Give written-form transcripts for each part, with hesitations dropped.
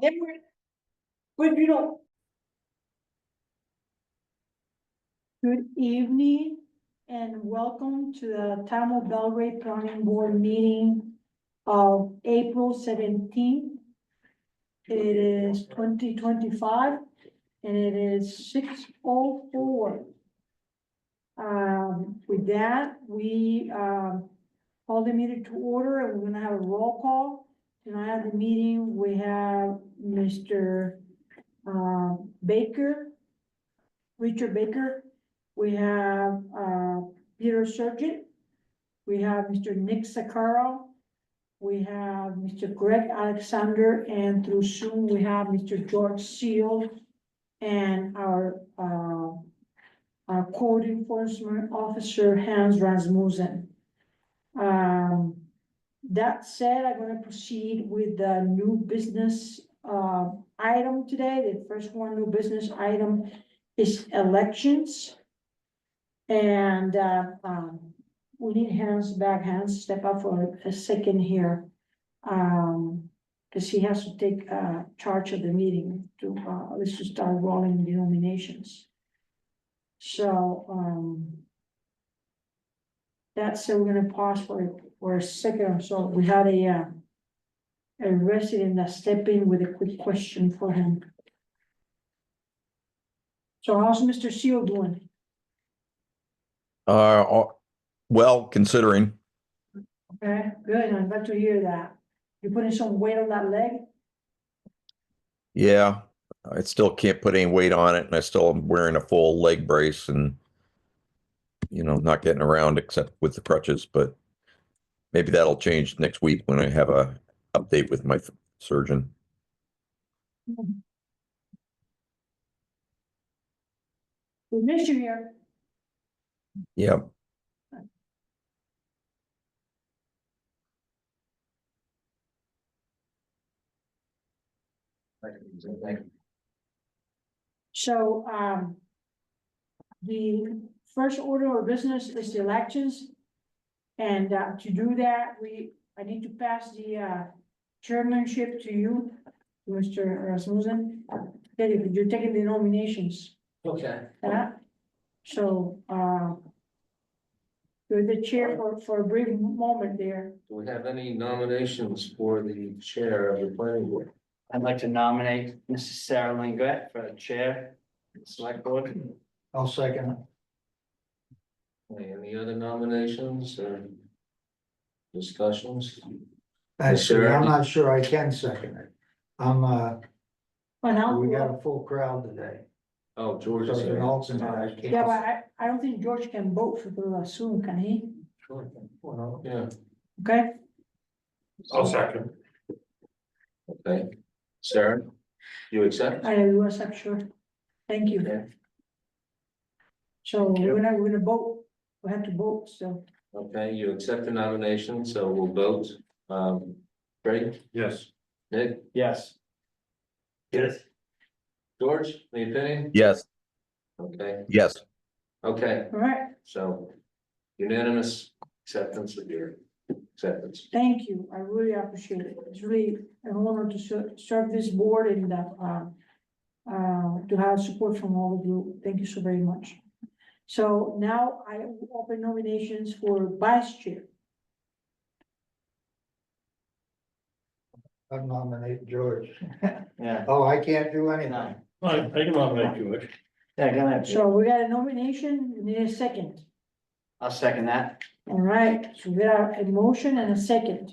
Then we're, but you know. Good evening and welcome to the Town of Belgrade Planning Board meeting of April 17th. It is 2025 and it is 6:04. With that, we call the meeting to order and we're gonna have a roll call. Tonight at the meeting, we have Mr. Baker, Richard Baker. We have Peter Surgeon. We have Mr. Nick Sakaro. We have Mr. Greg Alexander, and through Zoom, we have Mr. George Seal and our code enforcement officer, Hans Rasmussen. That said, I'm gonna proceed with the new business item today. The first one, new business item is elections. And we need Hans, step up for a second here. Because he has to take charge of the meeting to, let's just start rolling the nominations. So, that's, so we're gonna pause for a second or so. We had a resident that stepped in with a quick question for him. So how's Mr. Seal doing? Well, considering, Okay, good, I'm glad to hear that. You putting some weight on that leg? yeah, I still can't put any weight on it and I still am wearing a full leg brace and, not getting around except with the crutches, but maybe that'll change next week when I have a update with my surgeon. We miss you here. Yeah, So, the first order of business is the elections. And, to do that, I need to pass the, chairmanship to you, Mr. Rasmussen. Okay, you're taking the nominations. Okay. So, you're the chair for a brief moment there. Do we have any nominations for the chair of the planning board? I'd like to nominate Mrs. Sarah Linguet for chair of the select board. I'll second it. Any other nominations or discussions? Actually, Sarah? I'm not sure I can second it. Well, now, We got a full crowd today. Oh, George So is as an here. alternate, I can't. yeah, but I don't think George can vote for the Zoom, can he? Sure. Yeah, Okay, I'll second. Okay, Sarah, you accept? I do accept, sure. Thank you. Okay. So we're gonna vote, we have to vote, so. Okay, you accept the nomination, so we'll vote. Craig? Yes. Nick? Yes. Yes. George, any opinion? yes, Okay, yes. okay, All right, so unanimous acceptance of your acceptance. thank you, I really appreciate it, it's really an honor to serve this board and to have support from all of you, thank you so very much. So now I will open nominations for vice chair. I nominate George. Yeah. Oh, I can't do anything. No. I can nominate George. Yeah, go ahead. So we got a nomination, we need a second. I'll second that. All right, so we got a motion and a second.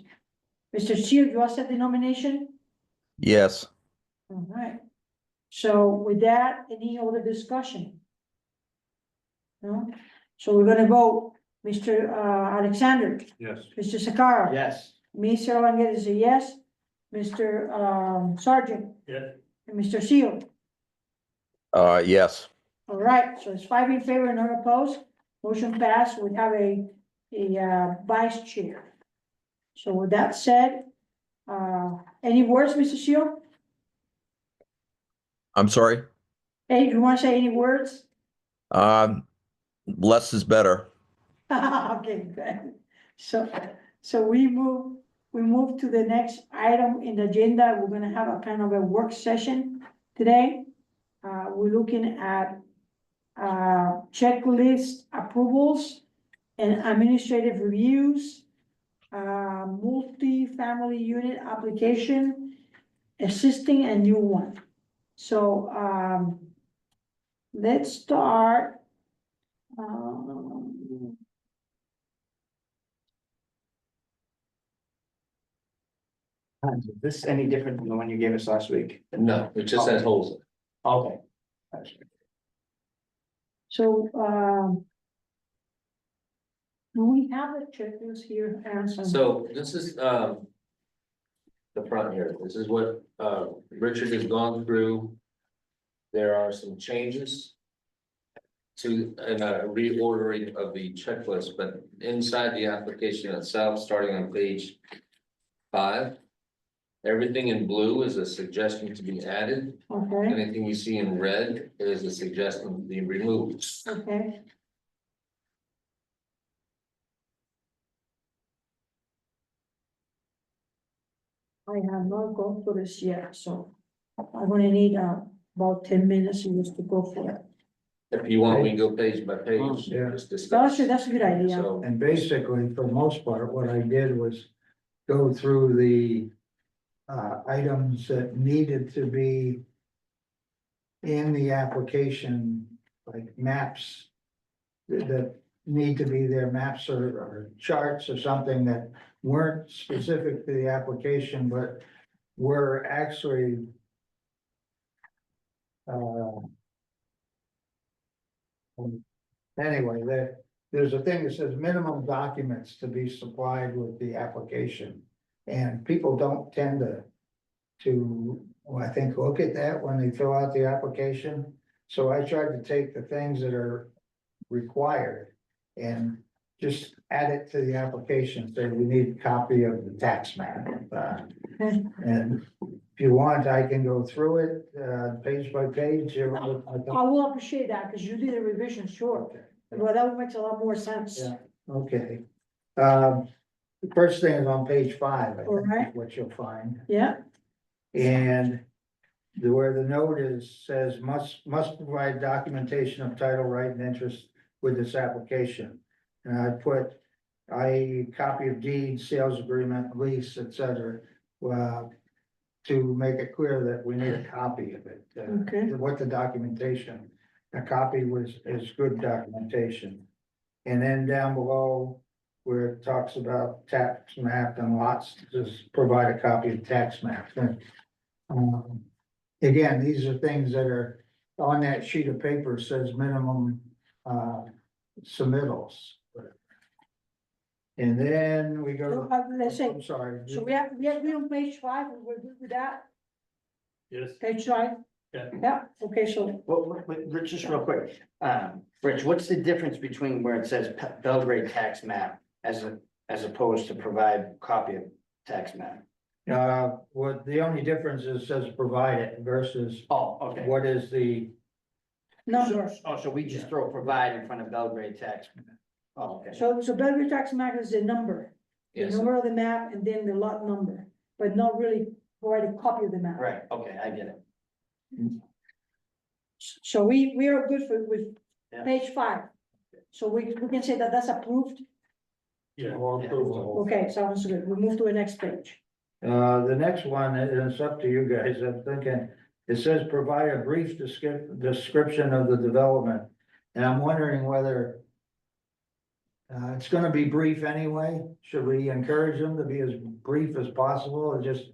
Mr. Seal, you accept the nomination? Yes, All right. So with that, any other discussion? No? So we're gonna vote, Mr. Alexander, Yes. Mr. Sakara. Yes. Me, Sarah Longet is a yes. Mr. Sergeant Yes. and Mr. Seal. yes, All right, so it's 5 in favor, none opposed. Motion passed. We have a vice chair. So with that said, any words, Mr. Seal? I'm sorry. Hey, you want to say any words? Less is better. Okay, good. So we move we move to the next item in the agenda. We're gonna have a kind of a work session today. We're looking at checklist approvals and administrative reviews, multi-family unit application, existing and new one. So, let's start. Is this any different than the one you gave us last week? No, it just has holes. Okay. So, do we have the checklist here, Anson? So this is, the front here. This is what, Richard has gone through. There are some changes to, and a reordering of the checklist, but inside the application itself, starting on page 5. Everything in blue is a suggestion to be added. Okay, Anything you see in red is a suggestion to be removed. okay. I have not gone through this yet, so I'm gonna need about 10 minutes just to go for it. If you want, we can go page by page, Yeah. just discuss. That's a good idea. So, And basically, for the most part, what I did was go through the items that needed to be in the application, like maps that need to be there, maps or charts or something that weren't specific to the application, but were actually anyway, there's a thing that says minimum documents to be supplied with the application. And people don't tend well, I think, look at that when they fill out the application. So I tried to take the things that are required and just add it to the application, say we need a copy of the tax map. And if you want, I can go through it, page by page. I will appreciate that, because you did a revision, sure, well, that makes a lot more sense. Yeah. Okay. The first thing is on page 5, I think, Alright. is what you'll find. Yeah, And where the note says must provide documentation of title, right, and interest with this application. And I put, copy of deed, sales agreement, lease, etc. To make it clear that we need a copy of it. Okay. What the documentation, a copy is good documentation. And then down below, where it talks about tax map and lots, just provide a copy of tax map. And, again, these are things that are on that sheet of paper, says minimum submittals. And then we go, let's say, I'm sorry. so we on page 5, we're good with that, Yes. page 5? Yeah. Yeah, okay, so, Well, Rich, just real quick, Rich, what's the difference between where it says Belgrade tax map as opposed to provide copy of tax map? What the only difference is, says provide it versus Oh, okay. what is the, number, So we just throw provide in front of Belgrade tax map? Oh, okay. so Belgrade tax map is the number, the yes, number of the map and then the lot number, but not really provide a copy of the map. Right, okay, I get it. So we are good with Yeah. page 5. So we can say that that's approved. Yeah. Okay, sounds good. We move to the next page. the next one, and it's up to you guys, I'm thinking, it says provide a brief description of the development. And I'm wondering whether it's gonna be brief anyway. Should we encourage them to be as brief as possible or just,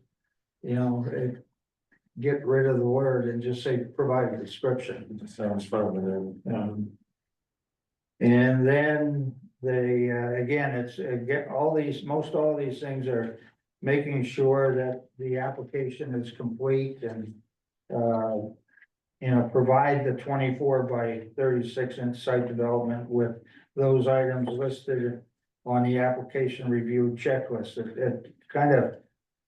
get rid of the word and just say provide a description? Sounds fun with them. And then they, again, it's, most all these things are making sure that the application is complete and, provide the 24 by 36 inch site development with those items listed on the application review checklist. It kind of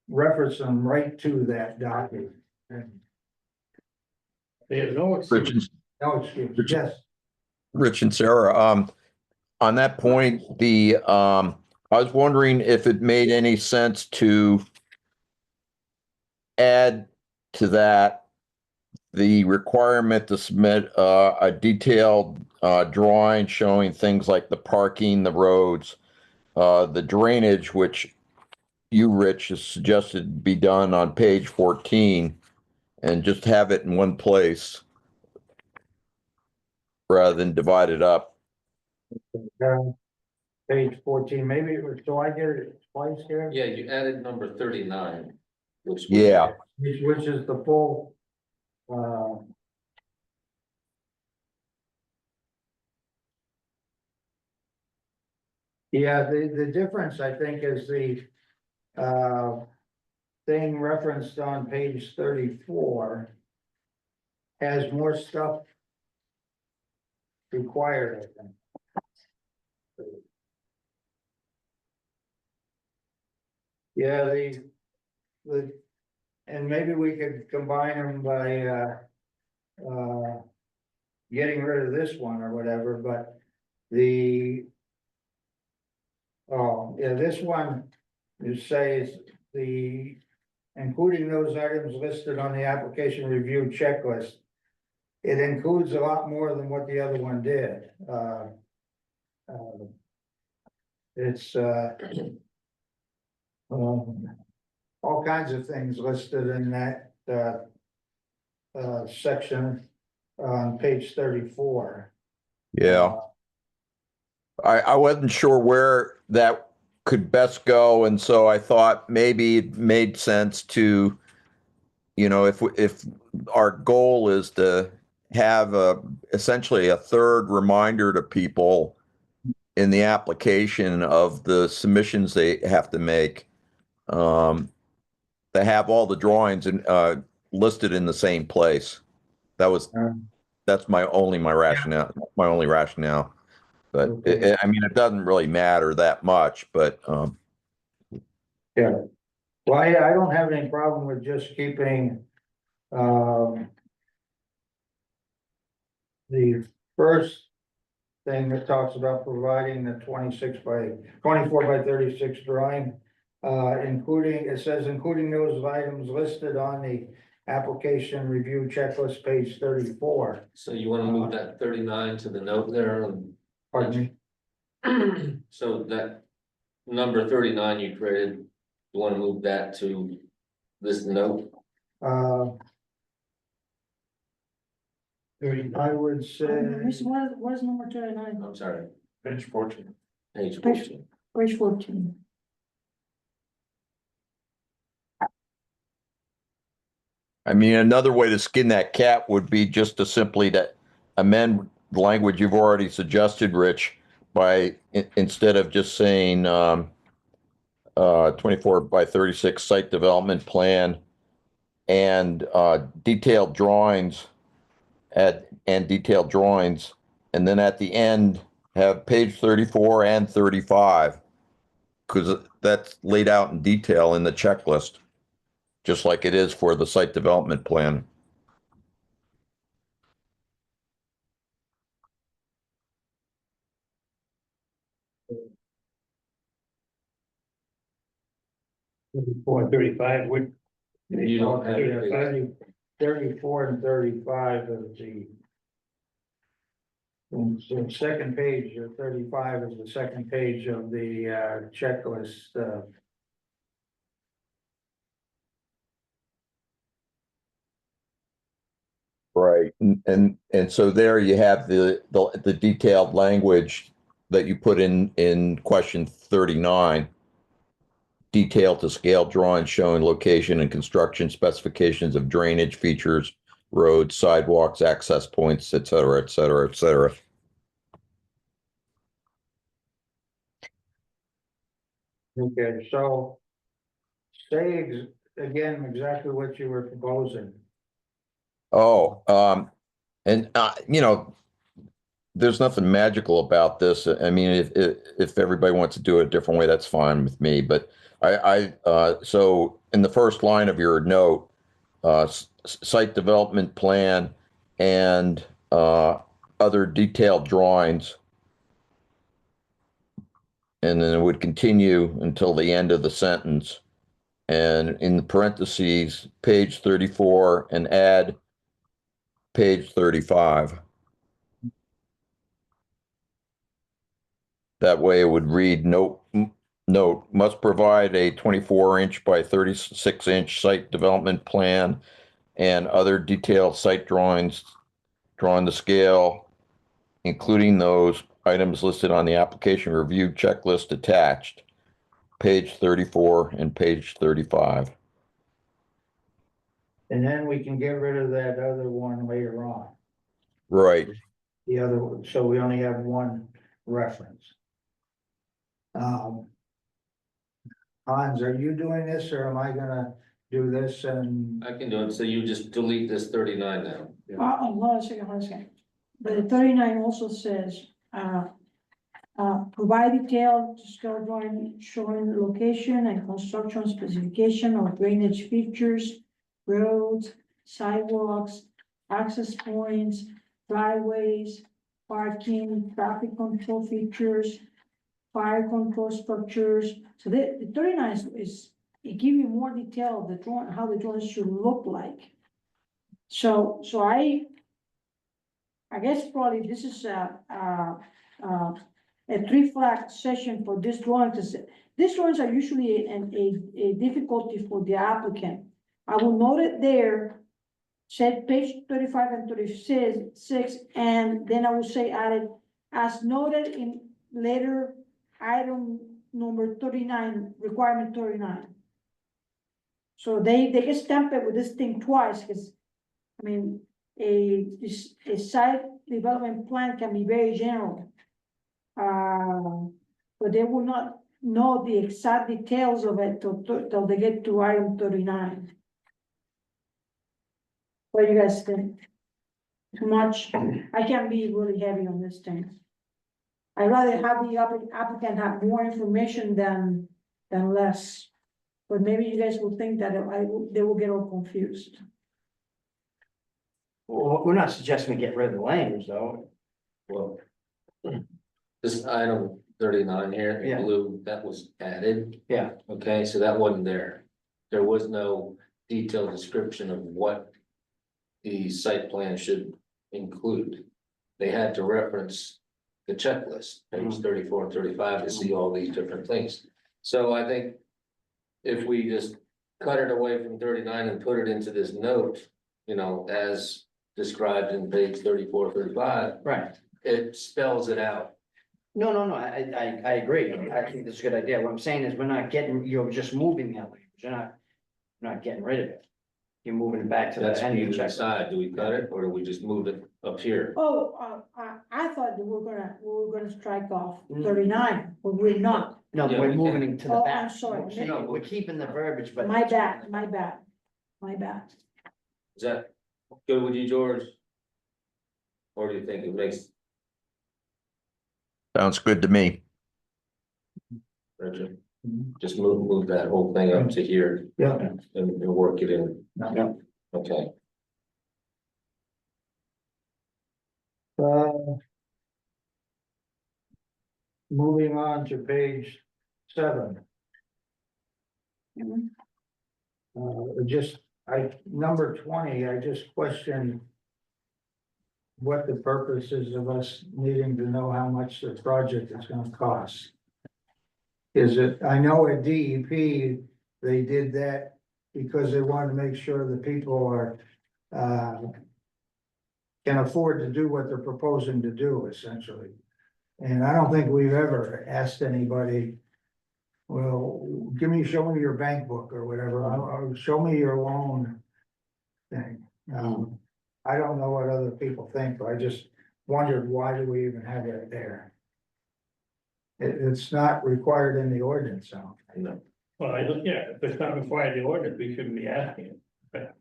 references them right to that document. Yeah, no, Rich, No, excuse me, yes, Rich and Sarah, on that point, the I was wondering if it made any sense to add to that the requirement to submit a detailed drawing showing things like the parking, the roads, the drainage, which you, Rich, has suggested be done on page 14, and just have it in one place rather than divide it up. Page 14, maybe, so I get it twice here? Yeah, you added number 39, which. was- Yeah. Which is the full, yeah, the difference, I think, is the, thing referenced on page 34 has more stuff required, I think. Yeah, and maybe we could combine them by, getting rid of this one or whatever, but oh, yeah, this one, it says including those items listed on the application review checklist. It includes a lot more than what the other one did. It's, all kinds of things listed in that, section on page 34. Yeah. I wasn't sure where that could best go, and so I thought maybe it made sense to, if our goal is to have essentially a third reminder to people in the application of the submissions they have to make, to have all the drawings listed in the same place. That's my only rationale. But Okay. I mean, it doesn't really matter that much, but Yeah. Well, I don't have any problem with just keeping, the first thing that talks about providing the 24 by 36 drawing. It says including those items listed on the application review checklist, page 34. So you wanna move that 39 to the note there, and Pardon me? so that number 39 you created, you wanna move that to this note? I would say, What is number 39? I'm sorry, Page 14. page 14. Page 14. I mean, another way to skin that cat would be just to simply to amend the language you've already suggested, Rich, by instead of just saying 24 by 36 site development plan and detailed drawings and detailed drawings, and then at the end have page 34 and 35, because that's laid out in detail in the checklist, just like it is for the site development plan. Or 35 would. You don't have yeah, it. 34 and 35 of the second page, 35 is the second page of the checklist. Right, and so there you have the detailed language that you put in question 39. Detailed to scale drawings showing location and construction specifications of drainage features, roads, sidewalks, access points, et cetera, et cetera, et cetera. Okay, so say again exactly what you were proposing. Oh, and there's nothing magical about this. I mean, if everybody wants to do it a different way, that's fine with me. But so in the first line of your note, site development plan and other detailed drawings and then it would continue until the end of the sentence. And in the parentheses, page 34, and add page 35. That way it would read, note, must provide a 24-inch by 36-inch site development plan and other detailed site drawings drawn to scale, including those items listed on the application review checklist attached, page 34 and page 35. And then we can get rid of that other one later on. Right. The other, one, so we only have one reference. Hans, are you doing this or am I gonna do this and? I can do it, so you just delete this 39 now. hold on a second. But the 39 also says, provide detailed scale drawing showing the location and construction specification of drainage features, roads, sidewalks, access points, driveways, parking, traffic control features, fire control structures. So the 39 is, it give you more detail of the drawing, how the drawing should look like. So I guess probably this is a 3-flag session for this drawing, because these drawings are usually a difficulty for the applicant. I will note it there, said page 35 and 36, and then I will say added, as noted in later item number 39, requirement 39. So they get stamped with this thing twice, because, I mean, a site development plan can be very general. But they will not know the exact details of it till they get to item 39. What do you guys think? Too much? I can be really heavy on this thing. I'd rather have the applicant have more information than less. But maybe you guys will think that they will get all confused. Well, we're not suggesting we get rid of the language though. Well, this item 39 here Yeah. in blue, that was added. Yeah. Okay, so that wasn't there. There was no detailed description of what the site plan should include. They had to reference the checklist, page 34 and 35, to see all these different things. So I think if we just cut it away from 39 and put it into this note, you know, as described in page 34, 35, Right. it spells it out. No, I agree. I think that's a good idea. What I'm saying is we're not getting, you're just moving that language. You're not getting rid of it. You're moving it back to the That's for end you of to the checklist. decide, do we cut it or do we just move it up here? Oh, I thought that we were gonna strike off Mm. 39, but we're not. No, Yeah, we're we moving can. it to the Oh, back. I'm sorry. No, we're keeping the verbiage, but. My bad. Is that good with you, George? Or do you think it makes, Sounds good to me. Richard? Just move that whole thing up to here Yeah. and work it in. Yeah. Okay, Moving on to page 7. Mhm. Number 20, I just questioned what the purpose is of us needing to know how much the project is gonna cost. Is it, I know at DEP, they did that because they wanted to make sure the people are, can afford to do what they're proposing to do, essentially. And I don't think we've ever asked anybody, well, show me your bank book or whatever, or show me your loan thing. I don't know what other people think, but I just wondered, why do we even have it there? It's not required in the ordinance, so. no, Well, yeah, if it's not required in the ordinance, we shouldn't be asking it. But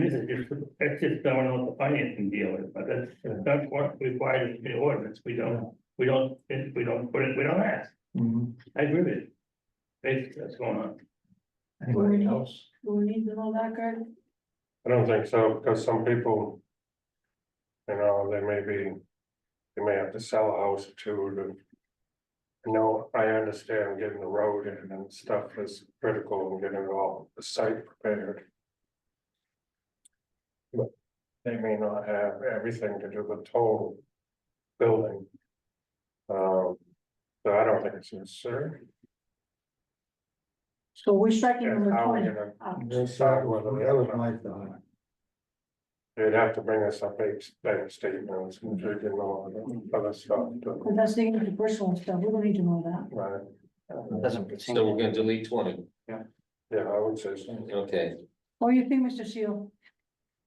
this is just, that's just going on with the financing deal, but that's not required in the ordinance, we don't put it, we don't ask. I agree with you. Basically, that's going on. Anybody else? Do we need to know that, Kurt? I don't think so, because some people, you know, they may have to sell a house or two know, I understand getting the road in and stuff is critical and getting all the site prepared. But they may not have everything to do with total building. So I don't think it's necessary. So we're striking And number how are we 20 gonna out. decide whether That was my thought. they'd have to bring us up bank statements and figure all the other stuff. But that's the personal stuff, we don't need to know that. Right, Doesn't. So we're gonna delete 20, yeah, I would say so. okay. What do you think, Mr. Seal?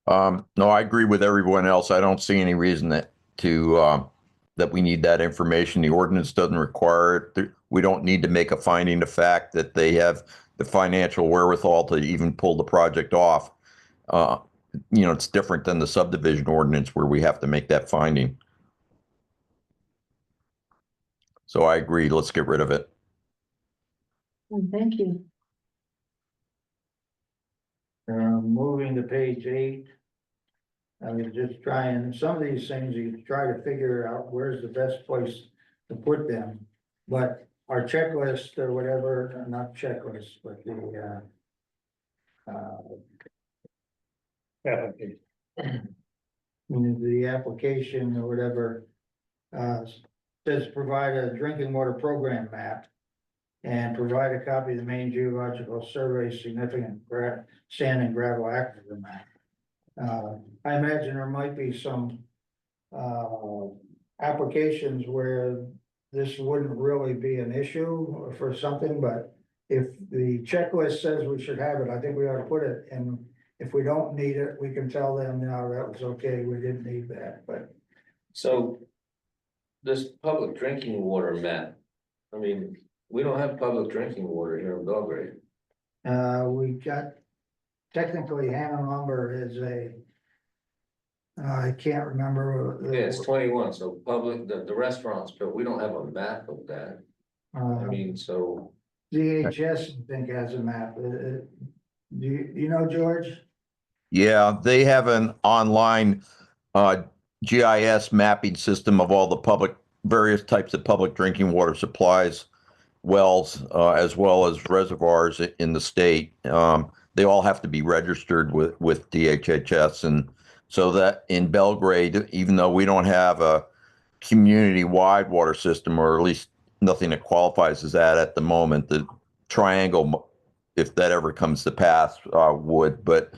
No, I agree with everyone else. I don't see any reason that we need that information. The ordinance doesn't require it. We don't need to make a finding of fact that they have the financial wherewithal to even pull the project off. It's different than the subdivision ordinance where we have to make that finding. So I agree. Let's get rid of it. Thank you. Moving to page 8. I was just trying, some of these things you try to figure out where's the best place to put them. But our checklist or whatever, not checklist, but the application or whatever, says provide a drinking water program map. And provide a copy of the main geological survey significant sand and gravel aquifer map. I imagine there might be some applications where this wouldn't really be an issue for something, but if the checklist says we should have it, I think we ought to put it, and if we don't need it, we can tell them, no, that was okay, we didn't need that, but. So this public drinking water map, I mean, we don't have public drinking water here in Belgrade. We got, technically Hammond Lumber is I can't remember. Yeah, it's 21, so public, the restaurants, but we don't have a map of that. I mean, so, DHS, I think, has a map. Do you know, George? Yeah, they have an online GIS mapping system of all the various types of public drinking water supplies, wells, as well as reservoirs in the state. They all have to be registered with DHHS. And so that in Belgrade, even though we don't have a community-wide water system, or at least nothing that qualifies as that at the moment, the Triangle, if that ever comes to pass, would. But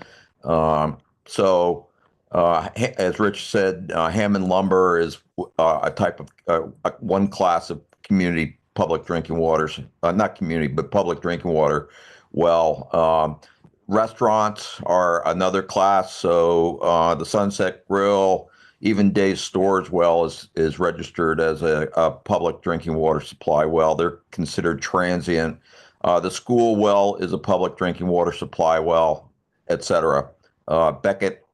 as Rich said, Hammond Lumber is a type of one class of community public drinking waters, not community, but public drinking water. Well, restaurants are another class. So the Sunset Grill, even Dave's Stores well is registered as a public drinking water supply well. They're considered transient. The school well is a public drinking water supply well, etc. Beckett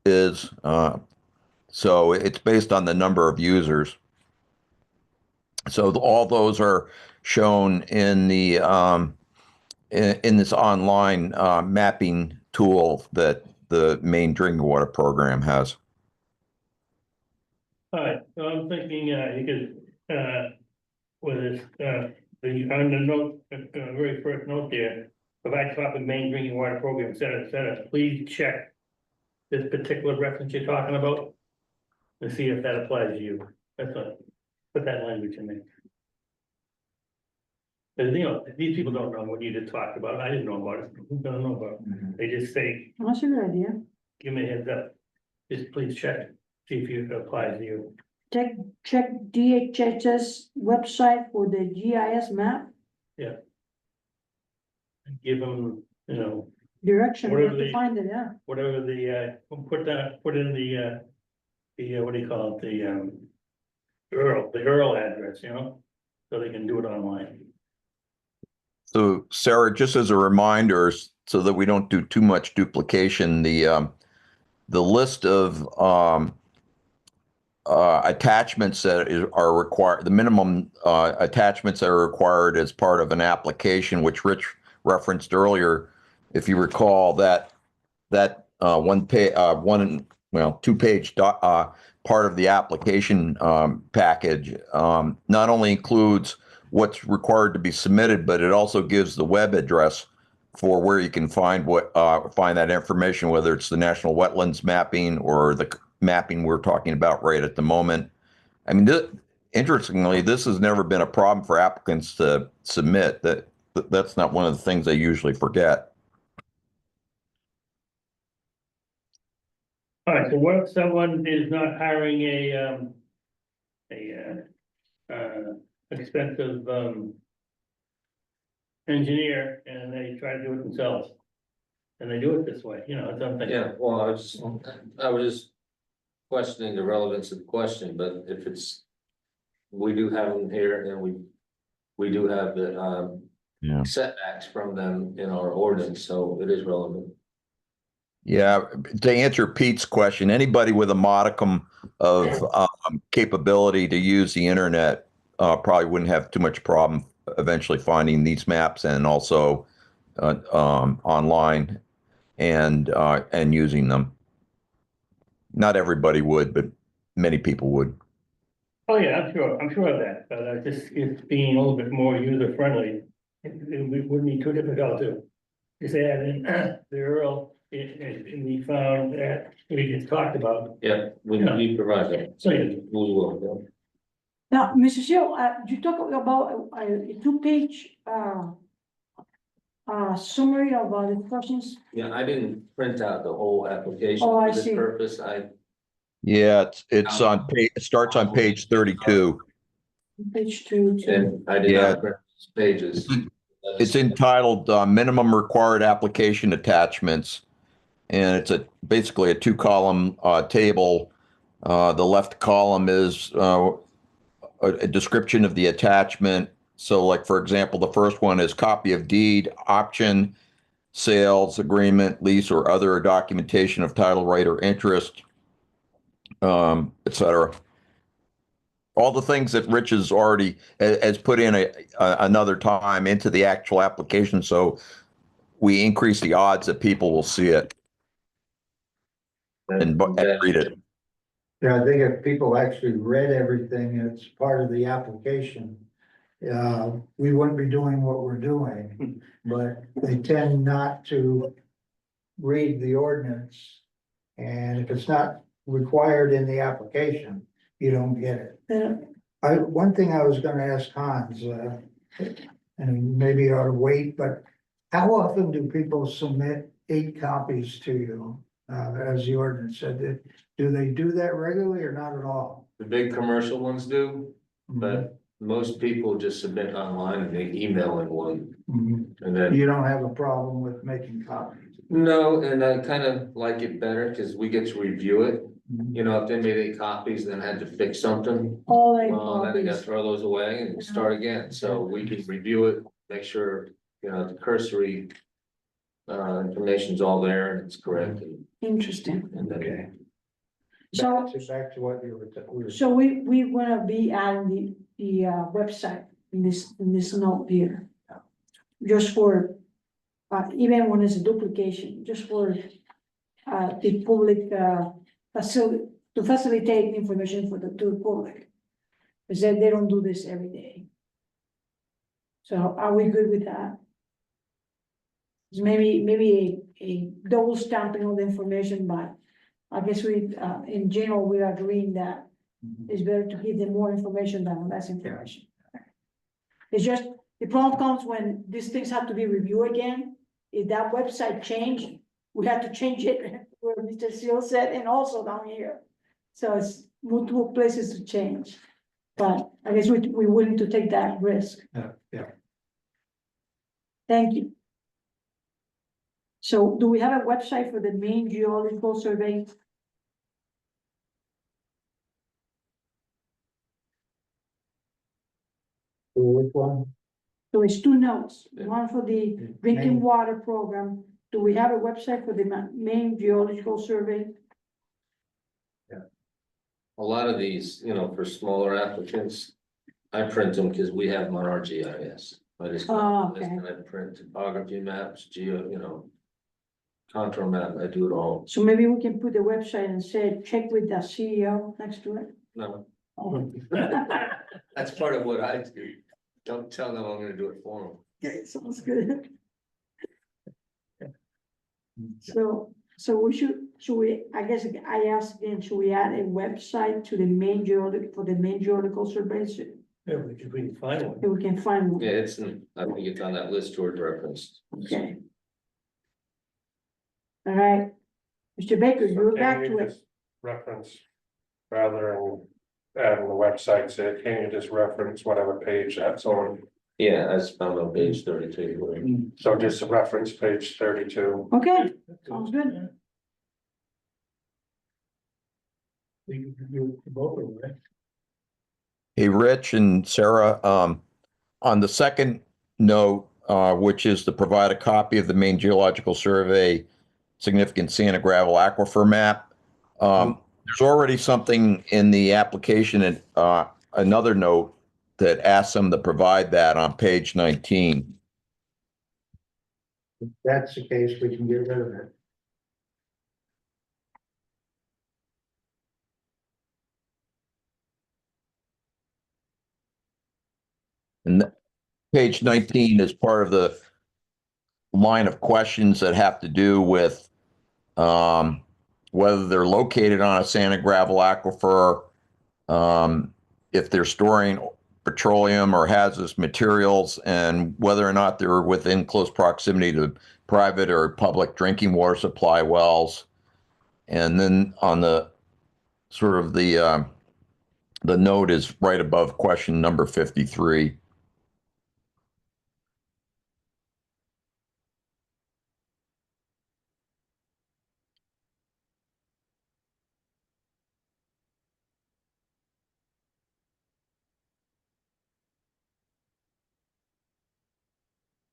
is, so it's based on the number of users. So all those are shown in the in this online mapping tool that the Maine Drinking Water Program has. All right, so I'm thinking, you could, with this, on the note, very first note there, provide copy of Maine Drinking Water Program, et cetera, please check this particular reference you're talking about and see if that applies to you. That's what, put that language in there. Because, these people don't know what you just talked about. I didn't know about it. Who's gonna know about it? They just say, That's a good idea. give me a heads up. Just please check, see if it applies to you. Check DHHS website for the GIS map Give them, direction, where Whatever to the- find it, yeah. whatever the, put in the, what do you call it, the Earl address, so they can do it online. So Sarah, just as a reminder, so that we don't do too much duplication, the list of attachments that are required, the minimum attachments that are required as part of an application, which Rich referenced earlier, if you recall, that 2-page part of the application package not only includes what's required to be submitted, but it also gives the web address for where you can find find that information, whether it's the national wetlands mapping or the mapping we're talking about right at the moment. I mean, interestingly, this has never been a problem for applicants to submit. That's not one of the things they usually forget. All right, so what if someone is not hiring expensive, engineer and they try to do it themselves? And they do it this way, something. Yeah, well, I was just questioning the relevance of the question, but if it's, we do have them here and we do have the, Yeah. setbacks from them in our ordinance, so it is relevant. Yeah, to answer Pete's question, anybody with a modicum of capability to use the internet probably wouldn't have too much problem eventually finding these maps and also online and using them. Not everybody would, but many people would. Oh, yeah, I'm sure of that, but it's being a little bit more user friendly. It wouldn't be too difficult to just add in the URL in the found that we just talked about. Yeah, we provide that. So, We will, Now, Mr. Shield, you talk about a two-page, summary of the questions. yeah, I didn't print out the whole application Oh, I for this see. purpose, Yeah, it's on page, it starts on page 32. Page two. and I did Yeah. not print these pages. It's entitled Minimum Required Application Attachments. And it's basically a 2-column table. The left column is a description of the attachment. So like, for example, the first one is copy of deed, option, sales agreement, lease, or other documentation of title, right, or interest, et cetera. All the things that Rich has already has put in another time into the actual application. So we increase the odds that people will see it and read it. Yeah, I think if people actually read everything, it's part of the application. We wouldn't be doing what we're doing, but they tend not to read the ordinance. And if it's not required in the application, you don't get it. One thing I was gonna ask Hans, and maybe you ought to wait, but how often do people submit 8 copies to you? As the ordinance said, do they do that regularly or not at all? The big commercial ones do, but most people just submit online and they email in one. Mhm. And then, You don't have a problem with making copies? no, and I kind of like it better because we get to review it. Mhm. You know, if they made 8 copies, then had to fix something, All they well, then they gotta copies. throw those away and start again. So we can review it, make sure, the cursory information's all there and it's correct. Interesting. And then, Okay. So, Back to what you were. so we wanna be adding the website in this note here. Just for, even when it's a duplication, just for, the public, to facilitate information to the public. Because they don't do this every day. So are we good with that? Maybe a double stamping of the information, but I guess in general, we are agreeing that it's better to give them more information than less information. It's just, the problem comes when these things have to be reviewed again. If that website changed, we have to change it where Mr. Seal said, and also down here. So it's multiple places to change. But I guess we're willing to take that risk. Yeah. Thank you. So do we have a website for the main geological survey? Which one? So it's 2 notes, one for the drinking Main. water program. Do we have a website for the main geological survey? a lot of these, for smaller applicants, I print them because we have them on our GIS. I just, Oh, okay. and I print topography maps, contour map, I do it all. So maybe we can put the website and say, check with the CEO next to it. No, Oh, that's part of what I do. Don't tell them I'm gonna do it for them. Okay, sounds good. So should we, I guess I asked again, should we add a website to the main geological, for the main geological surveys? If Yeah, we can find one. we can find one, Yeah, I think it's on that list George referenced. okay. All right, Mr. Baker, So you're can back you to it. just Reference, rather than adding the website, so can you just reference whatever page that's on? Yeah, that's found on page 32. So just reference page 32. Okay, sounds good. We can do both of them, right? Hey, Rich and Sarah, on the second note, which is to provide a copy of the main geological survey significant sand and gravel aquifer map. There's already something in the application and, another note that asks them to provide that on page 19. If that's the case, we can get rid of it. And page 19 is part of the line of questions that have to do with whether they're located on a sand and gravel aquifer, if they're storing petroleum or hazardous materials, and whether or not they're within close proximity to private or public drinking water supply wells. And then on the sort of the note is right above question number 53.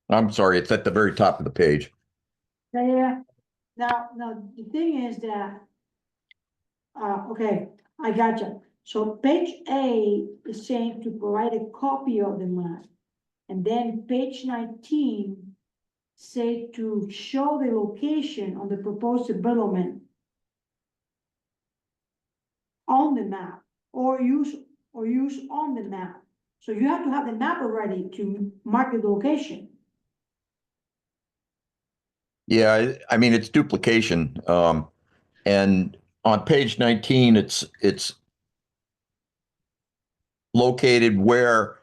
I'm sorry, it's at the very top of the page. Yeah, now, the thing is that. Okay, I got you. So page A is saying to provide a copy of the map. And then page 19 say to show the location of the proposed development on the map or use on the map. So you have to have the map already to mark the location. Yeah, I mean, it's duplication. And on page 19, it's located where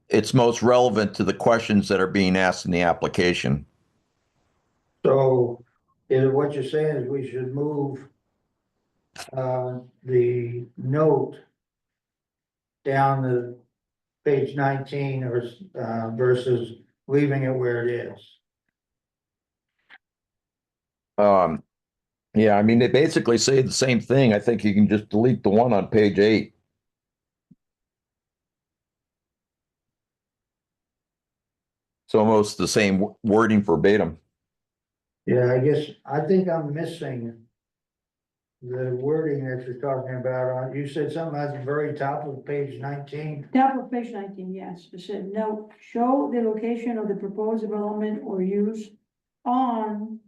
it's most relevant to the questions that are being asked in the application. So, what you're saying is we should move the note down to page 19 or versus leaving it where it is. Yeah, I mean, they basically say the same thing. I think you can just delete the one on page 8. It's almost the same wording verbatim. Yeah, I think I'm missing the wording that you're talking about. You said something at the very top of page 19. Top of page 19, yes, it said, no, show the location of the proposed development or use on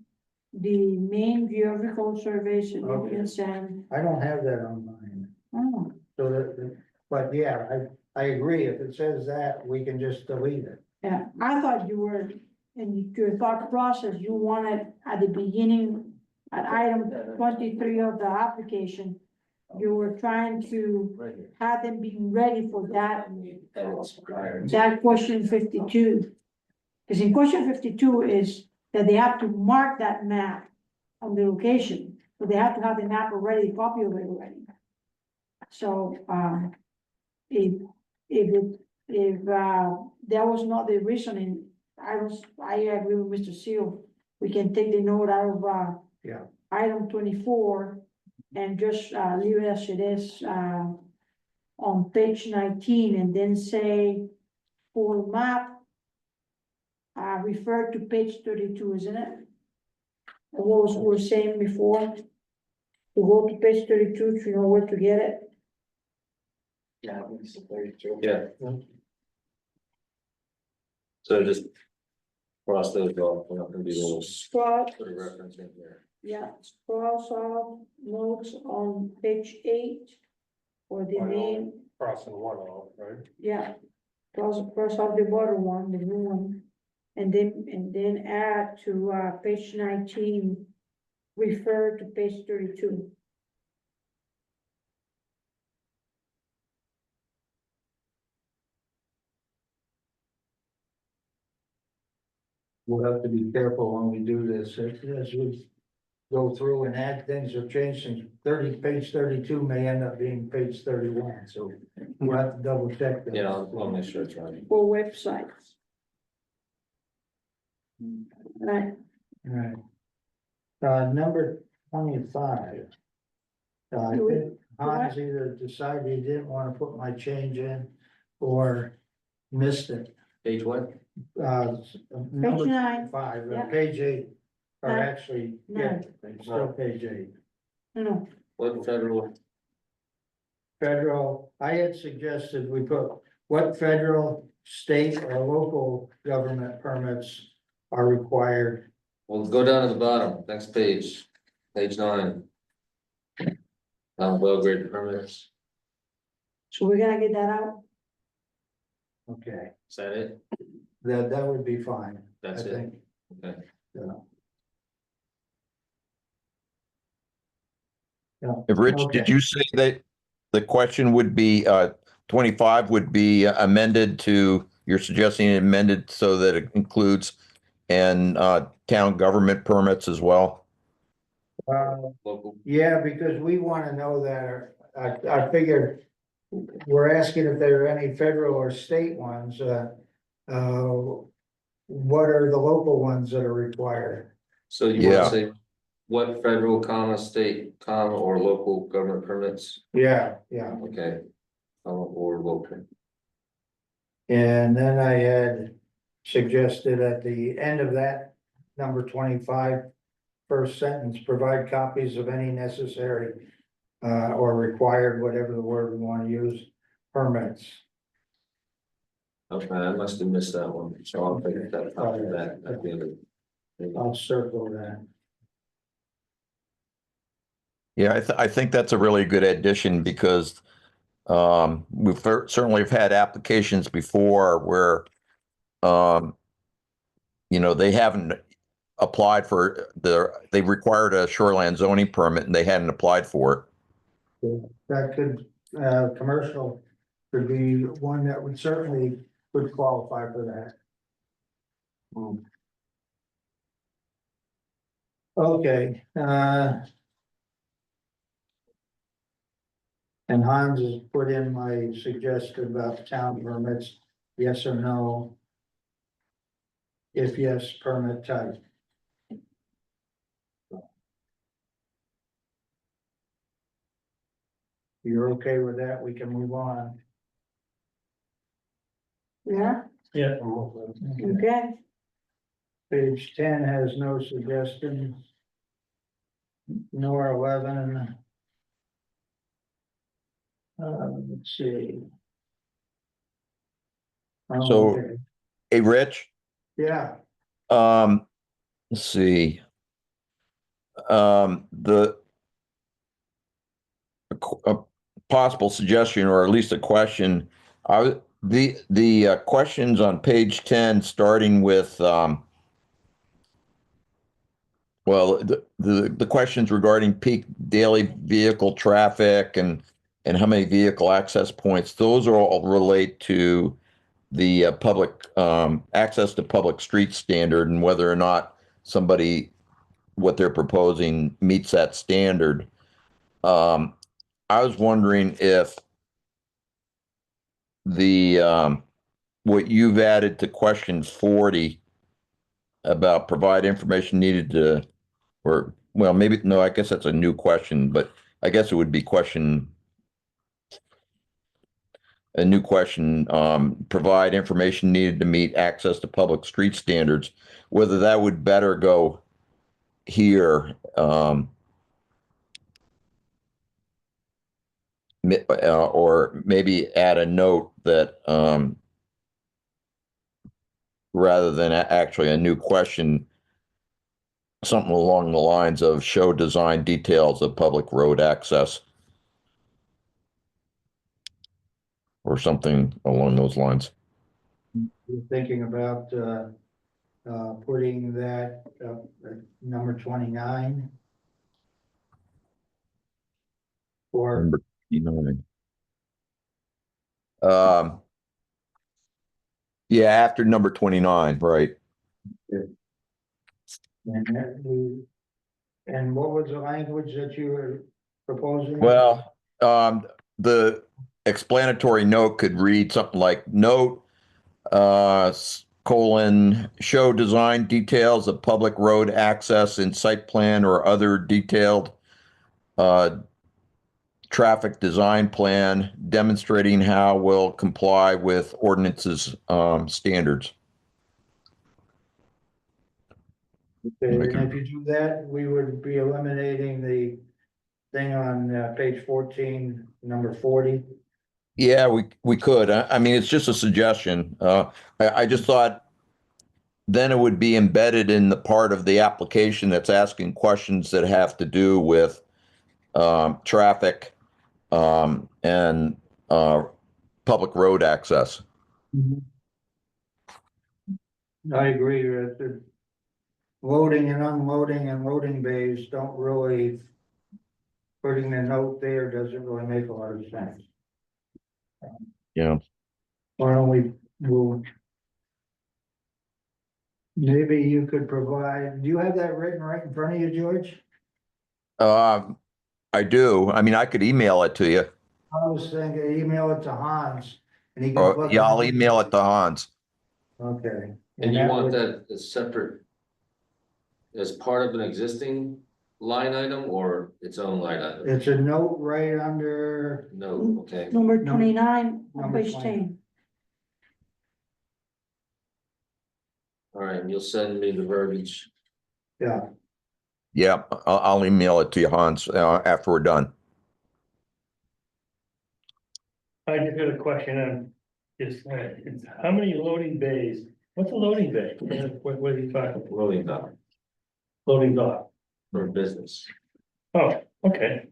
the main geographical survey significant sand. I don't have that on mine. Oh, So but yeah, I agree. If it says that, we can just delete it. yeah, I thought you were, in your thought process, you wanted at the beginning, at item 23 of the application, you were trying to Right here. have them be ready for that, That's prior. that question 52. Because in question 52 is that they have to mark that map on the location, so they have to have the map already, copy of it already. So, if that was not the reasoning, I agree with Mr. Seal. We can take the note out of, Yeah. item 24 and just, leave it as it is, on page 19 and then say for map, refer to page 32, isn't it? What was we were saying before? To go to page 32 to know where to get it. Yeah, it's 32. Yeah. So just cross those off, we're not gonna be able to Scroll, put a reference in here. yeah, scroll off notes on page 8. For the Well, name, Crossing one off, right? yeah, cross off the bottom one, the new one. And then add to, page 19, refer to page 32. We'll have to be careful when we do this, as we go through and add things or change things. Page 32 may end up being page 31, so we'll have to double check that. Yeah, I'll make sure it's right. For websites. Right, Right. Number 25. I Do we- think Hans either decided he didn't want to put my change in or missed it. Page what? Number Page 9, 5, yeah. page 8, or Nine. actually, yeah, it's still page 8. no, What federal? Federal, I had suggested we put what federal, state, or local government permits are required. Well, go down to the bottom, next page, page 9. Belgrade permits, so we're gonna get that out. Okay, is that it? that would be fine. That's I it, think. okay. Yeah. Rich, Okay. did you say that the question would be, 25 would be amended to, you're suggesting it amended so that it includes and, town government permits as well? Local, Yeah, because we wanna know that, I figured. We're asking if there are any federal or state ones, what are the local ones that are required? so you Yeah. wanna say what federal, comma, state, comma, or local government permits, Yeah, okay. Or local, and then I had suggested at the end of that, number 25, first sentence, provide copies of any necessary. Or required, whatever the word we wanna use, permits. okay, I must have missed that one, so I'll figure that, I'll do that at the end of. I'll circle that. Yeah, I think that's a really good addition because we've certainly have had applications before where they haven't applied for they required a shoreline zoning permit and they hadn't applied for it. That could, commercial could be one that would certainly would qualify for that. Okay, and Hans has put in my suggestion about town permits, yes or no? If yes, permit type. You're okay with that? We can move on. Yeah, Yeah. okay, Page 10 has no suggestions. Nor 11. Let's see. So- Okay. Hey, Rich, Yeah, let's see. A possible suggestion, or at least a question, the questions on page 10, starting with, well, the questions regarding peak daily vehicle traffic and how many vehicle access points, those are all relate to the public access to public street standard and whether or not what they're proposing meets that standard. I was wondering if what you've added to question 40 about provide information needed to, or, well, maybe, no, I guess that's a new question, but I guess it would be a new question, provide information needed to meet access to public street standards, whether that would better go here, or maybe add a note that, rather than actually a new question, something along the lines of show design details of public road access. Or something along those lines. We're thinking about, putting that, number 29. Or, Number 29. Um. Yeah, after number 29, right? and what was the language that you were proposing? Well, the explanatory note could read something like note, colon, show design details of public road access in site plan or other detailed, traffic design plan demonstrating how will comply with ordinances, standards. Okay, and if you do that, we would be eliminating the thing on, page 14, number 40. Yeah, we could. I mean, it's just a suggestion. I just thought then it would be embedded in the part of the application that's asking questions that have to do with traffic, and public road access. I agree that the loading and unloading and loading bays don't really, putting a note there doesn't really make a lot of sense. Yeah. Why don't we'll. Maybe you could provide, do you have that written right in front of you, George? I do. I mean, I could email it to you. I was thinking, email it to Hans and he can. Or, plug yeah, I'll in. email it to Hans. Okay. And you that want would- that as separate? As part of an existing line item or its own line item? It's a note right under, No, okay. Number 29 on number page 20. 10. All right, and you'll send me the verbiage. yeah, Yeah, I'll email it to you, Hans, after we're done. I just got a question on this, it's how many loading bays? What's a loading bay? What are you talking about? Loading dock Loading dock? for business. Oh, okay.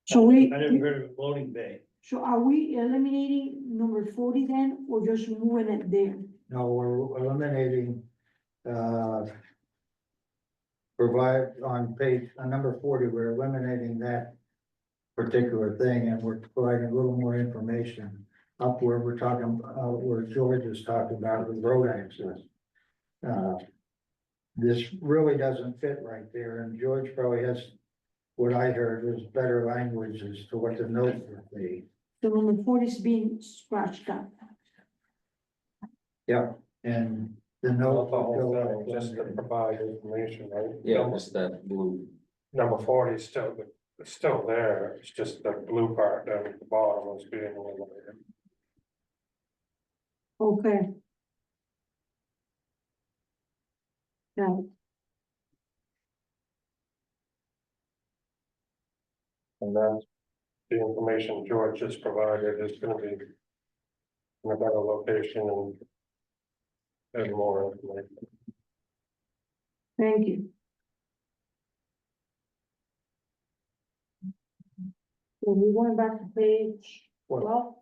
So I never heard of a loading bay. so are we eliminating number 40 then, or just moving it there? no, we're eliminating, provide on page, on number 40, we're eliminating that particular thing and we're providing a little more information up where we're talking, where George is talking about the road access. This really doesn't fit right there, and George probably has, what I heard was better language as to what the note would be. So number 40 is being scratched out. Yeah, and the Not note the would whole go thing, just to provide information, right? Yeah, just that blue. Number 40 is still, it's still there, it's just the blue part down at the bottom is being eliminated. Okay. Now, And that's the information George just provided is gonna be in a better location and more information. thank you. So we went back to page 12.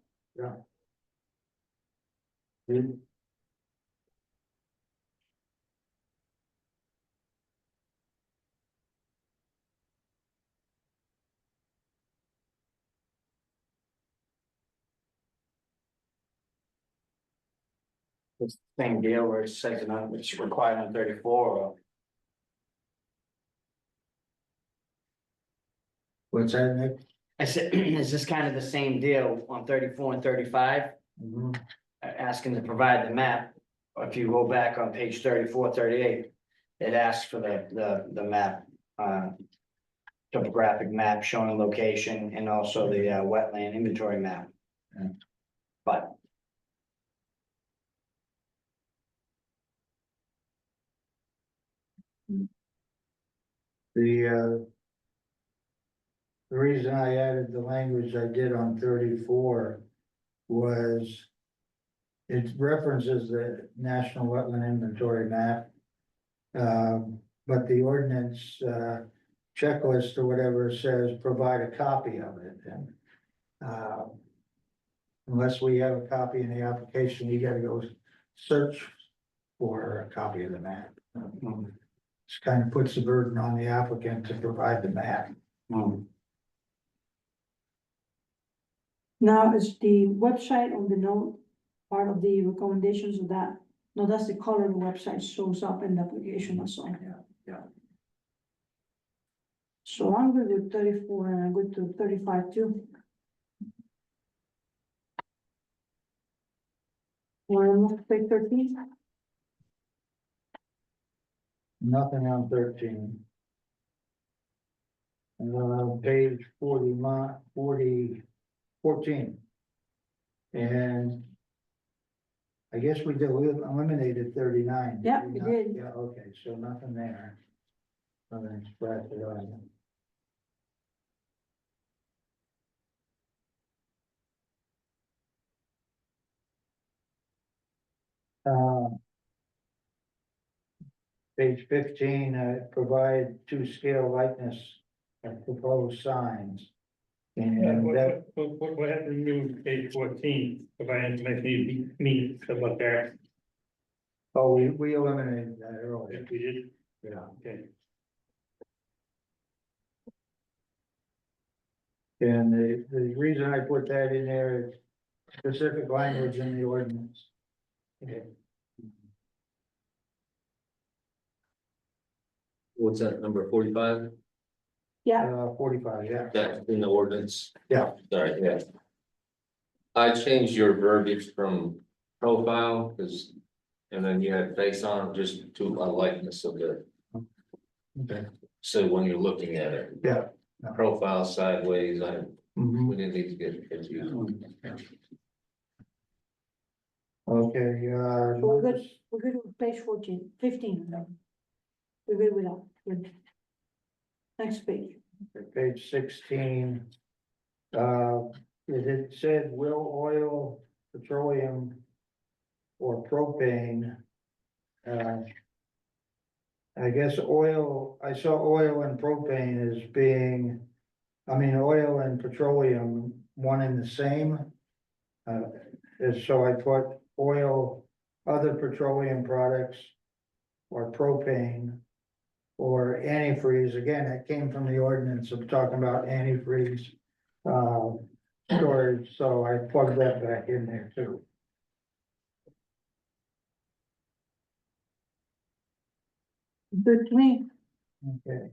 This same deal where it says, it's required on 34, or What's that, Nick? I said, is this kind of the same deal on 34 and 35? Asking to provide the map, or if you go back on page 34, 38, it asks for the map, topographic map showing location and also the wetland inventory map. But The reason I added the language I did on 34 was it references the National Wetland Inventory map. But the ordinance, checklist or whatever says provide a copy of it and. unless we have a copy in the application, you gotta go search for a copy of the map. This kind of puts the burden on the applicant to provide the map. Now, is the website on the note part of the recommendations of that? No, that's the color of the website shows up in the application, that's all. Yeah. So I'm good with 34 and I'm good to 35 too. Want to move to page 13? Nothing on 13. Page 14. And I guess we eliminated 39. Yeah, we not? did. Yeah, okay, so nothing there. Nothing scratch it on. Page 15, provide to scale likeness of proposed signs. And that, What happened to page 14, provide information you need to look at, oh, we eliminated that earlier, if we did, yeah. okay. And the reason I put that in there is specific language in the ordinance. Okay. What's that, number 45? Yeah, 45, yeah. That's in the ordinance. Yeah. Sorry, yeah. I changed your verbiage from profile, because, and then you had face on, just to a likeness of the, Okay. so when you're looking at it. Yeah. Profile sideways, Mhm. we didn't need to get confused. Okay, so we're good with page 14, 15. We're good with that, good. Next page. page 16. It said will oil, petroleum, or propane. I guess oil, I saw oil and propane as being, oil and petroleum, one and the same. And so I put oil, other petroleum products, or propane, or antifreeze. Again, it came from the ordinance of talking about antifreeze storage, so I plugged that back in there too. Good to me. Okay.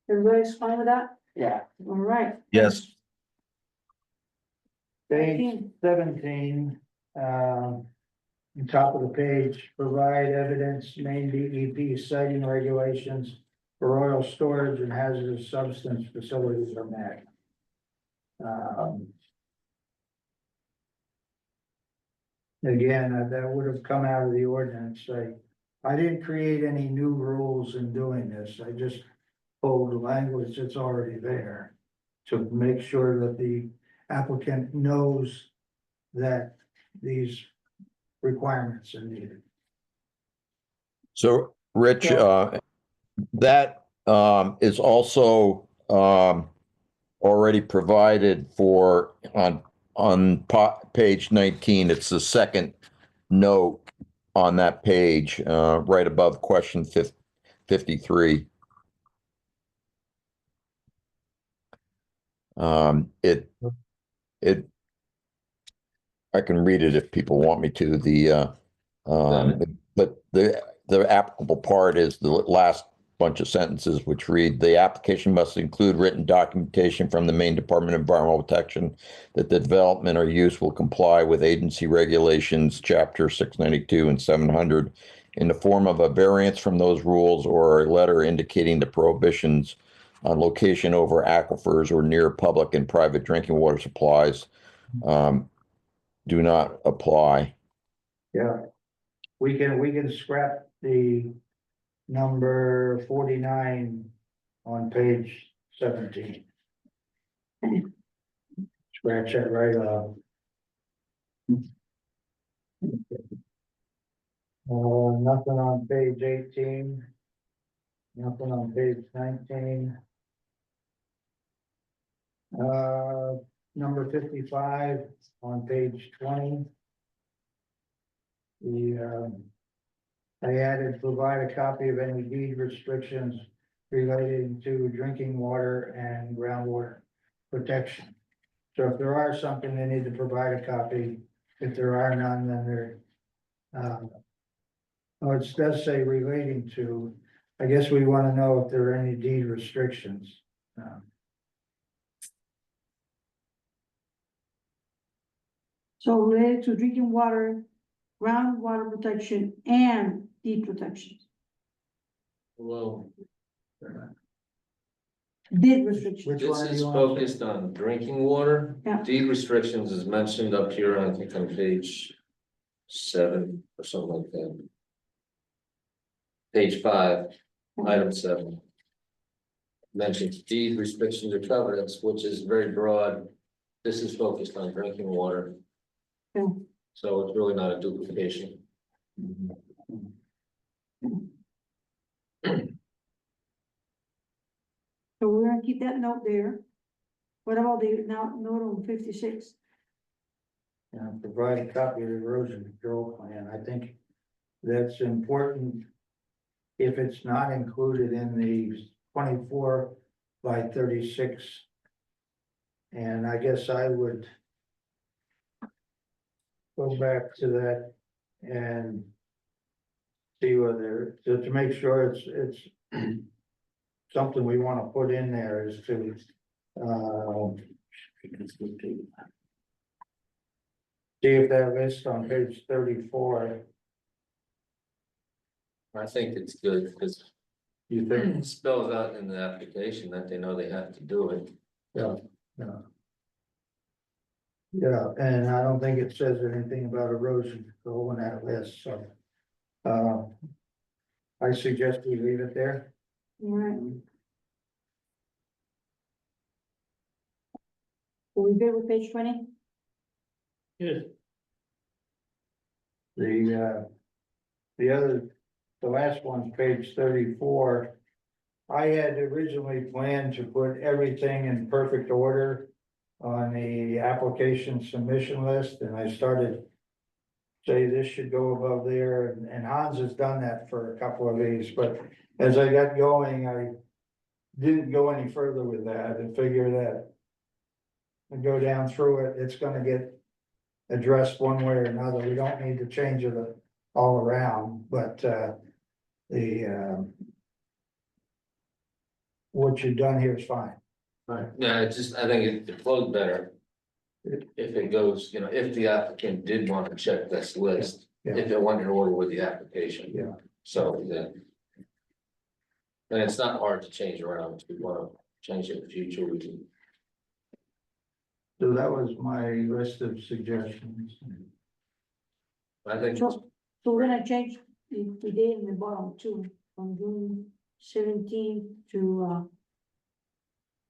Everybody's fine with that? Yeah. All right. Yes. Page 17, on top of the page, provide evidence, main DEP citing regulations for oil storage and hazardous substance facilities are met. Again, that would have come out of the ordinance. I didn't create any new rules in doing this. I just pulled the language that's already there to make sure that the applicant knows that these requirements are needed. So, Rich, Yeah. that is also already provided for on page 19. It's the second note on that page, right above question 53. It I can read it if people want me to. But the applicable part is the last bunch of sentences, which read: the application must include written documentation from the Maine Department of Environmental Protection that the development or use will comply with agency regulations, chapter 692 and 700, in the form of a variance from those rules or a letter indicating the prohibitions on location over aquifers or near public and private drinking water supplies do not apply. Yeah. We can scrap the number 49 on page 17. Scratch that right off. Nothing on page 18. Nothing on page 19. number 55 on page 20. I added provide a copy of any deed restrictions relating to drinking water and groundwater protection. So if there are something, they need to provide a copy. If there are none, then they're, oh, it does say relating to, I guess we want to know if there are any deed restrictions. So related to drinking water, groundwater protection and deed protection, Well, deed restrictions. Which this one do is you want? focused on drinking water. Yeah. Deed restrictions is mentioned up here, I think on page 7 or something like that. Page 5, item 7. Mentions deed restrictions or covenants, which is very broad. This is focused on drinking water. Yeah. So it's really not a duplication. So we're gonna keep that note there. What about the now note on 56? Provide a copy of the erosion control plan. I think that's important. If it's not included in the 24 by 36. And I guess I would go back to that and see whether, to make sure it's something we want to put in there is to, see if that list on page 34, I think it's good because you think, it spells out in the application that they know they have to do it. yeah. Yeah, and I don't think it says anything about erosion control in that list, so. I suggest we leave it there. All right. Are we good with page 20? Yes, The last one's page 34. I had originally planned to put everything in perfect order on the application submission list, and I started say this should go above there, and Hans has done that for a couple of these, but as I got going, I didn't go any further with that and figure that and go down through it, it's gonna get addressed one way or another. We don't need to change it all around, but what you've done here is fine. Yeah, it's just, I think it flows better. If it goes, if the applicant did want to check this list, Yeah. if it went in order with the application. Yeah. So then. And it's not hard to change around, if we want to change it in the future, we can. So that was my list of suggestions. I think, So we're gonna change the date in the bottom too, from June 17th to,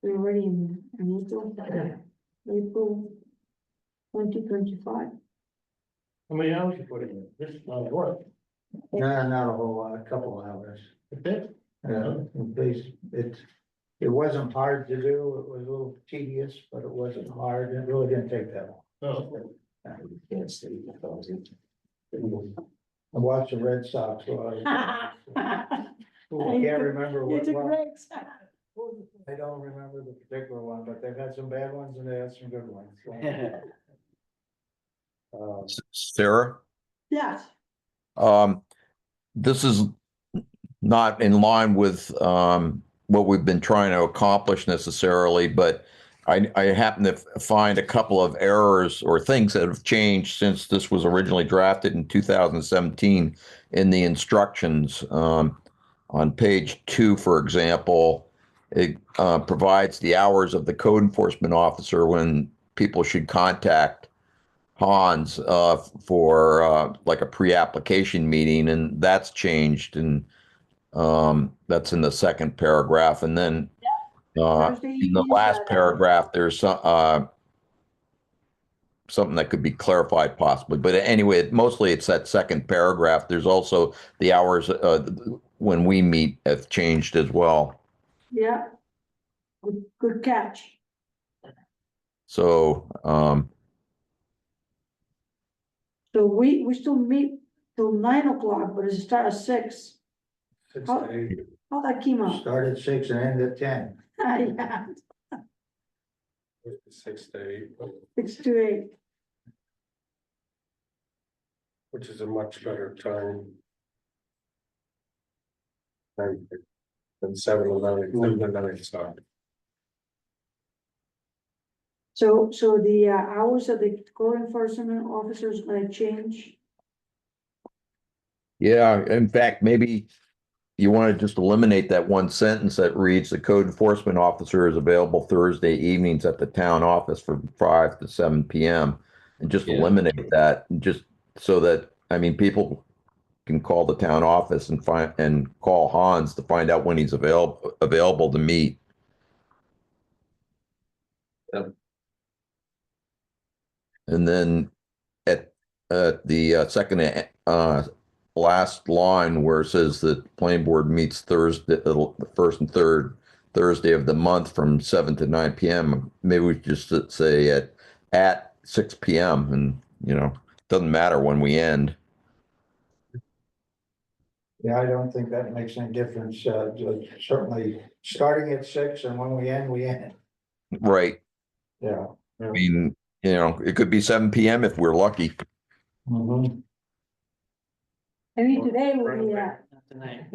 we're already in April 2025. how many hours you put in? This is not work. Nah, not a whole lot, a couple hours. That's it? It wasn't hard to do, it was a little tedious, but it wasn't hard, it really didn't take that long. Oh, can't stay. I watched the Red Sox, so I can't remember You what took one. breaks. I don't remember the particular one, but they've had some bad ones and they had some good ones. so. Sarah, Yes, this is not in line with what we've been trying to accomplish necessarily, but I happen to find a couple of errors or things that have changed since this was originally drafted in 2017 in the instructions. On page 2, for example, it provides the hours of the code enforcement officer when people should contact Hans for like a pre-application meeting, and that's changed, and that's in the second paragraph. And then Thursday in the evenings, last paragraph, there's something that could be clarified possibly. But anyway, mostly it's that second paragraph. There's also the hours when we meet have changed as well. yeah. Good catch. So, So we still meet till 9 o'clock, but it start at 6. 6 How- to 8. How that came out? Start at 6 and end at 10. Yeah, 6 to 8, 6 to 8. which is a much better time. Than 7 to 9, so. So the hours of the code enforcement officers gonna change? yeah, in fact, maybe you want to just eliminate that one sentence that reads, the code enforcement officer is available Thursday evenings at the town office from 5 to 7 PM. And just Yeah. eliminate that, and just so that, I mean, people can call the town office and call Hans to find out when he's available to meet. Yep. And then at the second last line where it says that planning board meets Thursday, the first and third Thursday of the month from 7 to 9 PM. Maybe we just say at 6 PM, and doesn't matter when we end. Yeah, I don't think that makes any difference. Certainly, starting at 6 and when we end, we end. Right. Yeah. I mean, it could be 7 PM if we're lucky. Mhm. I mean, today will be, Not tonight.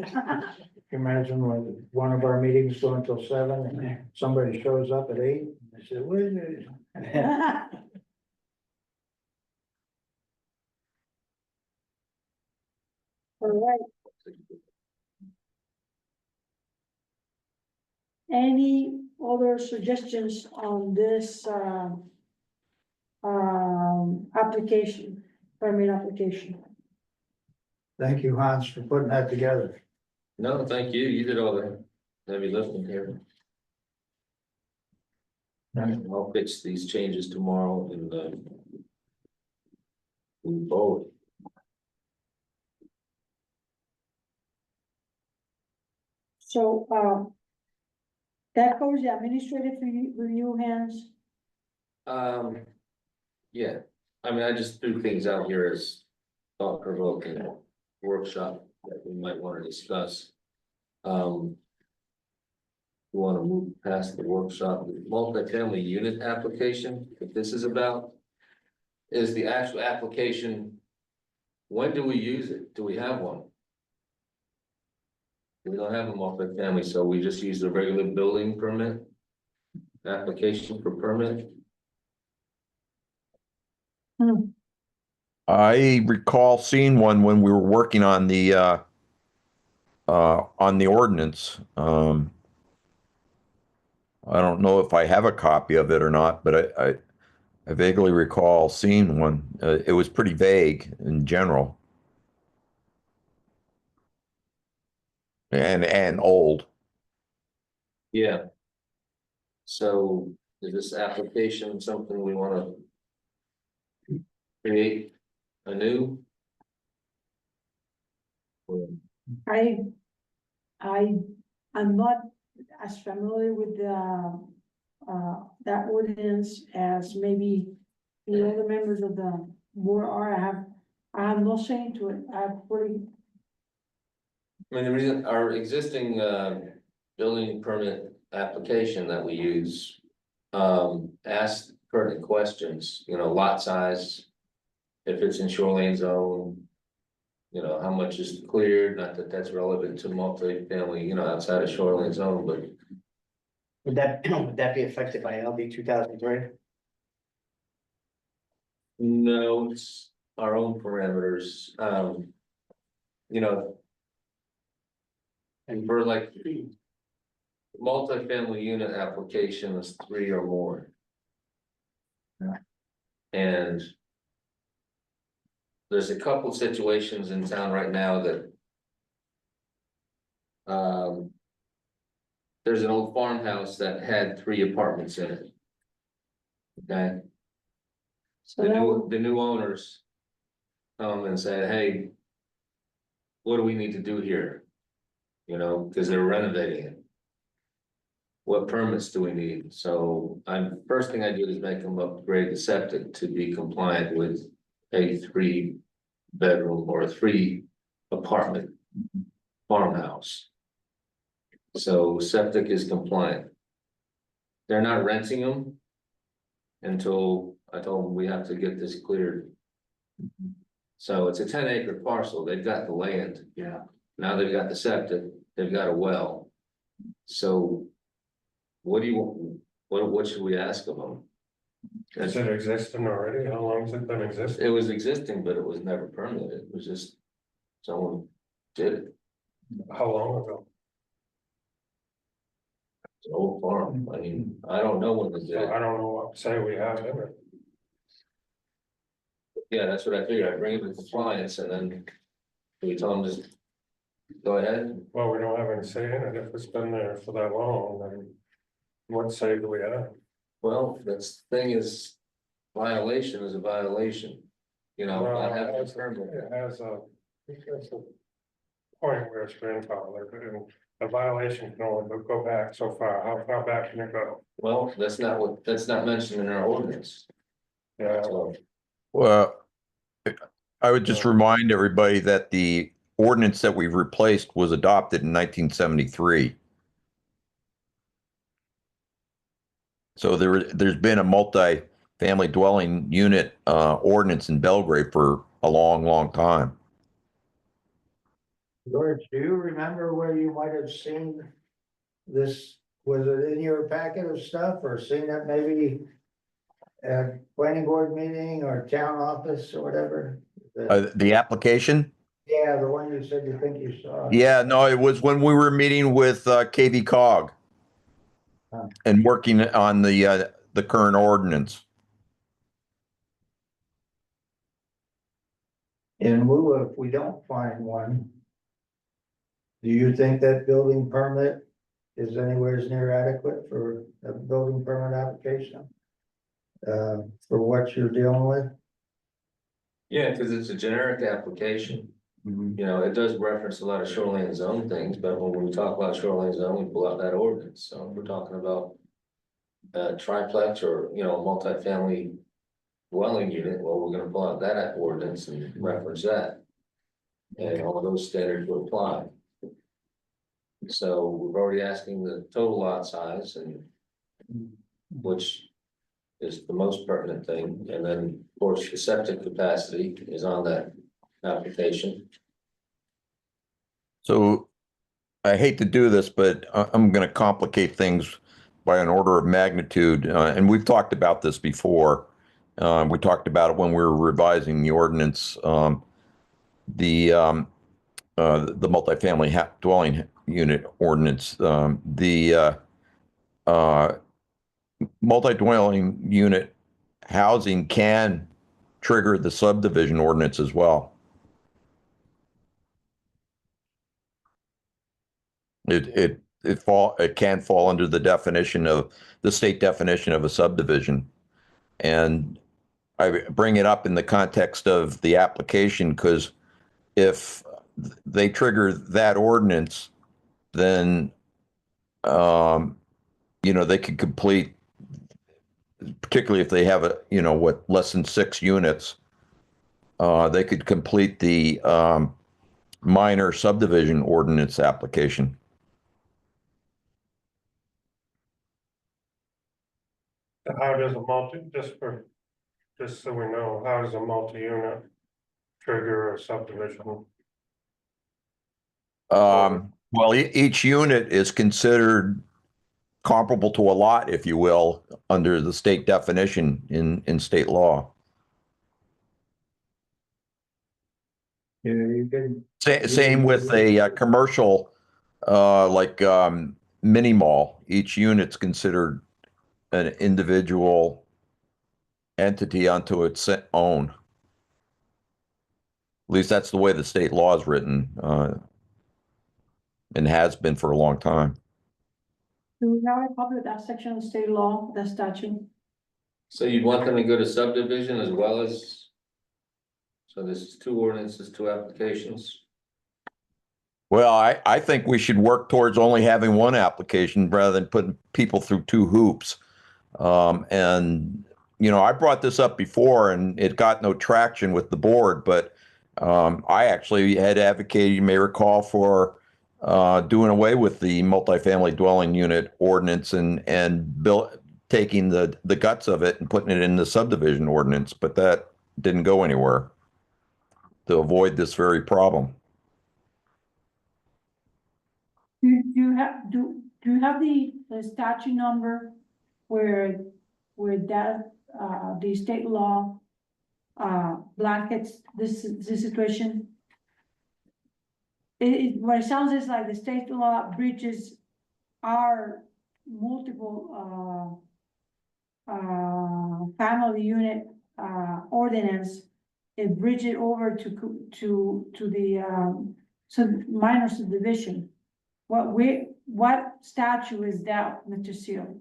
Imagine when one of our meetings go until 7 and somebody shows up at 8. I said, what is it? all right. Any other suggestions on this, application, permit application? Thank you, Hans, for putting that together. No, thank you. You did all the heavy lifting here. I'll fix these changes tomorrow and move forward. So, that covers the administrative review, Hans. Yeah, I mean, I just threw things out here as thought provoking workshop that we might want to discuss. We want to move past the workshop, the multifamily unit application, that this is about. Is the actual application, when do we use it? Do we have one? We don't have a multifamily, so we just use the regular building permit. Application for permit. I recall seeing one when we were working on the ordinance. I don't know if I have a copy of it or not, but I vaguely recall seeing one. It was pretty vague in general. And old. Yeah. So is this application something we wanna create anew? I'm not as familiar with that ordinance as maybe the other members of the board are. I have no say to it. I mean, the reason our existing building permit application that we use. Asks pertinent questions, lot size. If it's in shoreline zone. How much is cleared, not that that's relevant to multifamily, outside of shoreline zone, but. Would that be affected by LD 2003? No, it's our own parameters, and for like. Multifamily unit application is 3 or more. And. There's a couple situations in town right now that. There's an old farmhouse that had 3 apartments in it. Okay. So that would, The new owners. Come and say, hey. What do we need to do here? Because they're renovating it. what permits do we need? So first thing I do is make them upgrade the septic to be compliant with a 3-bedroom or a 3-apartment farmhouse. So septic is compliant. They're not renting them until I told them we have to get this cleared. So it's a 10-acre parcel. They've got the land. Yeah. Now they've got the septic, they've got a well. So what do you want? What should we ask of them? Is it existing already? How long has it been existing? It was existing, but it was never permitted. It was just someone did it. How long ago? It's an old farm. I mean, I don't know when they did So it. I don't know what to say we have in it. Yeah, that's what I figured. I bring it to compliance and then we tell them just go ahead. Well, we don't have any say in it. If it's been there for that long, then what say do we have? Well, that's the thing is violation is a violation. You know, Well, not having a it permit. has a point where it's grandfathered, and a violation can only go back so far. How far back can it go? Well, that's not mentioned in our ordinance. Yeah, So, Well, I would just remind everybody that the ordinance that we've replaced was adopted in 1973. So there's been a multi-family dwelling unit ordinance in Belgrade for a long, long time. George, do you remember where you might have seen this? Was it in your packet of stuff or seen it maybe at planning board meeting or town office or whatever? The application? Yeah, the one you said you think you saw. Yeah, no, it was when we were meeting with KV Cog Huh. and working on the current ordinance. In lieu of, if we don't find one, do you think that building permit is anywhere near adequate for a building permit application? For what you're dealing with? yeah, because it's a generic application. You know, it does reference a lot of shoreline zone things, but when we talk about shoreline zone, we pull out that ordinance. So if we're talking about a triplex or, you know, a multifamily dwelling unit, well, we're gonna pull out that ordinance and reference that. And all those standards will apply. So we're already asking the total lot size and which is the most pertinent thing. And then, of course, the septic capacity is on that application. So I hate to do this, but I'm going to complicate things by an order of magnitude. And we've talked about this before. We talked about it when we were revising the ordinance, the multifamily dwelling unit ordinance. The multi-dwelling unit housing can trigger the subdivision ordinance as well. It can fall under the definition of the state definition of a subdivision. And I bring it up in the context of the application because if they trigger that ordinance, then you know, they could complete, particularly if they have less than 6 units, they could complete the minor subdivision ordinance application. how does just so we know, how does a multi-unit trigger a subdivision? Well, each unit is considered comparable to a lot, if you will, under the state definition in state law. Yeah, you can. Same with a commercial, like mini mall. Each unit's considered an individual entity unto its own. At least that's the way the state law is written, and has been for a long time. Do we have a copy of that section of state law, that statute? So you'd want them to go to subdivision as well as. So this is 2 ordinances, 2 applications. Well, I think we should work towards only having one application rather than putting people through two hoops. And, you know, I brought this up before and it got no traction with the board, but I actually had advocated, you may recall, for doing away with the multifamily dwelling unit ordinance and taking the guts of it and putting it in the subdivision ordinance, but that didn't go anywhere to avoid this very problem. Do you have the statute number where that, the state law, blankets this situation? What it sounds is like the state law breaches our multiple, family unit, ordinance. It bridge it over to the, minor subdivision. What statute is that, Mr. Seal?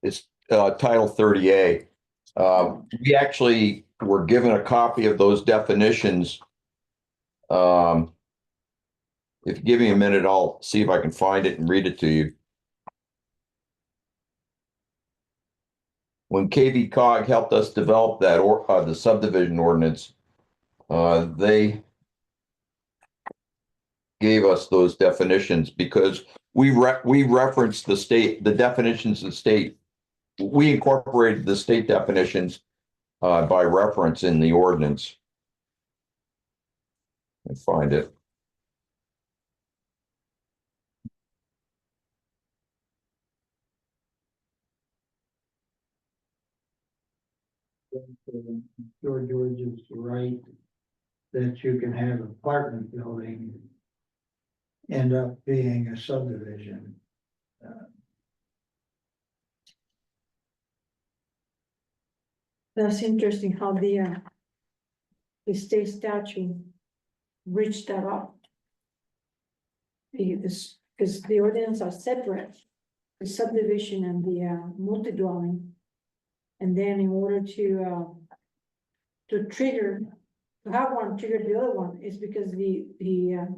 It's Title 30A. We actually were given a copy of those definitions. If you give me a minute, I'll see if I can find it and read it to you. When KV Cog helped us develop that the subdivision ordinance, they gave us those definitions because we referenced the definitions of the state. We incorporated the state definitions by reference in the ordinance. Let me find it. George is right, that you can have an apartment building end up being a subdivision. That's interesting how the state statute reached that up. Because the ordinance are separate, the subdivision and the multi-dwelling. And then in order to trigger, to have one trigger the other one, is because the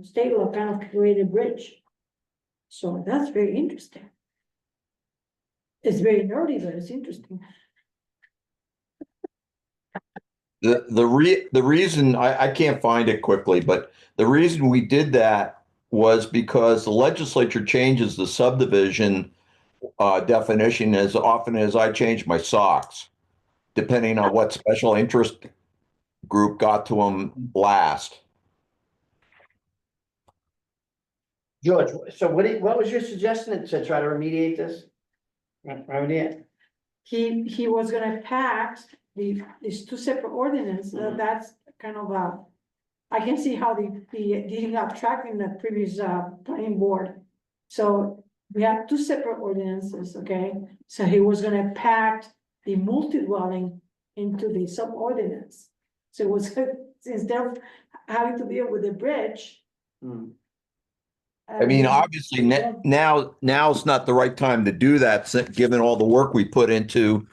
state law kind of created a bridge. So that's very interesting. It's very nerdy, but it's interesting. The reason I can't find it quickly, but the reason we did that was because the legislature changes the subdivision definition as often as I change my socks, depending on what special interest group got to them last. George, so what was your suggestion to try to remediate this? Remediate? He was gonna pass these two separate ordinances, that's kind of I can see how the getting got track in the previous planning board. So we have two separate ordinances, okay? So he was gonna pack the multi-dwelling into the sub-ordinance. So it was, instead of having to deal with the bridge. I mean, obviously now's not the right time to do that, given all the work we put into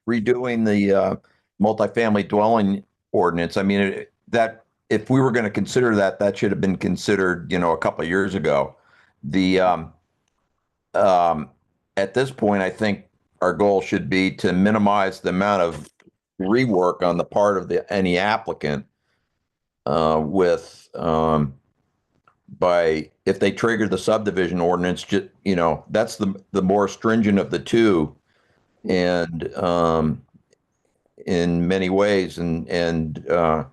redoing the multifamily dwelling ordinance. I mean, that if we were going to consider that should have been considered, a couple of years ago. At this point, I think our goal should be to minimize the amount of rework on the part of any applicant if they trigger the subdivision ordinance, that's the more stringent of the two, and in many ways, I've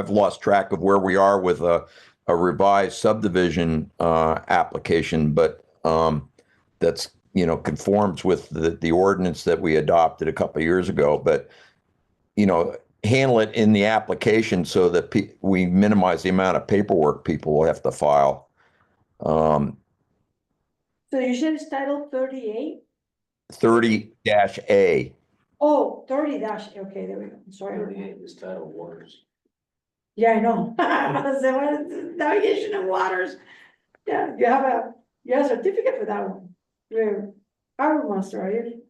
lost track of where we are with a revised subdivision application, but that's conforms with the ordinance that we adopted a couple of years ago, but handle it in the application so that we minimize the amount of paperwork people will have to file. So you said it's title 38? 30-A. Oh, 30 dash, okay, there we go, sorry. 38 is title waters. Yeah, I know. So what is navigation of waters? Yeah, you have a certificate for that one. You're harbor master, are you?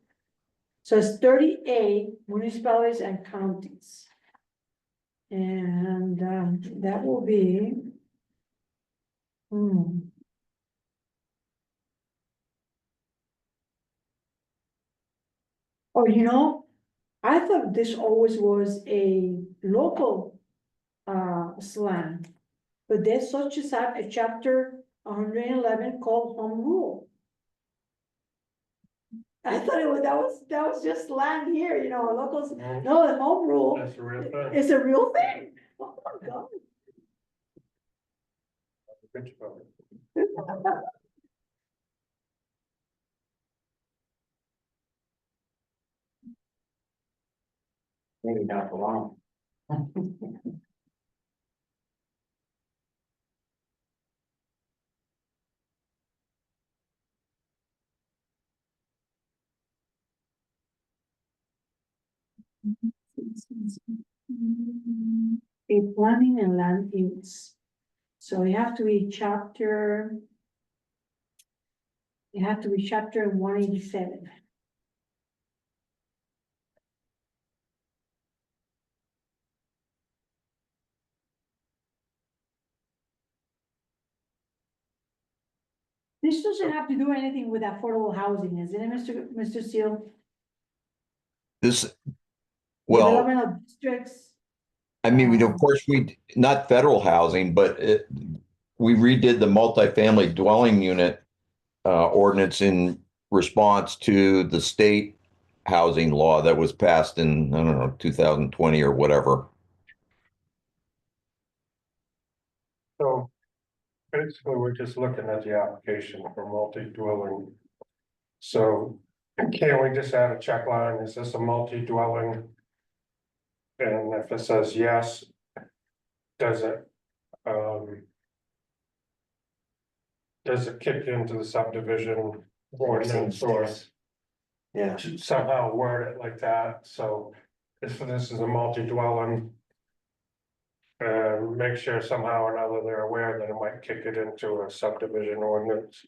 So it's 30A, municipalities and counties. And, that will be. Hmm. Oh, I thought this always was a local, slang. But there's such a chapter 111 called home rule. I thought that was just slang here, locals, no, the home rule That's a real thing. is a real thing. Oh my God. Good job. Maybe not for long. A planning and land use. So you have to be chapter. You have to be chapter 187. This doesn't have to do anything with affordable housing, is it, Mr. Seal? This, well, Development of districts. I mean, of course, not federal housing, but we redid the multifamily dwelling unit ordinance in response to the state housing law that was passed in, I don't know, 2020 or whatever. So basically, we're just looking at the application for multi-dwelling. So can't we just add a check line? Is this a multi-dwelling? And if it says yes, does it kick into the subdivision ordinance or Yeah, somehow word it like that? So if this is a multi-dwelling, make sure somehow or another they're aware that it might kick it into a subdivision ordinance.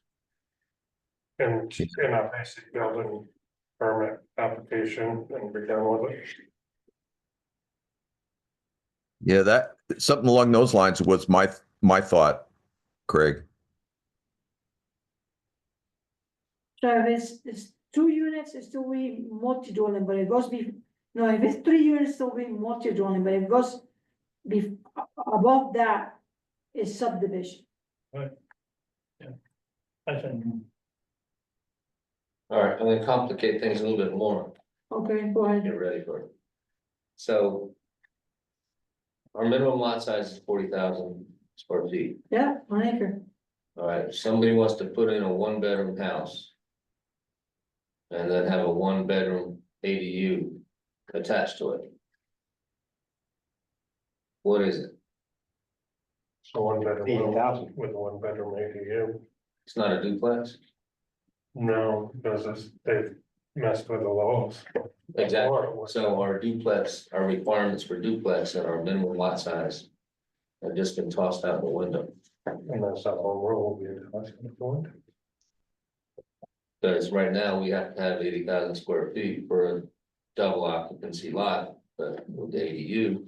And in a basic building permit application and be done with it. Yeah, that something along those lines was my thought, Craig. So if it's 2 units, it's still be multi-dwelling, but it goes no, if it's 3 units, still be multi-dwelling, but if it goes above that is subdivision. I think, All right, I'm gonna complicate things a little bit more. Okay, go ahead. Get ready for it. So. Our minimum lot size is 40,000 square feet. Yeah, 1 acre. All right, if somebody wants to put in a 1-bedroom house. And then have a 1-bedroom ADU attached to it. What is it? So 1 bedroom 80,000. with a 1 bedroom ADU. It's not a duplex? No, because they've messed with the laws. Exactly, so our requirements for duplex and our minimum lot size. Have just been tossed out the window, And that's not home rule, we have point. because right now we have to have 80,000 square feet for a double occupancy lot, but with the ADU.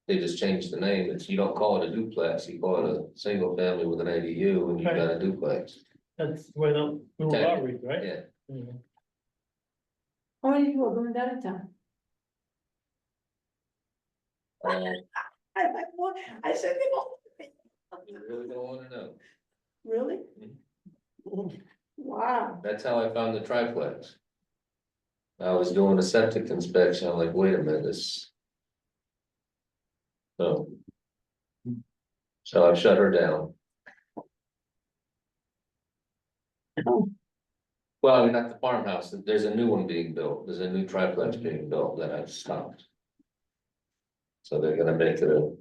They just changed the name, you don't call it a duplex, you call it a single family with an ADU and you've got a duplex, that's where the law reads, right? yeah. Mhm. How many people are doing that in town? I like what, I said they all. You really don't wanna know, Really? Wow. that's how I found the triplex. I was doing a septic inspection, I'm like, wait a minute, this. So I've shut her down. Oh. Well, I mean, not the farmhouse, there's a new one being built, there's a new triplex being built that I've stopped. So they're gonna make it a.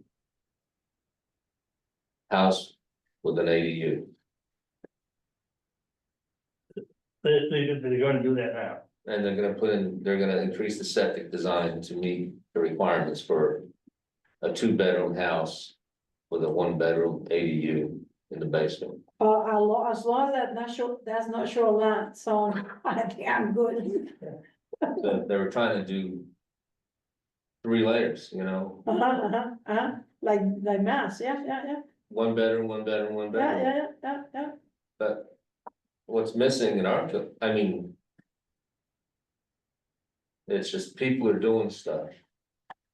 House with an ADU, They're gonna do that now. and they're gonna increase the septic design to meet the requirements for. A 2-bedroom house with a 1-bedroom ADU in the basement. As long as that's not shoreline, so I think I'm good. So they were trying to do. 3 layers, like mass, yeah, 1 bedroom, 1 bedroom, 1 bedroom. yeah. But what's missing in our, I mean. It's just people are doing stuff.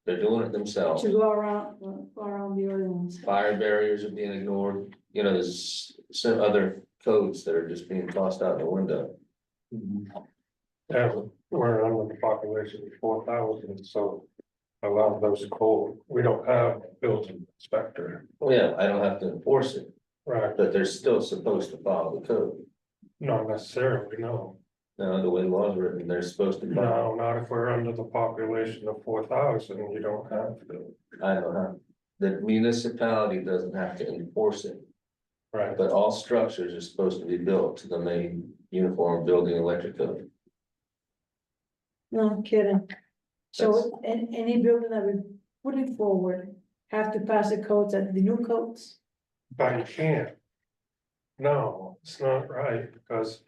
They're doing it themselves. To go around the other ones. Fire barriers are being ignored, there's some other codes that are just being tossed out the window. Yeah, we're under the population of 4,000, so a lot of those code, we don't have a building inspector. Well, yeah, I don't have to enforce it, Right, but they're still supposed to follow the code. not necessarily, no. No, the way the law's written, they're supposed to follow. No, not if we're under the population of 4,000, you don't have to. I don't know. The municipality doesn't have to enforce it, Right, but all structures are supposed to be built to the main uniform building electric code. No, I'm kidding. So any building that we're putting forward have to pass the codes at the new codes? but you can't. No, it's not right, because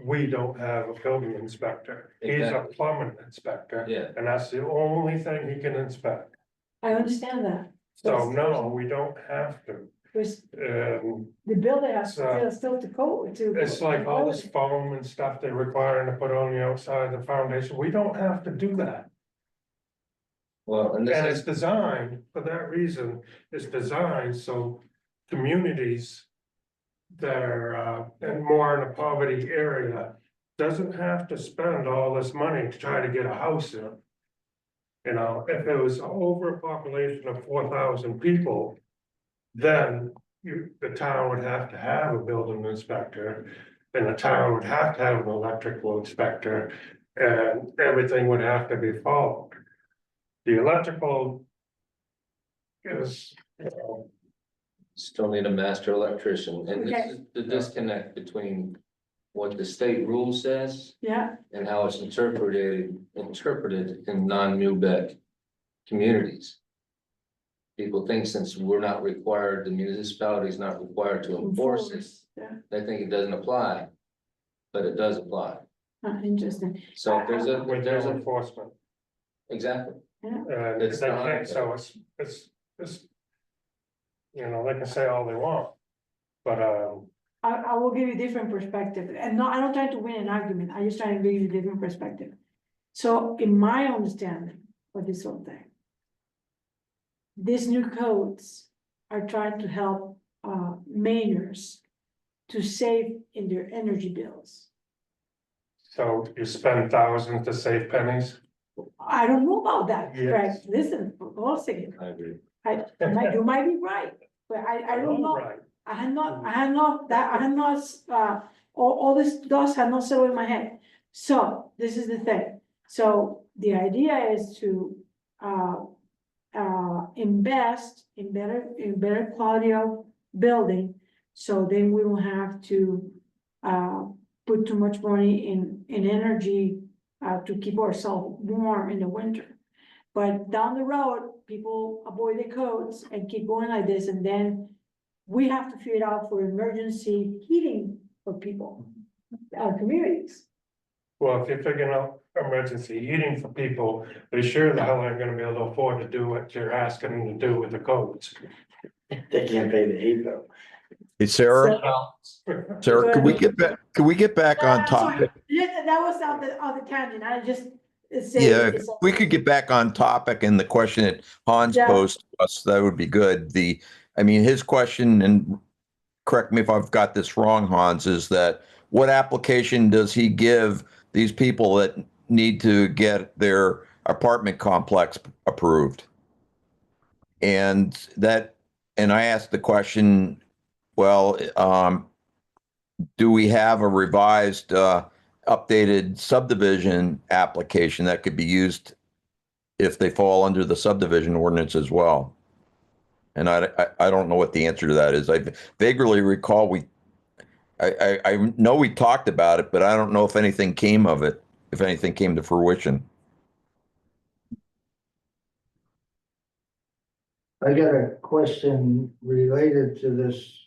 we don't have a building inspector. He's a Exactly. plumbing inspector, Yeah, and that's the only thing he can inspect. I understand that. So no, we don't have to. Because Um, the builder has So- still to code to. it's like all this foam and stuff they're requiring to put on the outside of the foundation. We don't have to do that. well, and And this it's is, designed, for that reason, it's designed so communities. That are in more in a poverty area, doesn't have to spend all this money to try to get a house in. If it was over a population of 4,000 people. Then the town would have to have a building inspector. And the town would have to have an electrical inspector, and everything would have to be followed. The electrical. Is, still need a master electrician, and this Okay. is the disconnect between. What the state rule says Yeah, and how it's interpreted in non-Newbeck communities. People think since we're not required, the municipality is not required to enforce it, yeah, they think it doesn't apply. But it does apply, interesting. so if there's with a, no enforcement. exactly, And It's they not- can't, so it's. They can say all they want. But, I will give you a different perspective, and no, I don't try to win an argument, I just try to give you a different perspective. So in my understanding of this whole thing. These new codes are trying to help Mainers to save in their energy bills. so you spend thousands to save pennies. I don't know about that, Yes. Craig, listen, hold on a second, I agree. you might be right, but I don't know. Right, I had not, all this dust had not settled in my head. So this is the thing. So the idea is to, invest in better quality of building. So then we don't have to, put too much money in energy, to keep ourselves warm in the winter. But down the road, people avoid the codes and keep going like this, and then we have to figure it out for emergency heating for people, our communities. well, if you're figuring out emergency heating for people, they sure the hell aren't gonna be able to afford to do what you're asking them to do with the codes. They can't pay the heat bill. Hey, Sarah, could we get back on I'm sorry. topic? Yeah, that was on the tangent, I just. Yeah, if we could get back on topic and the question that Hans Yeah. posed to us, that would be good. His question, and correct me if I've got this wrong, Hans, is that what application does he give these people that need to get their apartment complex approved? And I asked the question, well, do we have a revised, updated subdivision application that could be used if they fall under the subdivision ordinance as well? And I don't know what the answer to that is. I vaguely recall I know we talked about it, but I don't know if anything came of it, if anything came to fruition. I got a question related to this.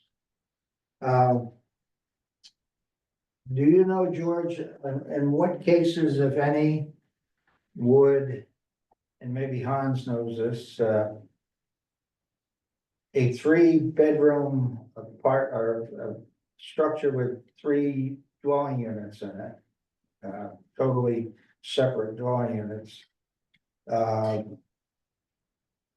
Do you know, George, in what cases, if any, would and maybe Hans knows this, a 3-bedroom apart or a structure with 3 dwelling units in it. Totally separate dwelling units. Are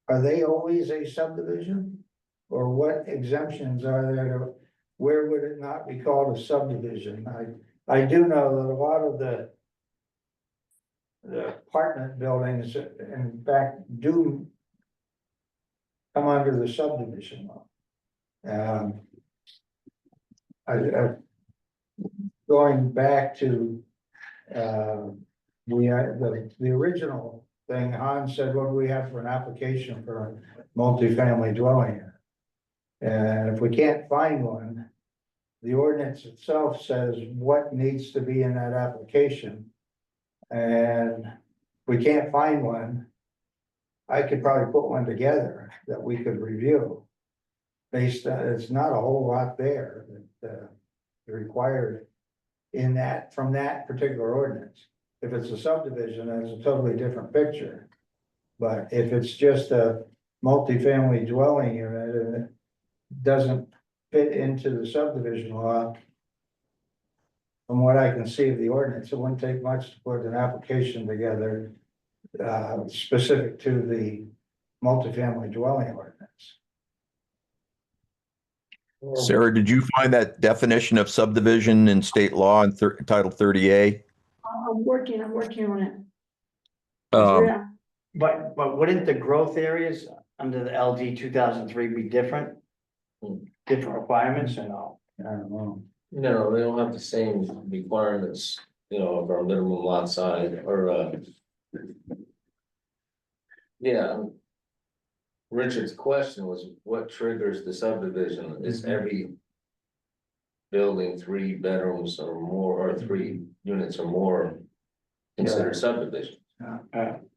they always a subdivision? Or what exemptions are there to, where would it not be called a subdivision? I do know that a lot of the apartment buildings, in fact, do come under the subdivision law. Going back to, the original thing, Hans said, what do we have for an application for a multifamily dwelling unit? And if we can't find one, the ordinance itself says what needs to be in that application. And if we can't find one, I could probably put one together that we could review. Based on, it's not a whole lot there that required in that, from that particular ordinance. If it's a subdivision, it's a totally different picture. But if it's just a multifamily dwelling unit and it doesn't fit into the subdivision law, from what I can see of the ordinance, it wouldn't take much to put an application together specific to the multifamily dwelling ordinance. Sarah, did you find that definition of subdivision in state law in Title 30A? I'm working on it. Um, Yeah, But wouldn't the growth areas under the LD 2003 be different? Different requirements or no? I don't know. No, they don't have the same requirements, of our minimum lot size or, yeah. Richard's question was what triggers the subdivision? Is every building 3 bedrooms or more, or 3 units or more considered subdivision?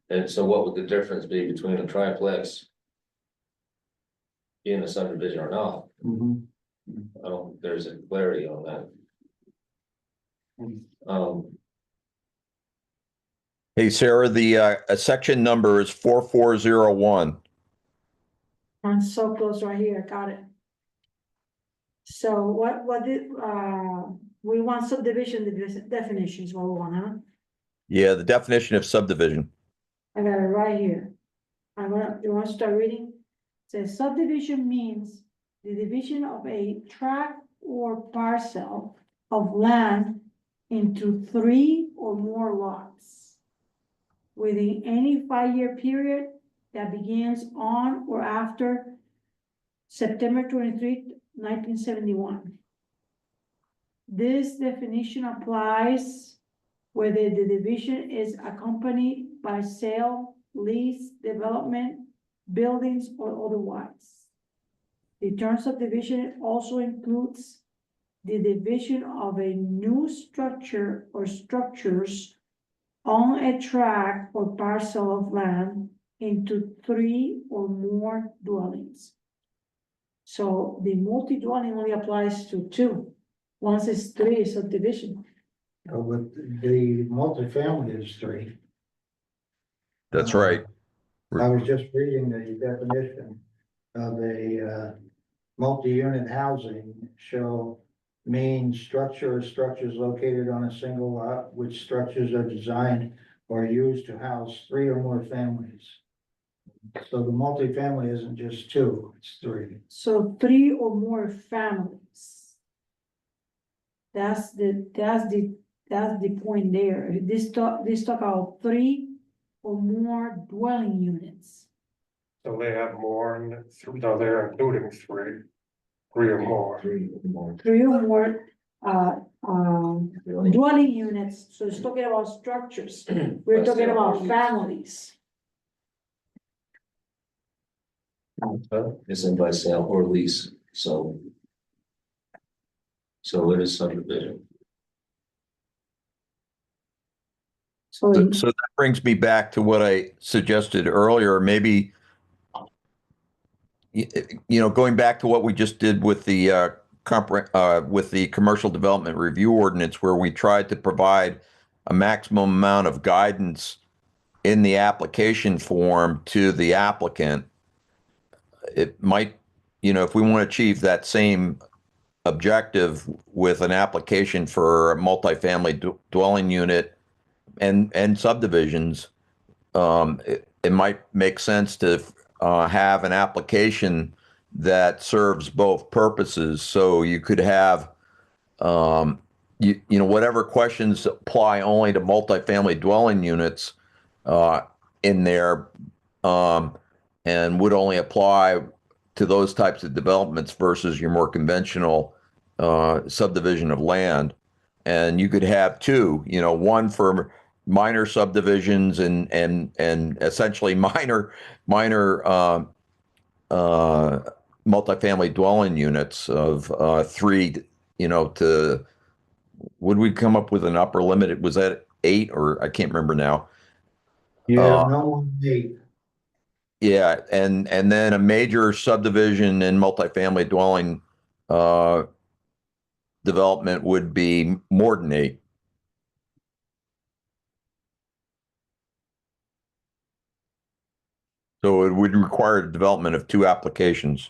And so what would the difference be between a triplex being a subdivision or not? I don't, there's a clarity on that. Hey, Sarah, the section number is 4401. I'm so close right here, got it. So we want subdivision definitions, what we want, huh? Yeah, the definition of subdivision. I got it right here. You want to start reading? It says subdivision means the division of a tract or parcel of land into 3 or more lots within any 5-year period that begins on or after September 23, 1971. This definition applies whether the division is accompanied by sale, lease, development, buildings, or otherwise. The term subdivision also includes the division of a new structure or structures on a tract or parcel of land into 3 or more dwellings. So the multi-dwelling only applies to 2. Once it's 3, it's subdivision. But the multifamily is 3. That's right. I was just reading the definition of a multi-unit housing shall mean structure or structures located on a single lot, which structures are designed or used to house 3 or more families. So the multifamily isn't just 2, it's 3. So 3 or more families. That's the point there. This talk about 3 or more dwelling units. So they have more, no, they're including 3 or more. 3 or more. 3 or more dwelling units, so it's talking about structures. We're talking about families. It's in by sale or lease, so it is subdivision. So So that brings me back to what I suggested earlier, maybe, going back to what we just did with the commercial development review ordinance, where we tried to provide a maximum amount of guidance in the application form to the applicant, it might, if we want to achieve that same objective with an application for a multifamily dwelling unit and subdivisions, it might make sense to have an application that serves both purposes. So you could have, whatever questions apply only to multifamily dwelling units in there, and would only apply to those types of developments versus your more conventional subdivision of land. And you could have two, one for minor subdivisions and essentially minor multifamily dwelling units of 3, to, would we come up with an upper limit? Was that 8, or I can't remember now? Yeah, no one need. Yeah, and then a major subdivision and multifamily dwelling development would be more than 8. So it would require the development of 2 applications.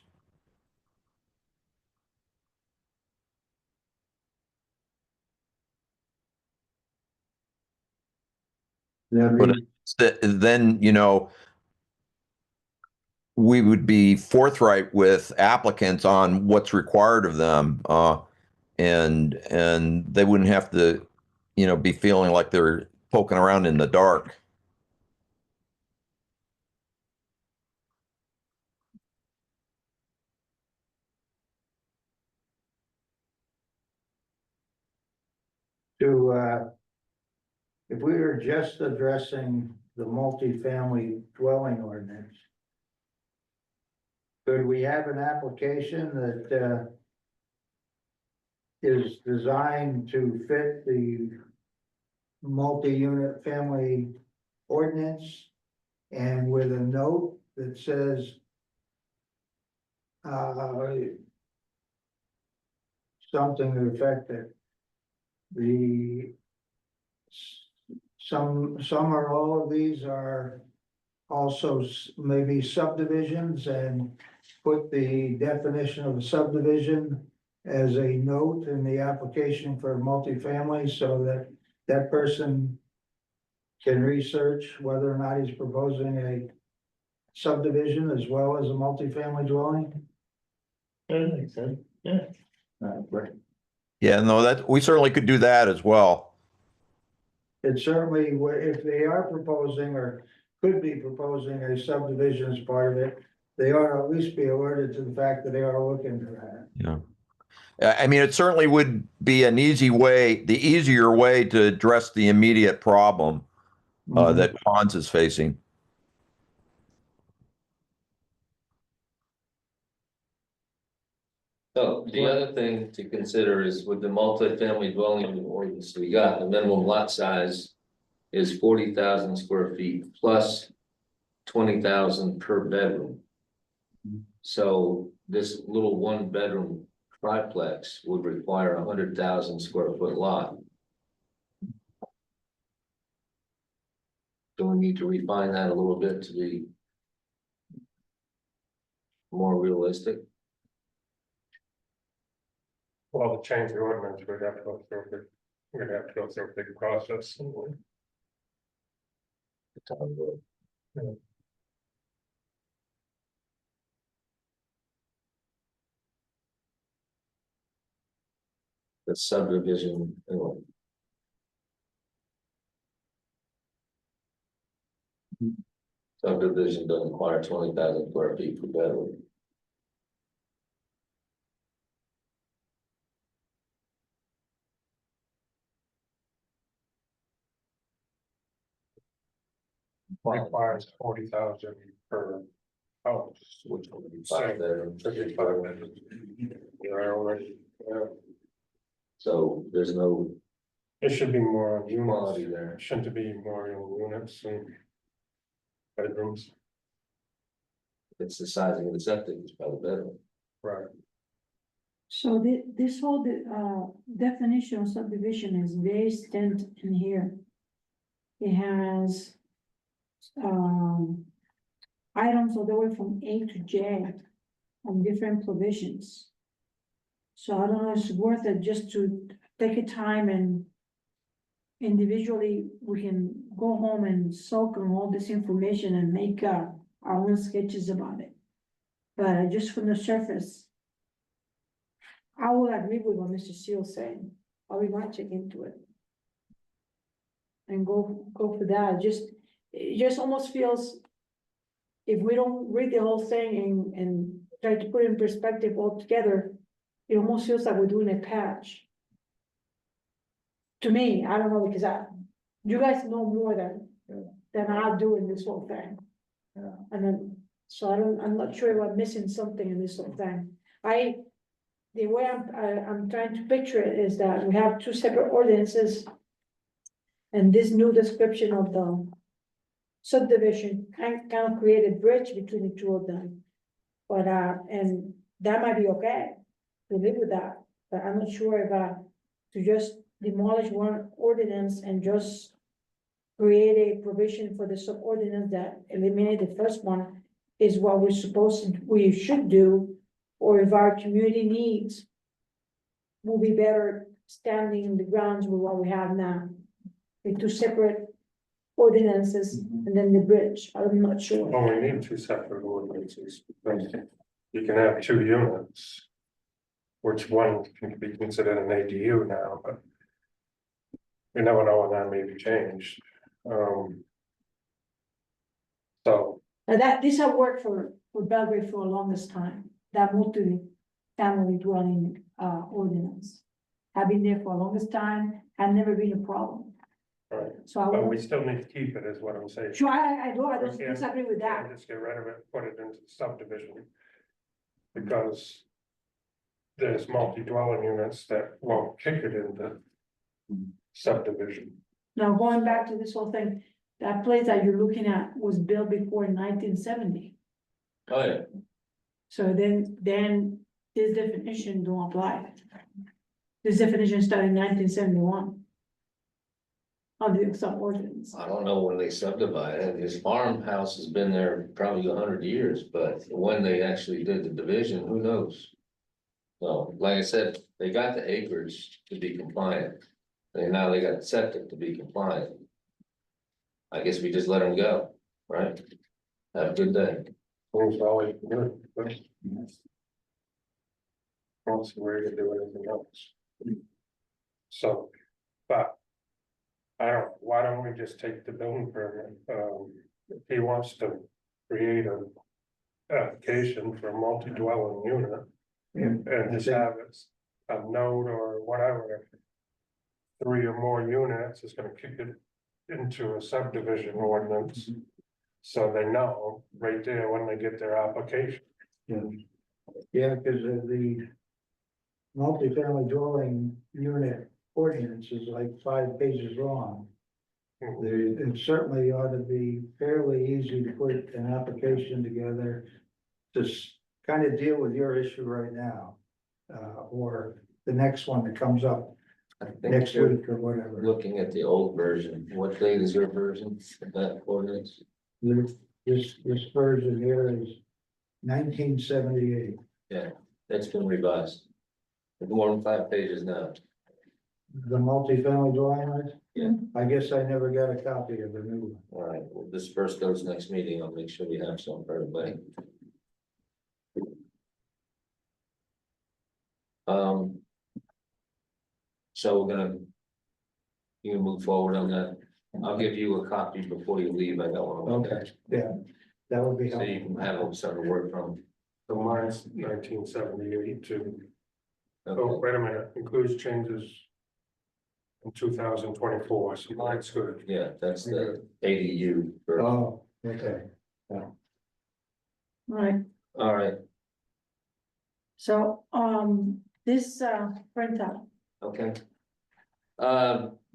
But then, we would be forthright with applicants on what's required of them, and they wouldn't have to, be feeling like they're poking around in the dark. If we were just addressing the multifamily dwelling ordinance, could we have an application that is designed to fit the multi-unit family ordinance and with a note that says something to the effect that some or all of these are also maybe subdivisions, and put the definition of a subdivision as a note in the application for multifamily, so that that person can research whether or not he's proposing a subdivision as well as a multifamily dwelling. That makes sense, yeah. Yeah, no, that we certainly could do that as well. It certainly, if they are proposing or could be proposing a subdivision as part of it, they ought to at least be alerted to the fact that they are looking to that. Yeah. I mean, it certainly would be the easier way to address the immediate problem that Hans is facing. So the other thing to consider is with the multifamily dwelling unit ordinance we got, the minimum lot size is 40,000 square feet plus 20,000 per bedroom. So this little 1-bedroom triplex would require 100,000 square foot lot. Do we need to refine that a little bit to be more realistic? Well, to change the ordinance, we'd have to go through a big process. The subdivision, subdivision doesn't require 20,000 square feet per bedroom. Requires 40,000 per house, Which would be 5 bedrooms. 55 bedrooms. There are already, So there's no it should be more quality units, there. shouldn't be more units and bedrooms, It's the sizing of the septic is by the bedroom. right? So this whole definition of subdivision is very extent in here. It has items all the way from A to J on different provisions. So I don't know, it's worth it just to take a time and individually, we can go home and soak on all this information and make, our own sketches about it. But just from the surface, I will agree with what Mr. Seal's saying, I will want to check into it. And go for that, it just almost feels. If we don't read the whole thing and try to put it in perspective altogether, it almost feels like we're doing a patch. To me, I don't know, because you guys know more than I do in this whole thing. And then, so I'm not sure if I'm missing something in this whole thing. The way I'm trying to picture it is that we have two separate ordinances. And this new description of the subdivision kind of create a bridge between the two of them. But, and that might be okay to live with that, but I'm not sure if, to just demolish one ordinance and just create a provision for the subordinate that eliminate the first one is what we should do, or if our community needs will be better standing the grounds with what we have now. The two separate ordinances and then the bridge, I'm not sure. Well, we need two separate ordinances, because you can have two units. Which one can be considered an ADU now, but. You never know when that may be changed. So, Now this have worked for Belgrade for the longest time, that multi-family dwelling, ordinance. Have been there for the longest time, had never been a problem. right, So I but we won't, still need to keep it, is what I'm saying. sure, I don't Yeah. disagree with that. Just get rid of it, put it into subdivision. Because. There's multi-dwelling units that won't kick it into. Subdivision. Now, going back to this whole thing, that place that you're looking at was built before 1970. Oh, yeah, So then this definition don't apply. This definition started in 1971. On the subordinates. I don't know when they subdivided, his farmhouse has been there probably 100 years, but when they actually did the division, who knows? So, like I said, they got the acreage to be compliant, and now they got septic to be compliant. I guess we just let them go, right? Have a good day. Almost always good, but. Don't see where to do anything else. So, but. Why don't we just take the building permit, if he wants to create a. Application for a multi-dwelling unit. And just have it a note or whatever. 3 or more units is gonna kick it into a subdivision ordinance. So they know right there when they get their application. Yeah, because the multifamily dwelling unit ordinance is like 5 pages long. It certainly ought to be fairly easy to put an application together to kind of deal with your issue right now. Or the next one that comes up I think next you're week or whatever. looking at the old version. What date is your version of that ordinance? This version here is 1978. It's been revised. It's more than 5 pages now. The multifamily dwelling unit? Yeah. I guess I never got a copy of the new one. All right, we'll disperse those next meeting. I'll make sure we have some for everybody. So we're gonna. You can move forward on that. I'll give you a copy before you leave. I got one. Okay, yeah, that would be So you helpful. can have them start to work from. So mine's 1978 to, oh, Okay. wait a minute, includes changes. In 2024, so mine's good. Yeah, that's the ADU. version. Oh, okay. Right, All right, so, this, printout, okay.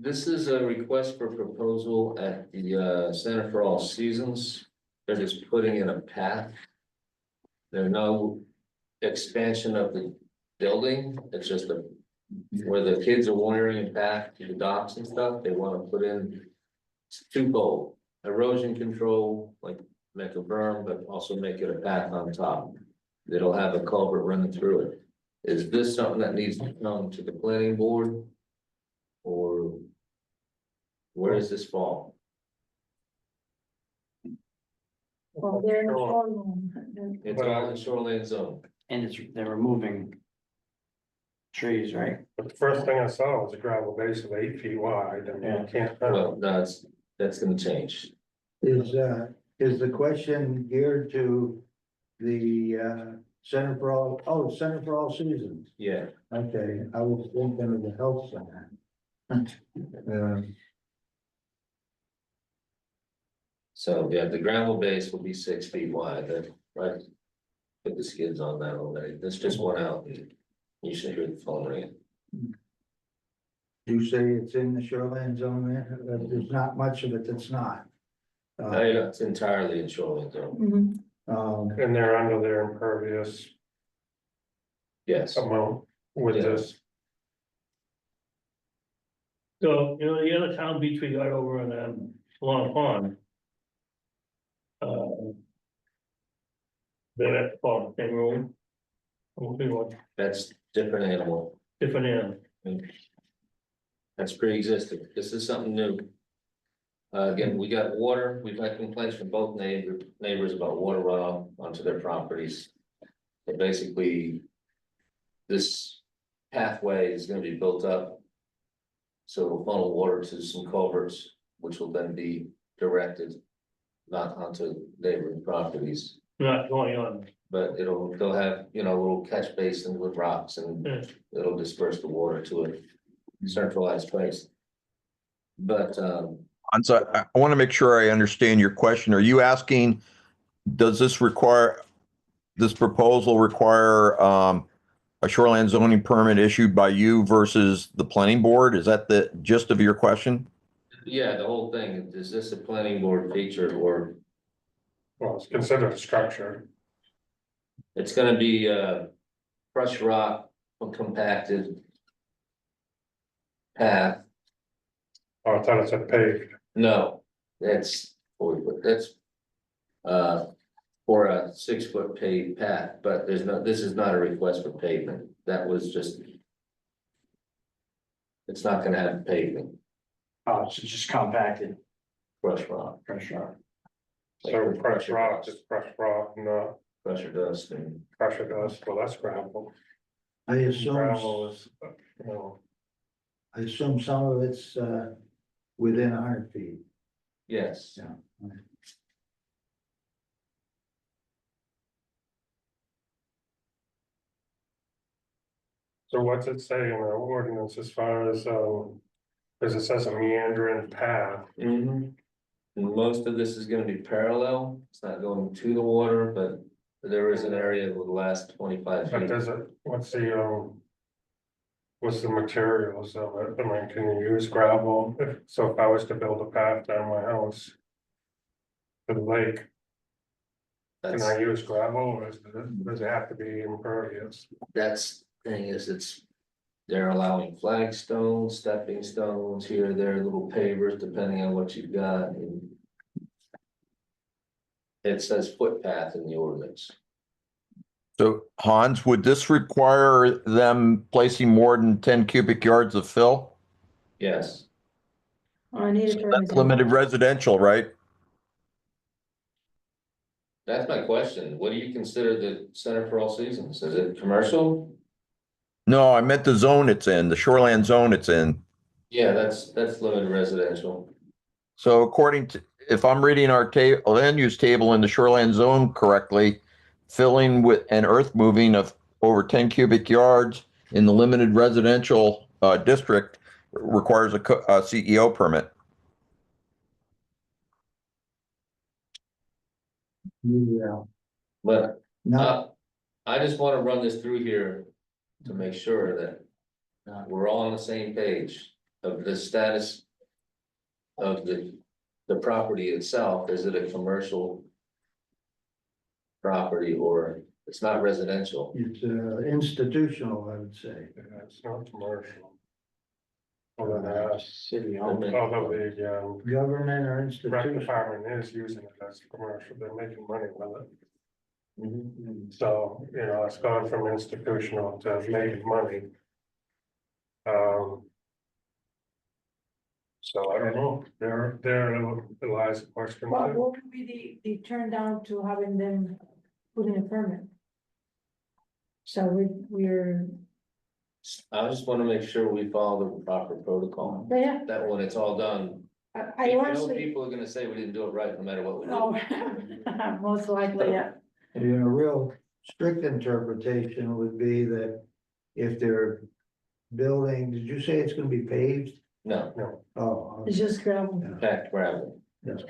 This is a request for proposal at the Center for All Seasons. They're just putting in a path. There's no expansion of the building, it's just where the kids are wandering back to the docks and stuff, they wanna put in. It's twofold, erosion control, like make a berm, but also make it a path on top. It'll have a culvert running through it. Is this something that needs to come to the planning board? Or where does this fall? Well, they're in the Sure. shoreline. It's all in shoreline zone. And they're removing trees, right? But the first thing I saw was a gravel base of 8 feet wide, and Yeah. you can't. Well, no, that's gonna change. Is the question geared to the Center for All Seasons? Yeah, Okay, I was thinking of the health center. so yeah, the gravel base will be 6 feet wide, that, right? Put the skids on that already. That's just one out. You should hear the phone ring. You say it's in the shoreline zone there, there's not much of it that's not. Yeah, it's entirely in shoreline zone. Mhm. And they're under their impervious Yes, amount with Yeah. this. So, you know, the other town beach we got over in, Long Pond. They have to fall in the same room. that's different animal. Different animal. That's pre-existing. This is something new. Again, we got water, we've had complaints from both neighbors about water runoff onto their properties. But basically. This pathway is gonna be built up. So it'll funnel water to some culverts, which will then be directed. Not onto neighboring properties, Not going on. but they'll have, you know, a little catch basin with rocks and Yeah. it'll disperse the water to a centralized place. But, And so I want to make sure I understand your question. Are you asking, does this proposal require a shoreline zoning permit issued by you versus the planning board? Is that the gist of your question? yeah, the whole thing, is this a planning board feature or Well, it's considered a structure. it's gonna be, crushed rock, compacted. Path, Oh, I thought it said paved. no, that's, that's. For a 6 foot paved path, but this is not a request for pavement, that was just. It's not gonna have pavement, Oh, it's just compacted, crushed rock. pressure. So crushed rock, just crushed rock, not Crusher dust and, crushed dust, well, that's gravel. I Gravel assume, is, you know, I assume some of it's within 100 feet. yes. Yeah. so what's it say in our ordinance as far as, cause it says a meandering path. Mhm. And most of this is gonna be parallel, it's not going to the water, but there is an area that will last 25 But feet. does it, what's the materials of it? I mean, can you use gravel? So if I was to build a path down my house. To the lake, can That's, I use gravel or does it have to be impervious? that's, thing is, they're allowing flagstones, stepping stones here, there, little pavers, depending on what you've got. And it says footpath in the ordinance. So Hans, would this require them placing more than 10 cubic yards of fill? Yes, I need to turn That's this. limited residential, right? that's my question. What do you consider the Center for All Seasons? Is it commercial? No, I meant the zone it's in, the shoreland zone it's in. Yeah, that's limited residential. So according to, if I'm reading our land use table in the shoreland zone correctly, filling with and earth moving of over 10 cubic yards in the limited residential district requires a CEO permit. Yeah. But No, I just want to run this through here to make sure that we're all on the same page of the status of the property itself. Is it a commercial property or it's not residential? it's institutional, I would say. Yeah, it's not commercial. Although the, City although owned. the, Government or rec institution. department is using it as commercial, they're making money with it. Mhm. So, you know, it's gone from institutional to making money. So I don't know, there lies a question. What too. would be the turn down to having them put in a permit? So we're, I just wanna make sure we follow the proper protocol, but yeah, that when it's all done. I You know, honestly, people are gonna say we didn't do it right, no matter what we no, do. most likely, yeah. And a real strict interpretation would be that if they're building, did you say it's gonna be paved? No, Oh, It's just gravel. packed gravel. Yes.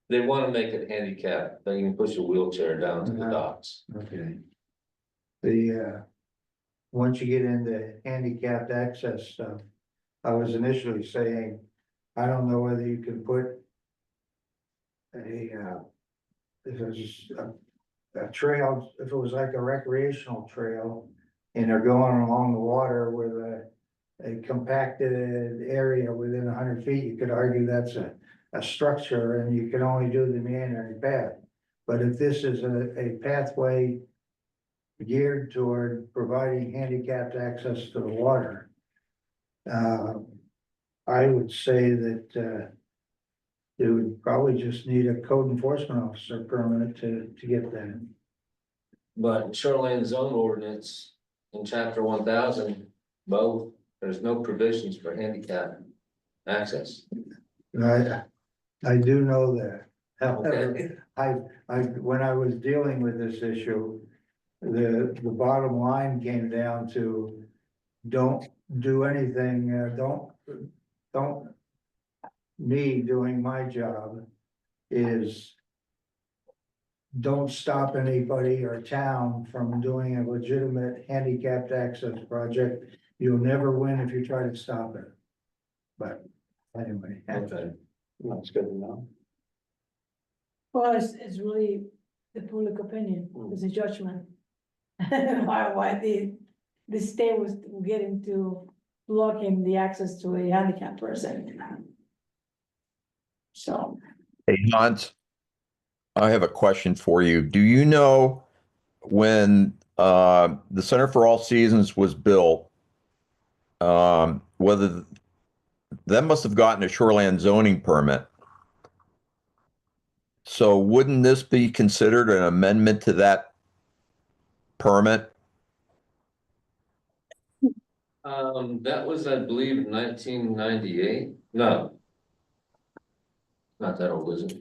They wanna make it handicapped, then you can push a wheelchair down to the docks. okay. The, once you get into handicapped access stuff, I was initially saying, I don't know whether you can put if it was a trail, if it was like a recreational trail, and they're going along the water with a compacted area within 100 feet, you could argue that's a structure and you can only do the meandering path. But if this is a pathway geared toward providing handicapped access to the water, I would say that, it would probably just need a code enforcement officer permit to get that. But shoreline zone ordinance in chapter 1000, both, there's no provisions for handicap access. I do know that. However, Okay. when I was dealing with this issue, the bottom line came down to don't do anything, don't me doing my job is don't stop anybody or town from doing a legitimate handicapped access project. You'll never win if you try to stop it. But anyway, Okay. that's good to know. Well, it's really the public opinion, it's a judgment. Why the state was getting to blocking the access to a handicapped person. So, Hey, Hans, I have a question for you. Do you know when the Center for All Seasons was built, whether that must have gotten a shoreland zoning permit? So wouldn't this be considered an amendment to that permit? That was, I believe, 1998, no. Not that old, is it?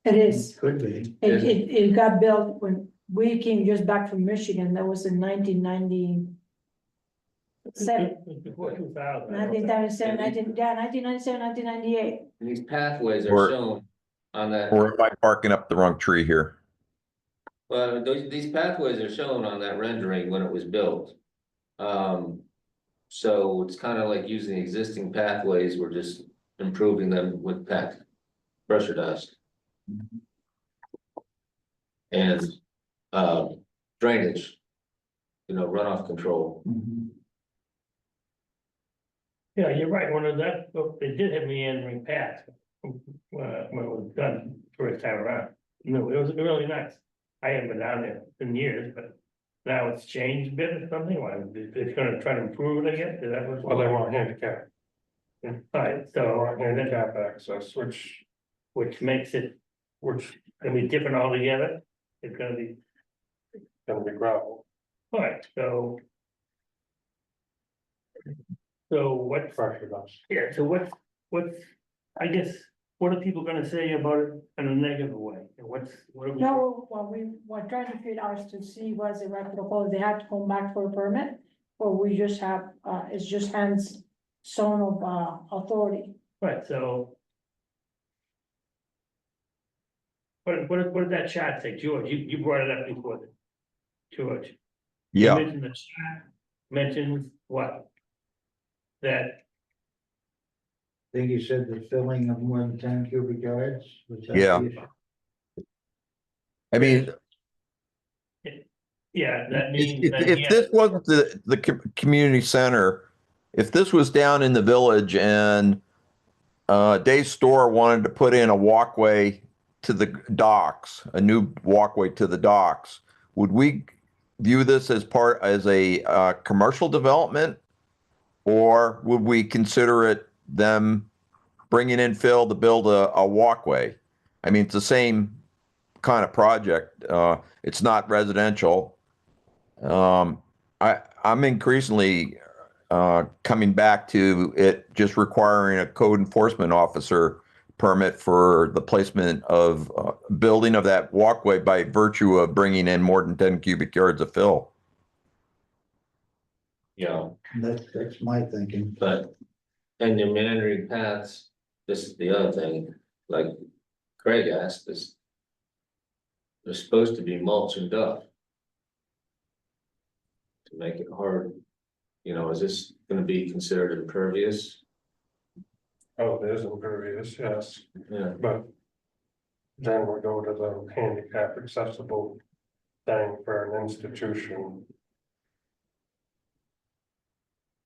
it is, Could be. it got built when we came just back from Michigan, that was in 1997. Before 2000. 1997, 1998. And these pathways are Or- shown on that, Or am I barking up the wrong tree here? well, these pathways are shown on that rendering when it was built. So it's kind of like using existing pathways, we're just improving them with packed pressure dust. And, drainage. You know, runoff control. Yeah, you're right, one of that, they did have meandering paths. When it was done first time around, no, it was really nice. I haven't been down there in years, but now it's changed a bit or something, why, it's gonna try to improve it again, is that what? Well, they want handicap, Alright, they so, want handicap access, which makes it, which gonna be different altogether, it's gonna be, can be gravel, alright, so. So what, pressure dust. yeah, so what's, I guess, what are people gonna say about it in a negative way, and what are we? No, what we were trying to figure out is to see what's the right protocol, they have to come back for a permit, or we just have, it's just hands zone of, authority. Right, so. What did that chart say, George, you brought it up before. George. You Yeah, mentioned the chart mentions what? That, I think you said the filling of more than 10 cubic yards. Was that Yeah. the issue? I mean, yeah, that means. that if he this has- wasn't the community center, if this was down in the village and Dave's store wanted to put in a walkway to the docks, a new walkway to the docks, would we view this as a commercial development? Or would we consider it them bringing in fill to build a walkway? I mean, it's the same kind of project. It's not residential. I'm increasingly coming back to it just requiring a code enforcement officer permit for the placement of building of that walkway by virtue of bringing in more than 10 cubic yards of fill. You know, That's my thinking. but, and your meandering paths, this is the other thing, like Craig asked, is. They're supposed to be mulch and duff. To make it hard, you know, is this gonna be considered impervious? Oh, there's impervious, yes, Yeah, but. Then we go to the handicap accessible thing for an institution.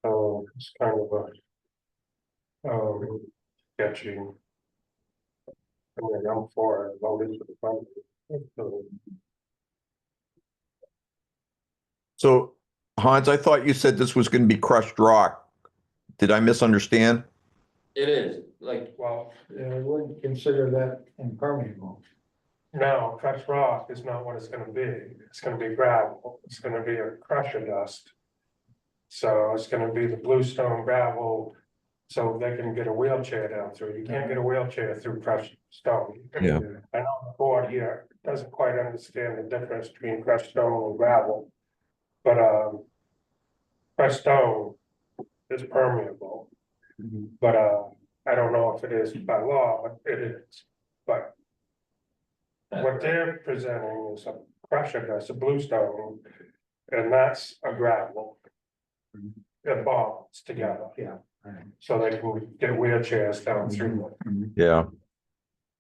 So it's kind of a. Sketchy. I mean, I'm for it, voted for the fund. So, So, Hans, I thought you said this was going to be crushed rock. Did I misunderstand? it is, like, well, I wouldn't consider that impermeable. no, crushed rock is not what it's gonna be. It's gonna be gravel. It's gonna be a crusher dust. So it's gonna be the bluestone gravel, so they can get a wheelchair down through. You can't get a wheelchair through crushed stone. Yeah. I know the board here doesn't quite understand the difference between crushed stone and gravel. But, crushed stone is permeable. But, I don't know if it is by law, but it is. But what they're presenting is a crusher dust, a bluestone, and that's a gravel. It bonds together, Yeah. so they can get wheelchairs down through it. Yeah.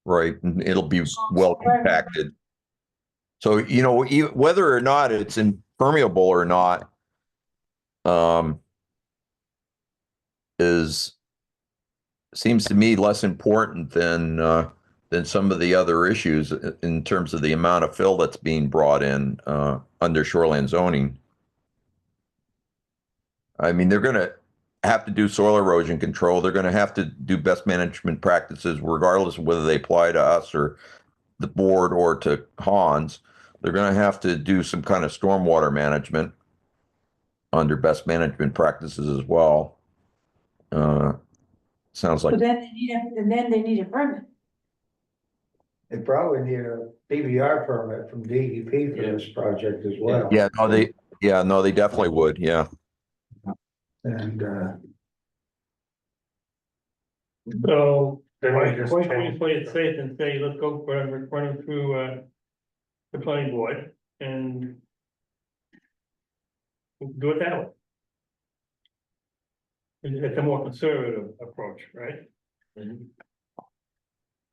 Right. And it'll be well compacted. So, whether or not it's impermeable or not, seems to me less important than some of the other issues in terms of the amount of fill that's being brought in under shoreline zoning. I mean, they're going to have to do soil erosion control. They're going to have to do best management practices, regardless of whether they apply to us or the board or to Hans. They're going to have to do some kind of stormwater management under best management practices as well. Sounds like, But then they need a permit. They probably need a PBR permit from DEP for this project as well. no, they definitely would. Yeah. And, So, Then why we just don't you change- play it safe and say, let's go run it through, the planning board and do it that way. It's a more conservative approach, right? Mhm.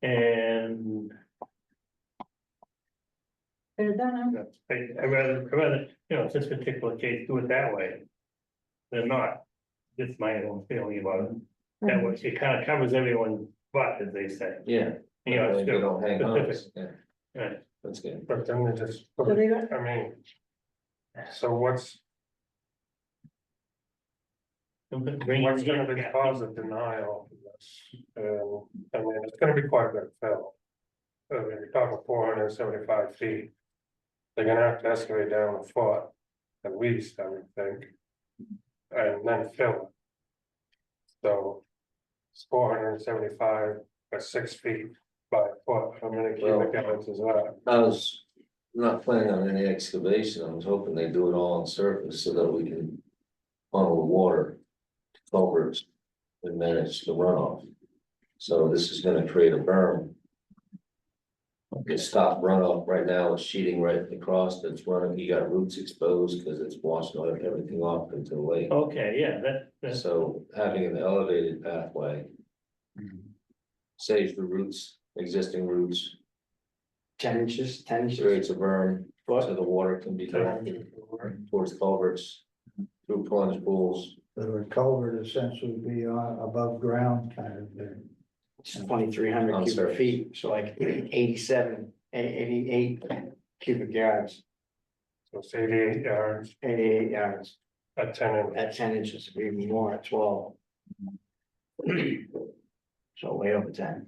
And They're done, huh? I'd rather, this particular case, do it that way. Than not, just my own feeling about it, that way, it kind of covers everyone's butt, as they say. yeah. You know, it's They don't hang on us, specific. yeah, Right. that's good. But then they just, So they got, I mean. So what's gonna be cause of denial of this? I mean, it's gonna be quite a bit of fill. I mean, you're talking 475 feet. They're gonna have to excavate down a foot at least, I would think. And then fill it. So. It's 475 by 6 feet by a foot. How many cubic yards is that? I was not planning on any excavation, I was hoping they do it all on surface so that we can funnel the water to culverts and manage the runoff. So this is gonna create a berm. It stopped runoff right now, it's sheeting right across, it's running, you got roots exposed because it's washing everything off into the lake. Okay, yeah, that's, So having an elevated pathway saves the roots, existing roots, 10 inches, 10 inches. creates a berm, so the water can be directed towards culverts, through plunge pools, The culvert essentially be on above ground kind of thing. It's 2,300 On cubic surface. feet, so like 88 cubic yards, So it's 88 yards 88 yards at 10 inches. at 10 inches, even more at 12. So way over 10.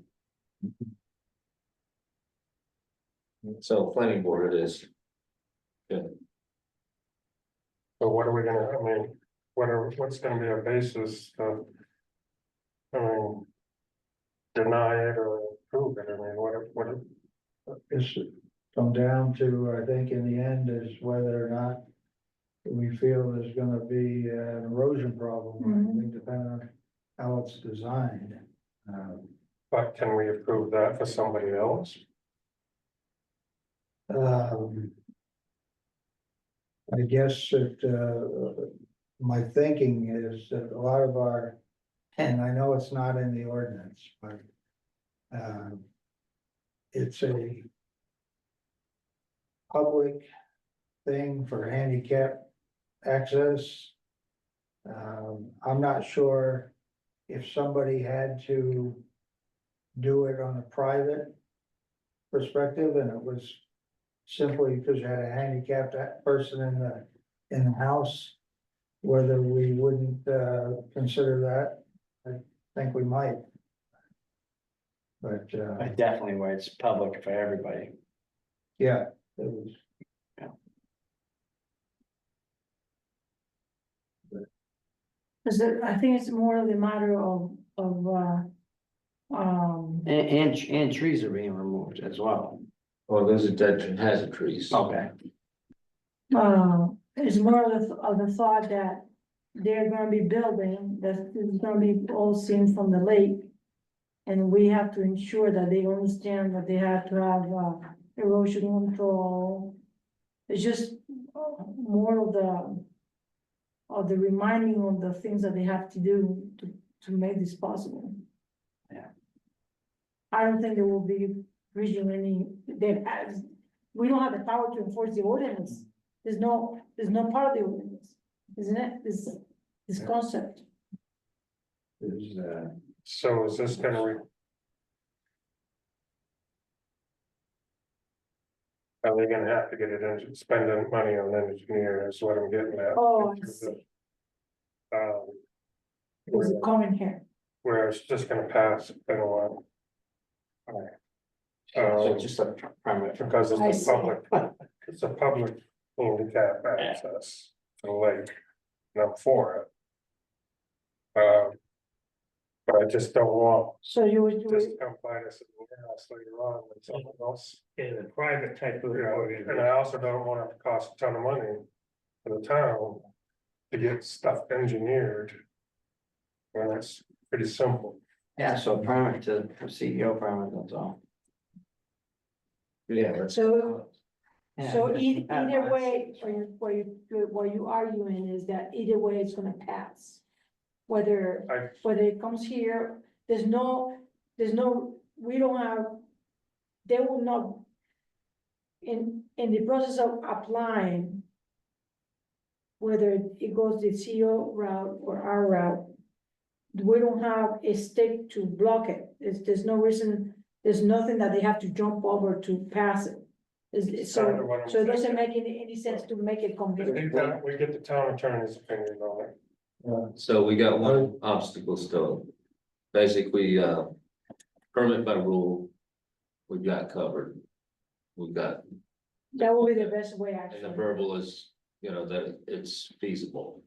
So planning board it is. Good. So what are we gonna, I mean, what's gonna be a basis of? I mean. Deny it or approve it, I mean, what, It's come down to, I think in the end is whether or not we feel there's gonna be an erosion problem, or anything, depending on how it's designed. but can we approve that for somebody else? I guess that, my thinking is that a lot of our, and I know it's not in the ordinance, but, it's a public thing for handicap access. I'm not sure if somebody had to do it on a private perspective and it was simply because you had a handicapped person in the house, whether we wouldn't, consider that. I think we might. But, But definitely where it's public for everybody. yeah, it was. Cause I think it's more of the matter of, And trees are being removed as well. Well, those are dead hazard trees. Okay. it's more of the thought that they're gonna be building, that is gonna be all seen from the lake. And we have to ensure that they understand that they have to have, erosion control. It's just more of the reminding of the things that they have to do to make this possible. Yeah. I don't think there will be reaching any, we don't have the power to enforce the ordinance. There's no part of the ordinance, isn't it? This concept. Is, So is this gonna are they gonna have to get it in, spending money on an engineer is what I'm getting at. Oh, I see. Um, There's a comment here. where it's just gonna pass, in a while. So just a permit. Because I it's see. a public handicap access to the lake, and I'm for it. But I just don't want So you would, just to come find us in the house later on with someone else. In a private type of You know, and organization. I also don't want it to cost a ton of money for the town to get stuff engineered. When it's pretty simple. Yeah, so a permit to a CEO permit, that's all. Yeah, that's. so Yeah. either way, what you arguing is that either way it's gonna pass. Whether it comes here, we don't have, they will not. In the process of applying. Whether it goes the CO route or our route. We don't have a stake to block it, there's no reason, there's nothing that they have to jump over to pass it. So it doesn't make any sense to make it complete. We get the town attorney's opinion on it. So we got one obstacle still. Basically, permit by rule, we've got covered. We've got, That will be the best way, and actually. the verbal is, you know, that it's feasible.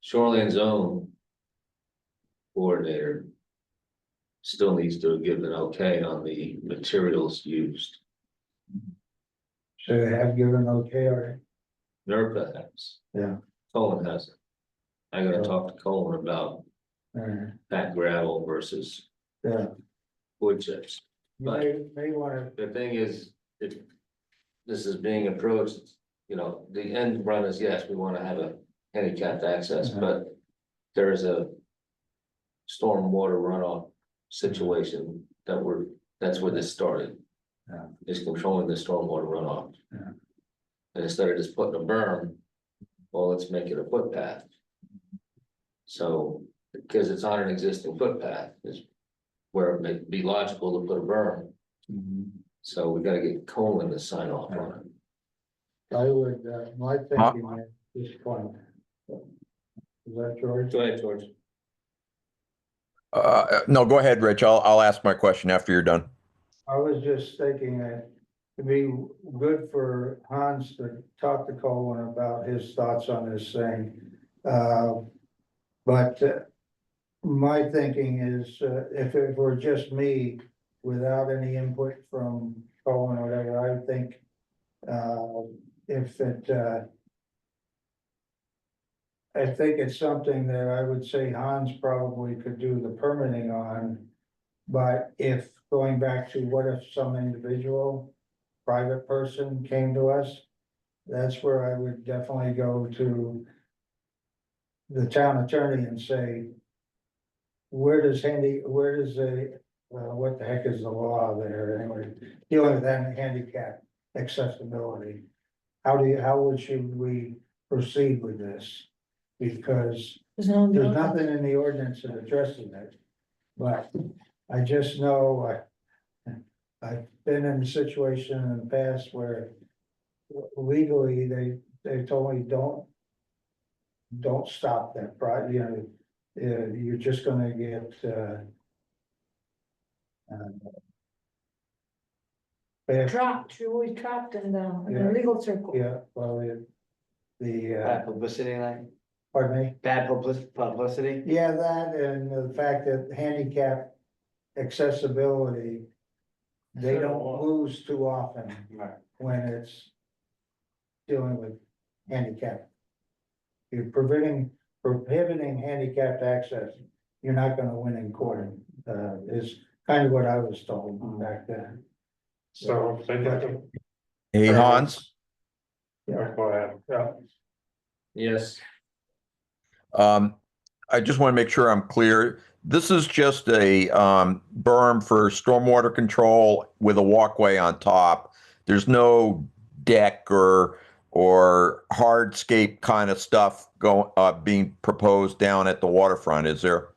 Shoreline zone. Coordinator. Still needs to give an okay on the materials used. so they have given okay already? NERPA has. Yeah. Colin hasn't. I gotta talk to Colin about that gravel versus Yeah, wood chips. you may wanna, The thing is, if this is being approached, you know, the end run is, yes, we wanna have a handicapped access, but there is a stormwater runoff situation that's where this started. Yeah. Is controlling the stormwater runoff. Yeah. And instead of just putting a berm, well, let's make it a footpath. So, because it's on an existing footpath is where it may be logical to put a berm. So we gotta get Coleman to sign off on it. I would, my thinking at this point. Is that George? Go ahead, George. No, go ahead, Rich. I'll ask my question after you're done. I was just thinking that it'd be good for Hans to talk to Colin about his thoughts on this thing. But my thinking is, if it were just me, without any input from Colin or whatever, I think if it, I think it's something that I would say Hans probably could do the permitting on. But if, going back to what if some individual, private person came to us, that's where I would definitely go to the town attorney and say, where does what the heck is the law there anyway, dealing with that handicap accessibility? How should we proceed with this? Because There's no- there's nothing in the ordinance that addresses it. But I just know, I've been in a situation in the past where legally they told me don't stop that project, you're just gonna get, bad, Trapped, you're always trapped in the Yeah. legal circle. yeah, well, Bad publicity, like, pardon me? bad publicity. Yeah, that and the fact that handicap accessibility, they don't lose too often Right. when it's dealing with handicap. You're prohibiting handicapped access, you're not gonna win in court, is kind of what I was told back then. So if they get the. Hey, Hans, Yeah, go ahead, yeah. Yes, I just want to make sure I'm clear. This is just a berm for stormwater control with a walkway on top. There's no deck or hardscape kind of stuff being proposed down at the waterfront, is there?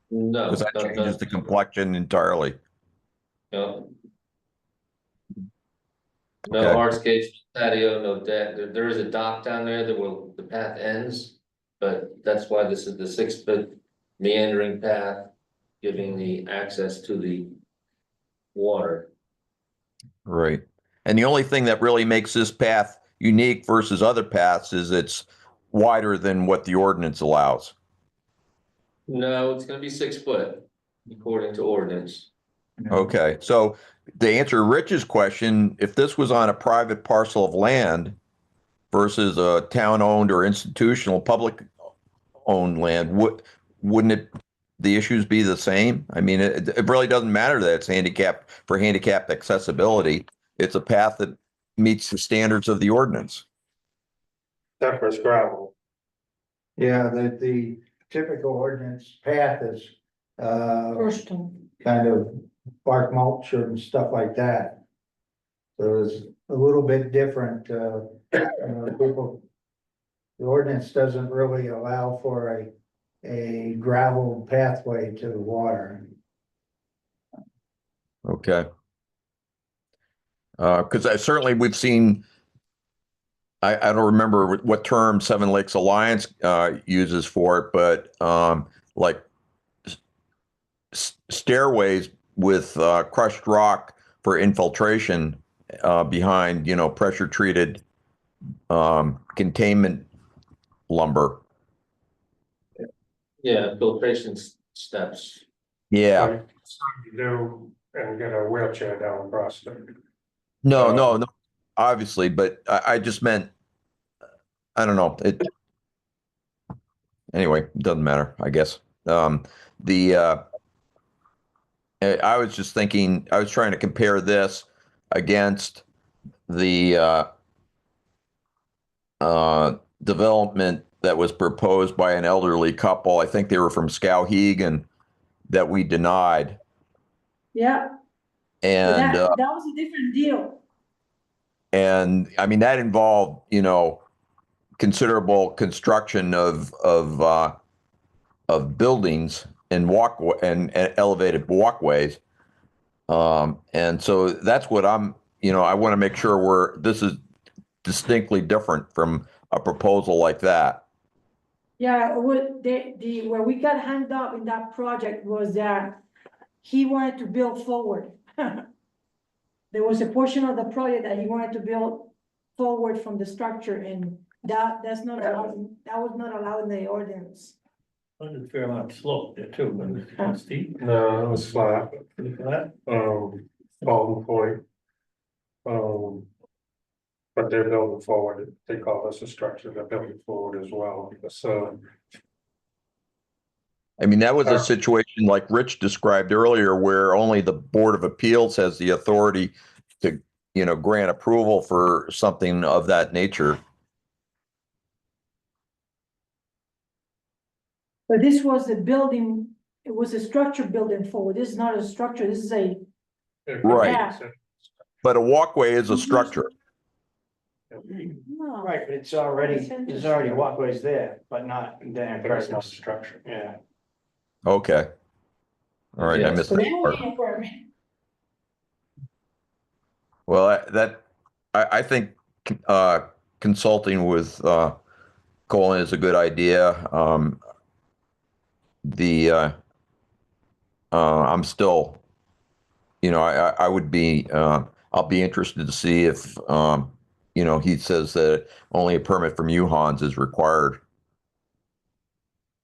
no. Because that no, changes the complexion entirely. No. No Okay. hardscapes, patio, no deck. There is a dock down there that will, the path ends. But that's why this is the 6-foot meandering path, giving the access to the water. Right. And the only thing that really makes this path unique versus other paths is it's wider than what the ordinance allows. No, it's gonna be 6 foot, according to ordinance. Okay, so to answer Rich's question, if this was on a private parcel of land versus a town-owned or institutional public-owned land, wouldn't the issues be the same? I mean, it really doesn't matter that it's handicapped accessibility. It's a path that meets the standards of the ordinance. Except for it's gravel. Yeah, the typical ordinance path is, First one. kind of bark mulch and stuff like that. So it's a little bit different, people. The ordinance doesn't really allow for a gravel pathway to the water. Okay. Because certainly we've seen, I don't remember what term Seven Lakes Alliance uses for it, but like stairways with crushed rock for infiltration behind, pressure treated containment lumber. Yeah, filtration steps. Yeah. Like, something to do and get a wheelchair down across it. No, obviously, but I just meant, I don't know. Anyway, it doesn't matter, I guess. I was just thinking, I was trying to compare this against the development that was proposed by an elderly couple. I think they were from Skowhegan that we denied. Yeah, And that was a different deal. and I mean, that involved, considerable construction of of buildings and and elevated walkways. And so that's what I want to make sure this is distinctly different from a proposal like that. Yeah, where we got hung up in that project was that he wanted to build forward. There was a portion of the project that he wanted to build forward from the structure, and that's not allowed, that was not allowed in the ordinance. There's a fair amount of slope there too, but it's kind of steep. No, it was flat, Pretty flat. Golden Point. But they're building forward, they call this a structure, they're building forward as well, so. I mean, that was a situation like Rich described earlier, where only the Board of Appeals has the authority to, grant approval for something of that nature. But this was a building, it was a structure building forward. This is not a structure, this is a, Right. Yeah. But a walkway is a structure. no. Right, but there's already walkways there, but not the impervious structure, yeah. Okay. All right, I Yes. missed So they that don't part. need a permit. Well, I think consulting with Colin is a good idea. I'm still, I would be, I'll be interested to see if, he says that only a permit from UHANS is required,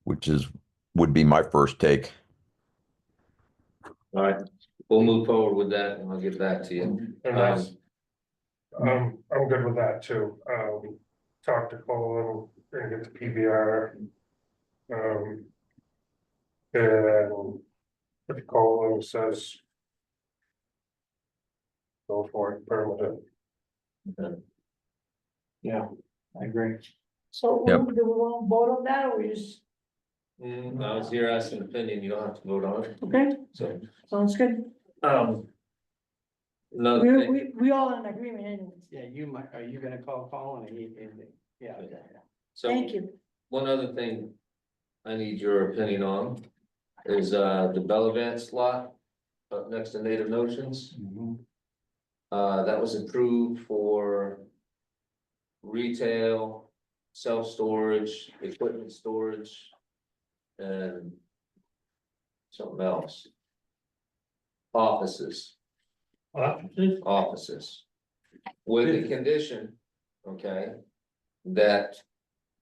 which would be my first take. All right, we'll move forward with that and I'll get back to you. And that's, I'm good with that too, talk to Colin and get the PBR. And if Colin says. Go for it, permit it. Yeah, I agree. So Yep. do we want to vote on that, or we just, No, it's your asking opinion, you don't have to vote on it, okay, so, sounds good. another We, thing, we all in agreement anyways. Yeah, are you gonna call Colin and yeah, okay. so, Thank you. one other thing I need your opinion on is, the Bellavance lot up next to Native Notions. That was approved for retail, self-storage, equipment storage, and something else. Offices, Offices, with the condition, okay, that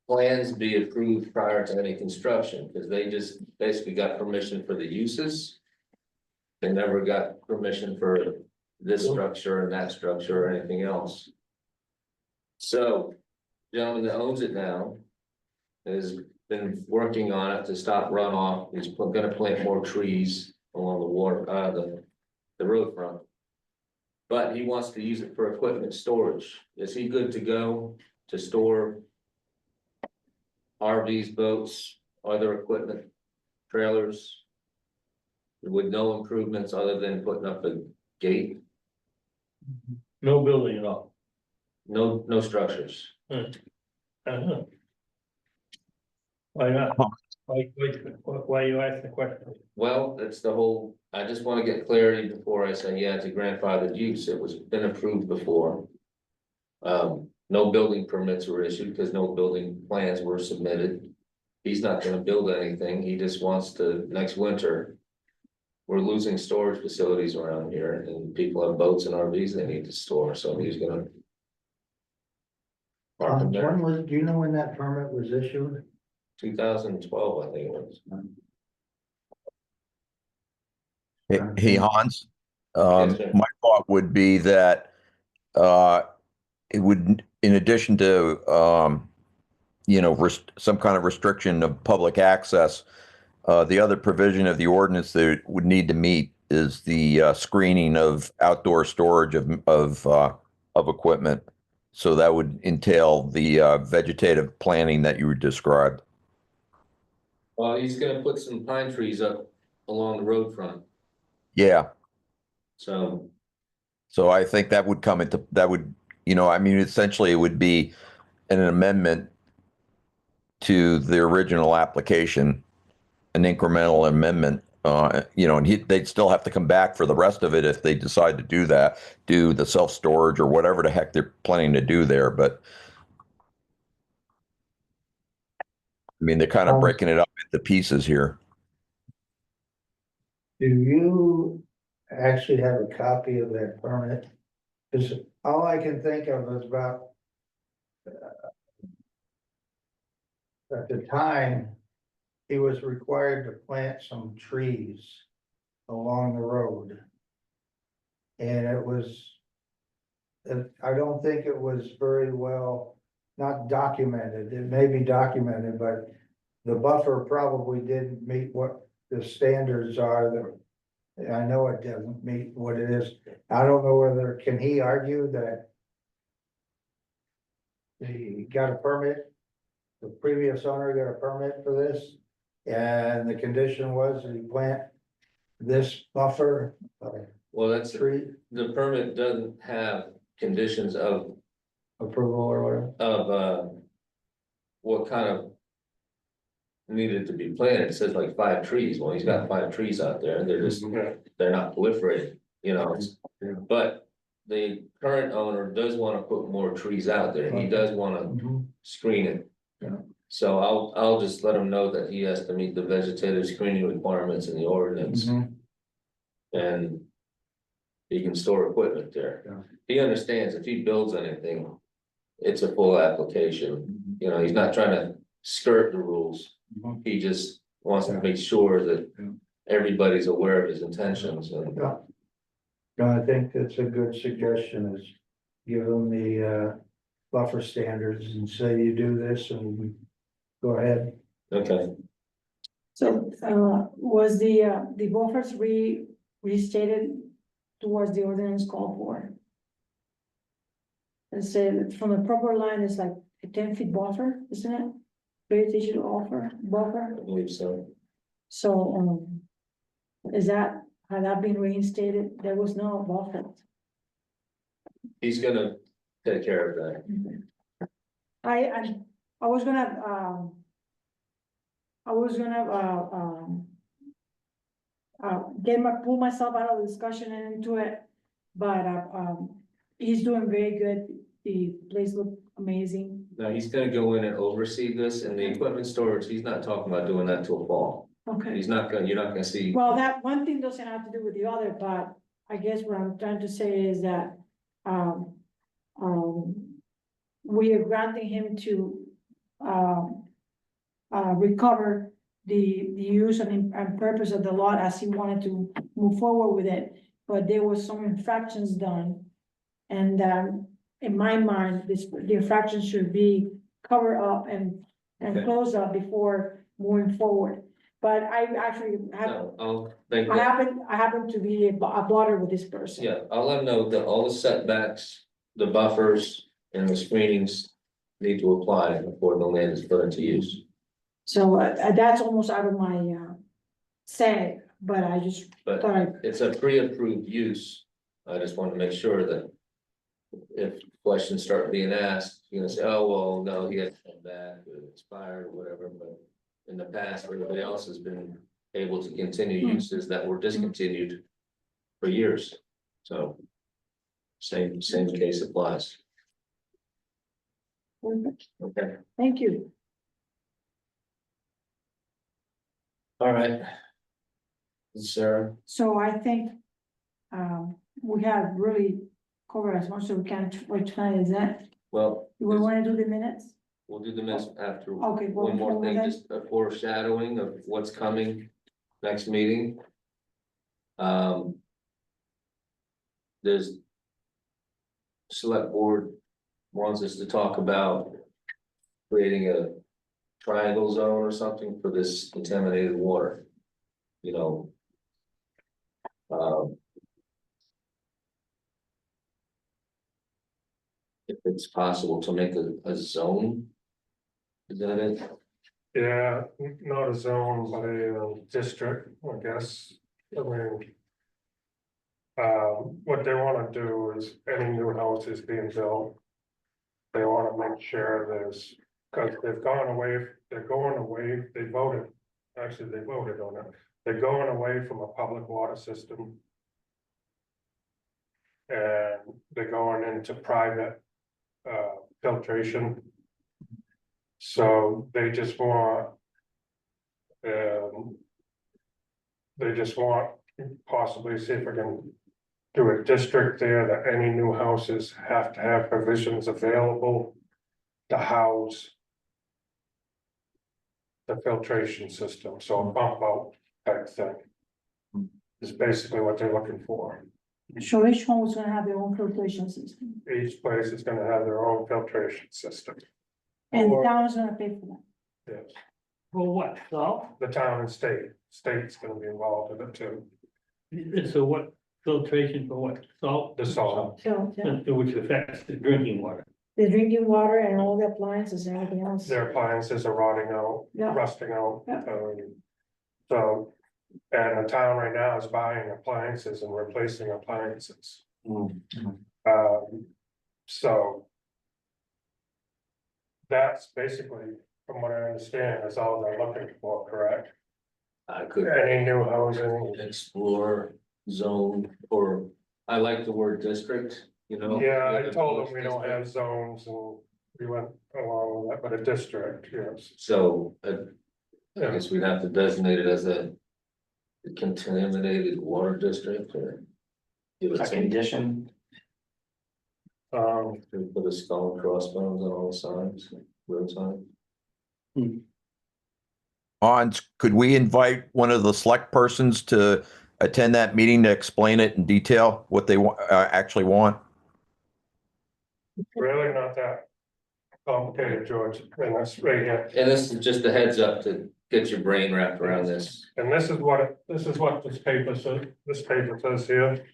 plans be approved prior to any construction, because they just basically got permission for the uses. They never got permission for this structure and that structure or anything else. So, gentleman that owns it now has been working on it to stop runoff. He's gonna plant more trees along the water, the road front. But he wants to use it for equipment storage. Is he good to go to store RVs, boats, other equipment, trailers? With no improvements other than putting up a gate, no building at all. no structures. Uh-huh. Why not? Why you ask the question? Well, that's the whole, I just wanna get clarity before I say, yeah, it's a grandfathered use, it was been approved before. No building permits were issued because no building plans were submitted. He's not gonna build anything, he just wants to, next winter. We're losing storage facilities around here and people have boats and RVs they need to store, so he's gonna. Park them there, Do you know when that permit was issued? 2012, I think it was. Hey, Hans, Yes, sir. my thought would be that it would, in addition to some kind of restriction of public access, the other provision of the ordinance that it would need to meet is the screening of outdoor storage of equipment. So that would entail the vegetative planting that you described. Well, he's gonna put some pine trees up along the road front, Yeah. so. So I think that would essentially it would be an amendment to the original application. an incremental amendment. And they'd still have to come back for the rest of it if they decide to do that, do the self-storage or whatever the heck they're planning to do there. But I mean, they're kind of breaking it up into pieces here. Do you actually have a copy of that permit? Cause all I can think of is about. At the time, he was required to plant some trees along the road. And it was. I don't think it was very well, not documented, it may be documented, but. The buffer probably didn't meet what the standards are that. I know it doesn't meet what it is, I don't know whether, can he argue that? He got a permit, the previous owner got a permit for this, and the condition was that he plant this buffer Well, that's, tree the permit doesn't have conditions of, approval or whatever. what kind of. Needed to be planted, it says like 5 trees, well, he's got 5 trees out there, and they're not proliferating, But the current owner does wanna put more trees out there, he does wanna screen it. Yeah. So I'll just let him know that he has to meet the vegetative screening requirements in the ordinance. And he can store equipment there. Yeah. He understands if he builds anything, it's a full application, he's not trying to skirt the rules. He just wants to make sure that Yeah. everybody's aware of his intentions and. Yeah. No, I think that's a good suggestion is give them the buffer standards and say you do this and go ahead. Okay, So, was the buffers restated towards the ordinance called for? And said from the proper line is like a 10-foot buffer, isn't it? Vegetation buffer, I believe so. so, had that been reinstated? There was no buffer. He's gonna take care of that. I was gonna, pull myself out of the discussion and into it, but, he's doing very good. The place looked amazing. Now, he's gonna go in and oversee this and the equipment storage, he's not talking about doing that till fall. Okay. You're not gonna see, Well, that one thing doesn't have to do with the other, but I guess what I'm trying to say is that, we are granting him to, recover the use and purpose of the lot as he wanted to move forward with it, but there was some infractions done. And, in my mind, the infraction should be covered up and Okay. closed up before moving forward. But I actually have, no, I'll think I that, happen to be a blotter with this person. yeah, I'll let him know that all the setbacks, the buffers and the screenings. Need to apply before the land is put into use. So, that's almost out of my, say, but I just But thought I, it's a pre-approved use. I just want to make sure that. If questions start being asked, you're gonna say, oh, well, no, he had to come back, it expired or whatever, but. In the past, everybody else has been able to continue uses that were discontinued. For years, so. Same case applies, okay, thank you. all right. Sarah, So I think, we have really covered as much as we can for tonight, is that, well, we wanna do the minutes? we'll do the minutes after. Okay, well, One more thing, then- just a foreshadowing of what's coming next meeting. There's. Select board wants us to talk about. Creating a triangle zone or something for this contaminated water. You know. If it's possible to make a zone. Is that it? Yeah, not a zone, but a district, I guess, I mean. What they wanna do is any new houses being built. They wanna make sure there's, cause they've gone away, they're going away, they voted actually, they voted on it. They're going away from a public water system. And they're going into private filtration. So they just want. They just want possibly see if we can do a district there that any new houses have to have provisions available to house the filtration system, so a bump out type thing. Is basically what they're looking for. So each home is gonna have their own filtration system, Each place is gonna have their own filtration system. and the Or- town is gonna pay for that. Yes, For what, salt? the town and state's gonna be involved in it too, So what, filtration for what, salt? the salt. So, yeah, Which affects the drinking water. the drinking water and all the appliances and everything else. Their appliances are rotting out, Yeah. rusting out. Yeah. So, and the town right now is buying appliances and replacing appliances. So. That's basically, from what I understand, is all they're looking for, correct? I could Any new housing, explore zone, or I like the word district, you know? yeah, I told them we don't have zones and we went along with that, but a district, yes. So, I Yeah. guess we'd have to designate it as a contaminated water district, or give it A some, condition, put a skull and crossbones on all sides, real time. Hans, could we invite one of the select persons to attend that meeting to explain it in detail, what they actually want? Really not that complicated, George, and that's right here. And this is just a heads up to get your brain wrapped around this. And this is what this paper says here.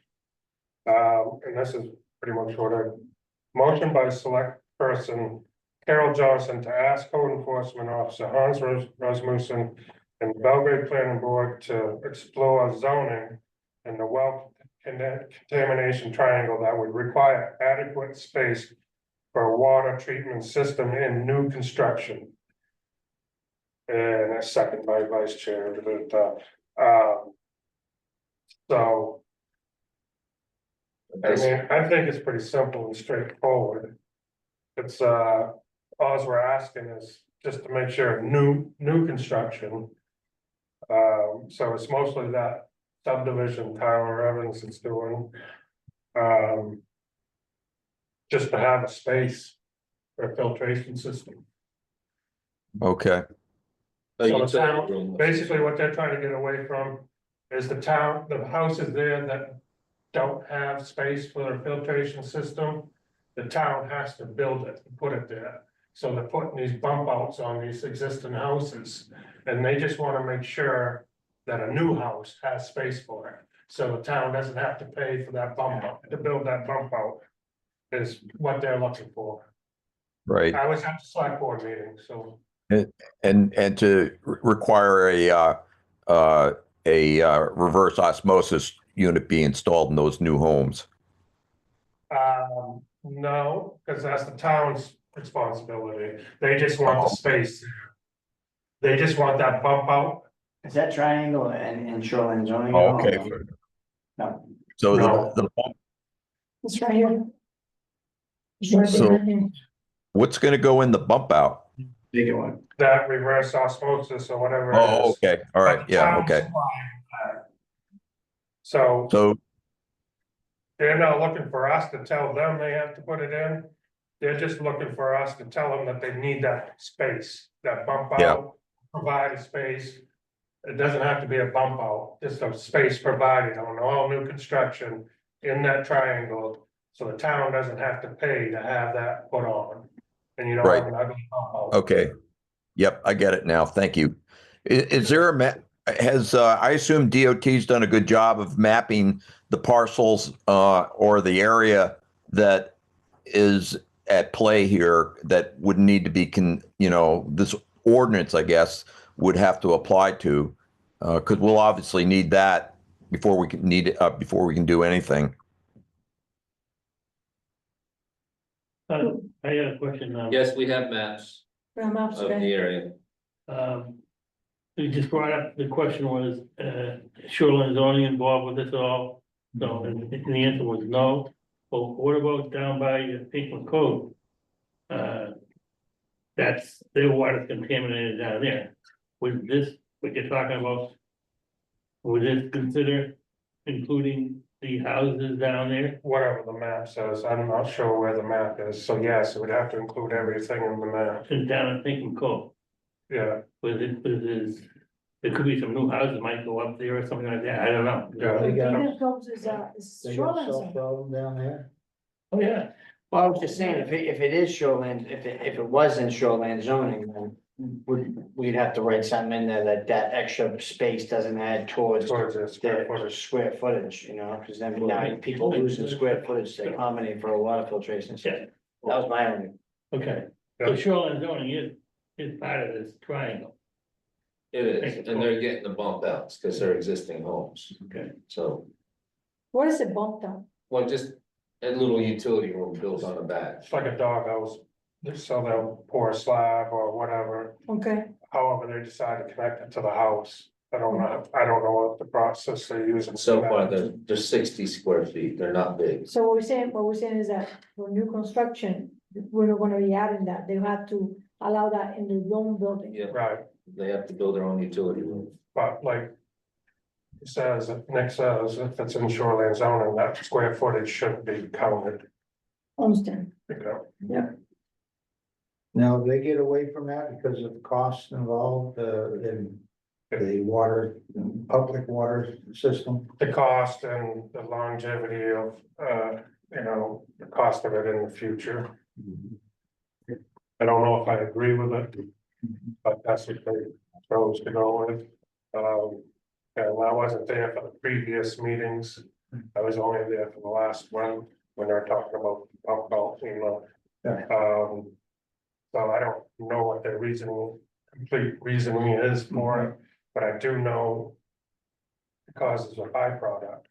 And this is pretty much what I, motion by select person Carol Johnson to ask code enforcement officer Hans Rasmussen and Belgrade Planning Board to explore zoning in the well contamination triangle that would require adequate space for a water treatment system in new construction. And a second by vice chair, so, I mean, I think it's pretty simple and straightforward. It's, all we're asking is just to make sure new construction. So it's mostly that subdivision Tyler Evans is doing. Just to have a space for a filtration system. Okay, Oh, So you the took town, the room. basically what they're trying to get away from is the houses there that don't have space for their filtration system. The town has to build it and put it there. So they're putting these bump outs on these existing houses. And they just wanna make sure that a new house has space for it. So the town doesn't have to pay for that bump out, to build that bump out. Is what they're looking for. right. I was at the select board meeting, so. And to require a reverse osmosis unit be installed in those new homes. No, because that's the town's responsibility. They just want the space. They just want that bump out. is that triangle and shoreline zoning? at Oh, all? okay. No, So No. the It's right here. It's right So- there. what's going to go in the bump out? bigger one. That reverse osmosis or whatever it Oh, is. okay. All right. But the Yeah. town's Okay. supplying that. So So, they're not looking for us to tell them they have to put it in. They're just looking for us to tell them that they need that space, that bump Yeah. out, provide a space. It doesn't have to be a bump out, just a space provided on all new construction in that triangle. So the town doesn't have to pay to have that put on. And you don't have an ugly bump out. okay. Yep, I get it now. Thank you. Is there I assume DOT's done a good job of mapping the parcels or the area that is at play here that would need to be this ordinance, I guess, would have to apply to, because we'll obviously need that before we can do anything. I had a question now. Yes, we have maps From of the upstairs. area. you just brought up, the question was, shoreline zoning involved with this at all? So, and the answer was no. Well, what about down by Pinkman Cove? That's, their water's contaminated down there. Was this, what you're talking about? Would this consider including the houses down there? Whatever the map says, I'm not sure where the map is, so yes, it would have to include everything in the map, And down in Pinkman Cove? yeah, There could be some new houses might go up there or something like that, I don't know. yeah. They got, Kingdom Coves is they got shoreline a zone. problem down there. Oh, yeah. Well, I was just saying, if it is shoreline, if it was in shoreline zoning, then we'd have to write something in there that extra space doesn't add towards Towards the square the footage. square footage, you know, because then now people losing square footage to accommodate for a water filtration system. That was my only. Okay, so shoreline zoning is part of this triangle. It is, and they're getting the bump outs, because they're existing homes, Okay. so, What is it bumped up? well, just a little utility room built on the back. It's like a doghouse, so they'll pour a slab or whatever, Okay, however they decide to connect it to the house. I don't know what the process they're using. So far, they're 60 square feet, they're not big. so what we're saying is that for new construction, we're not gonna be adding that, they have to allow that in their own building. Yeah, Right, they have to build their own utility room. but like. It says, Nick says, if it's in shoreline zoning, that square footage shouldn't be counted, Understand? you know. Now, they get away from that because of costs involved, in the water, public water system. The cost and the longevity of, the cost of it in the future. I don't know if I agree with it, but that's what they chose to go with. And I wasn't there for the previous meetings. I was only there for the last one, when they were talking about pump out, so I don't know what their complete reasoning is for it, but I do know it causes a byproduct.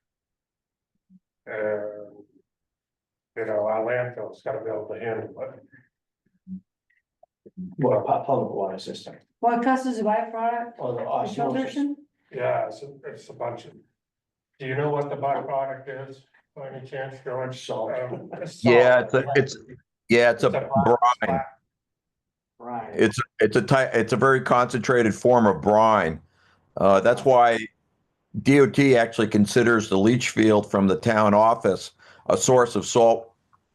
And, our landfill's gotta be able to handle it. Public water system. What causes a byproduct? Or the The osmosis. filtration? Yeah, it's a bunch of. Do you know what the byproduct is, by any chance, George? Salt. It's salt. Yeah, it's a black brine. splat. Right. It's a very concentrated form of brine. That's why DOT actually considers the leach field from the town office a source of salt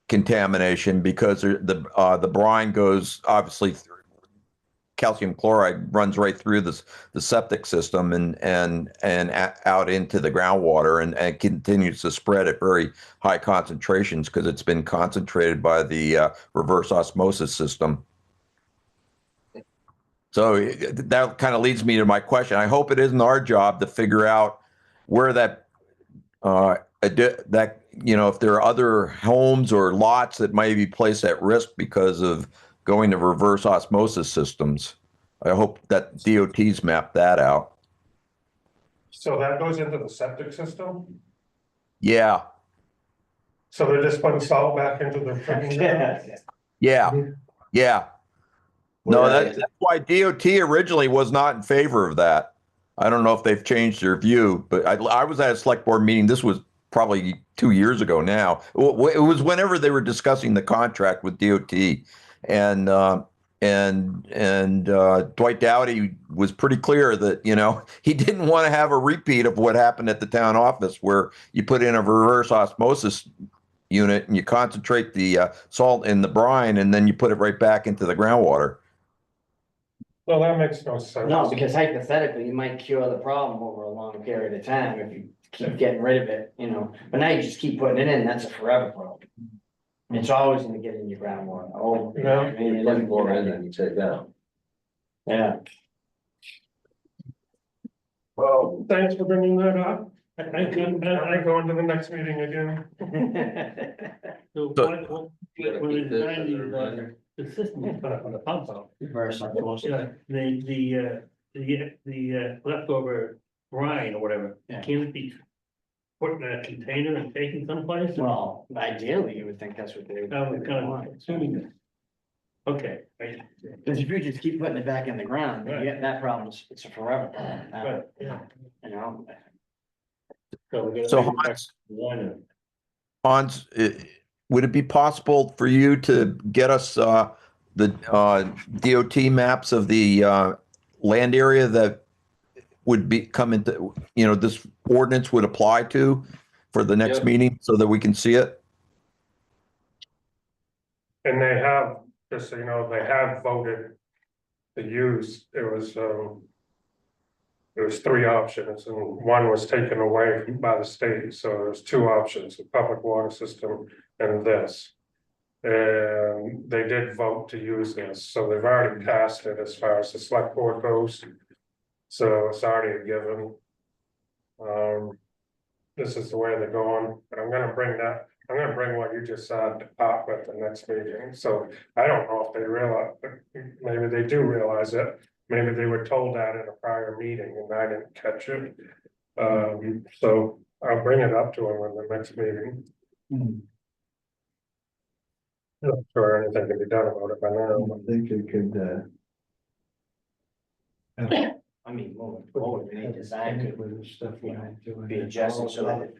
contamination, because the brine goes, obviously, calcium chloride runs right through the septic system and out into the groundwater, and continues to spread at very high concentrations because it's been concentrated by the reverse osmosis system. So that kind of leads me to my question. I hope it isn't our job to figure out where if there are other homes or lots that might be placed at risk because of going to reverse osmosis systems. I hope that DOT's mapped that out. So that goes into the septic system? Yeah, So they're just putting salt back into the freaking ground? yeah. No, that's why DOT originally was not in favor of that. I don't know if they've changed their view, but I was at a select board meeting. This was probably 2 years ago now. It was whenever they were discussing the contract with DOT, and Dwight Dowdy was pretty clear that, he didn't want to have a repeat of what happened at the town office, where you put in a reverse osmosis unit and you concentrate the salt in the brine, and then you put it right back into the groundwater. Well, that makes no sense. No, because hypothetically, you might cure the problem over a long period of time if you keep getting rid of it, but now you just keep putting it in, that's a forever problem. It's always gonna get in your groundwater. Oh, Yeah. I mean, You it put doesn't more in than you take out. Yeah. Well, thanks for bringing that up. I go into the next meeting again. So So- when they designed the system on the pump out, Reverse osmosis. the leftover brine or whatever, Yeah. can it be put in a container and taken someplace? Well, ideally, you would think that's what they would. I was kind of assuming that. Okay, right, Cause if you just keep putting it back in the ground, Right. yeah, that problem's, it's a forever problem, right, yeah. you know? So we're gonna So make it back Hans, to one. Hans, would it be possible for you to get us the DOT maps of the land area that would be come into, this ordinance would apply to for the next Yep. meeting so that we can see it? And they have, just so you know, they have voted to use, there was three options, and one was taken away by the state, so there's two options, the public water system and this. And they did vote to use this, so they've already passed it as far as the select board goes. So it's already a given. This is the way they're going, but I'm gonna bring what you just said up at the next meeting, so I don't know if they realize, maybe they do realize it. Maybe they were told that in a prior meeting and I didn't catch it. So I'll bring it up to them in the next meeting. Not sure anything can be done about it by now. I think it could, I mean, moving forward, any design could with the stuff we had to. be adjusted so that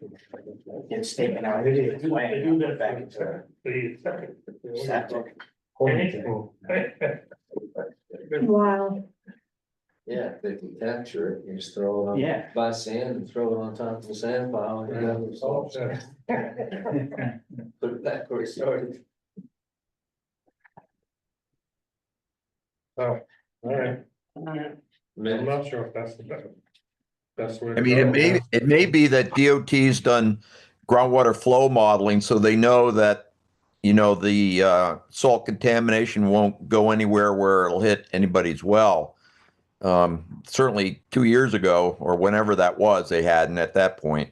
it's taken out. They do that Back into the second. septic. Wow, Yeah, if they can capture it, you just throw it on. Yeah. Buy sand and throw it on top of the sand pile and have it solved. Put it back where it started. Oh, all right, Alright. I'm not sure if that's the best way. I to mean, go. it may be that DOT's done groundwater flow modeling, so they know that, the salt contamination won't go anywhere where it'll hit anybody's well. Certainly 2 years ago, or whenever that was, they hadn't at that point.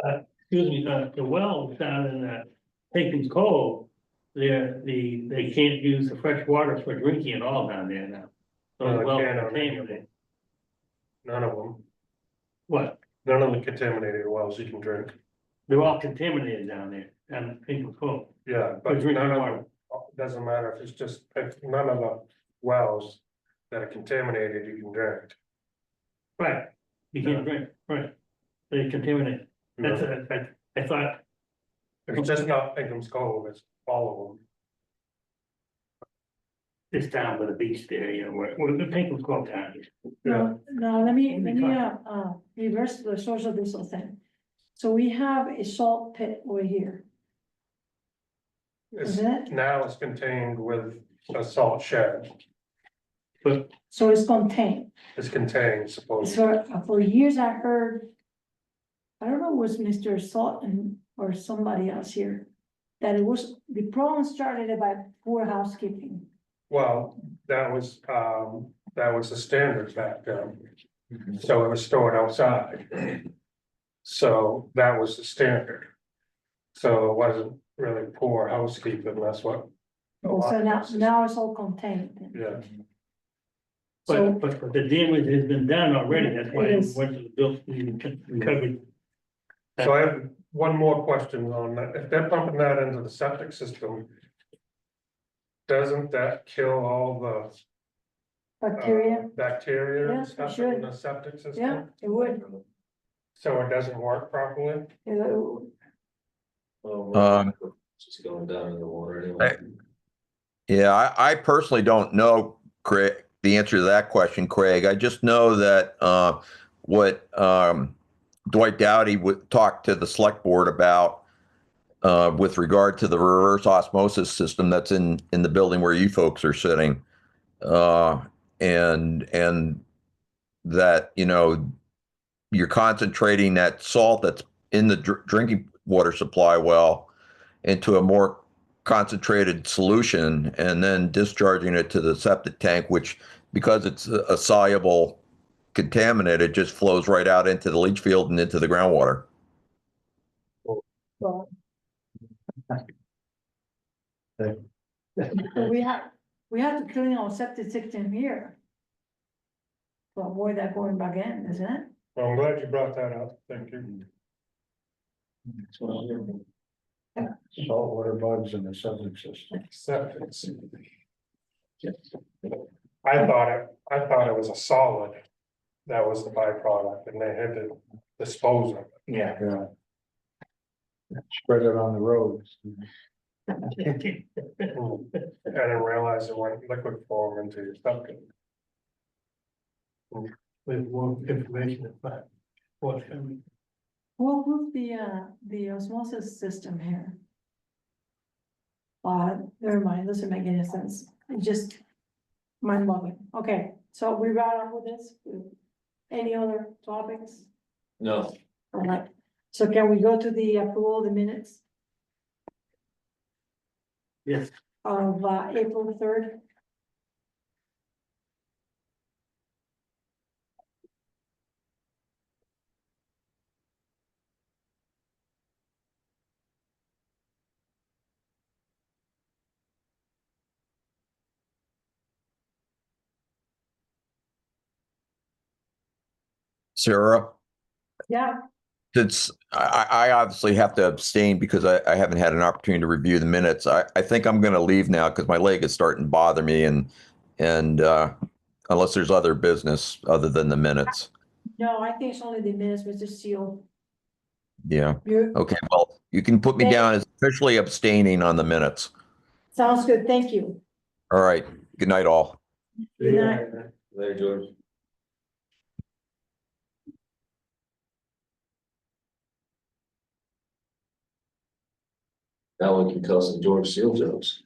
Excuse me, the wells down in Hankins Cove, they can't use the fresh water for drinking at all down there now. No, Those they wells can't are on any of contaminated. None of them, What? none of the contaminated wells you can drink, They're all contaminated down there, down in Hankins Cove. yeah, For but drinking none of water. them, doesn't matter if it's just, if none of the wells. That are contaminated, you can drink. Right, you can't drink, right. They contaminate. That's, No, I thought, it's just not Pinkham's Cove, it's all of them. it's down by the beach there, where the Hankins Cove down here. no, let me, reverse the source of this whole thing. So we have a salt pit over here, It's, isn't it? now it's contained with a salt shed, But So it's contained. it's contained supposedly. For years I heard, I don't know, it was Mr. Salton or somebody else here, that it was, the problem started by poor housekeeping. Well, that was the standard back then. So it was stored outside. So that was the standard. So it wasn't really poor housekeeping, that's what. a lot So of now, houses- now it's all contained. Yeah, So- but the damage has been done already, that's why It it is. went to the bill, recovered. so I have one more question on that, if they're pumping that into the septic system. Doesn't that kill all the Bacteria, bacteria Yeah, and it stuff should. in the septic system? yeah, it would. So it doesn't work properly? Um, Just going down in the water anyway. Yeah, I personally don't know, Craig, the answer to that question, Craig. I just know that what Dwight Dowdy would talk to the select board about with regard to the reverse osmosis system that's in the building where you folks are sitting, and that you're concentrating that salt that's in the drinking water supply well into a more concentrated solution and then discharging it to the septic tank, which, because it's a soluble contaminant, it just flows right out into the leach field and into the groundwater. Well, so we have to clean our septic system here. To avoid that going back in, isn't it? Well, I'm glad you brought that up, thank you. saltwater bugs in the septic system. Septic. I thought it was a solid. That was the byproduct and they had to dispose of it. Yeah. Yeah. Spread it on the roads. I didn't realize it went liquid form into your septic. With more information, but forthcoming. Who approved the osmosis system here? Never mind, doesn't make any sense, it just mind boggling, okay, so we brought up with this, any other topics? No, All right, so can we go to the approval of the minutes Yes. of April 3rd? Sarah, Yeah, since I obviously have to abstain because I haven't had an opportunity to review the minutes. I think I'm going to leave now because my leg is starting to bother me and unless there's other business other than the minutes. no, I think it's only the minutes, Mr. Seal. Yeah. You, Okay. Well, you can put me down as officially abstaining on the minutes. sounds good, thank you. All right. Good night, all. Good night. there, George. Now we can tell some George Seal jokes.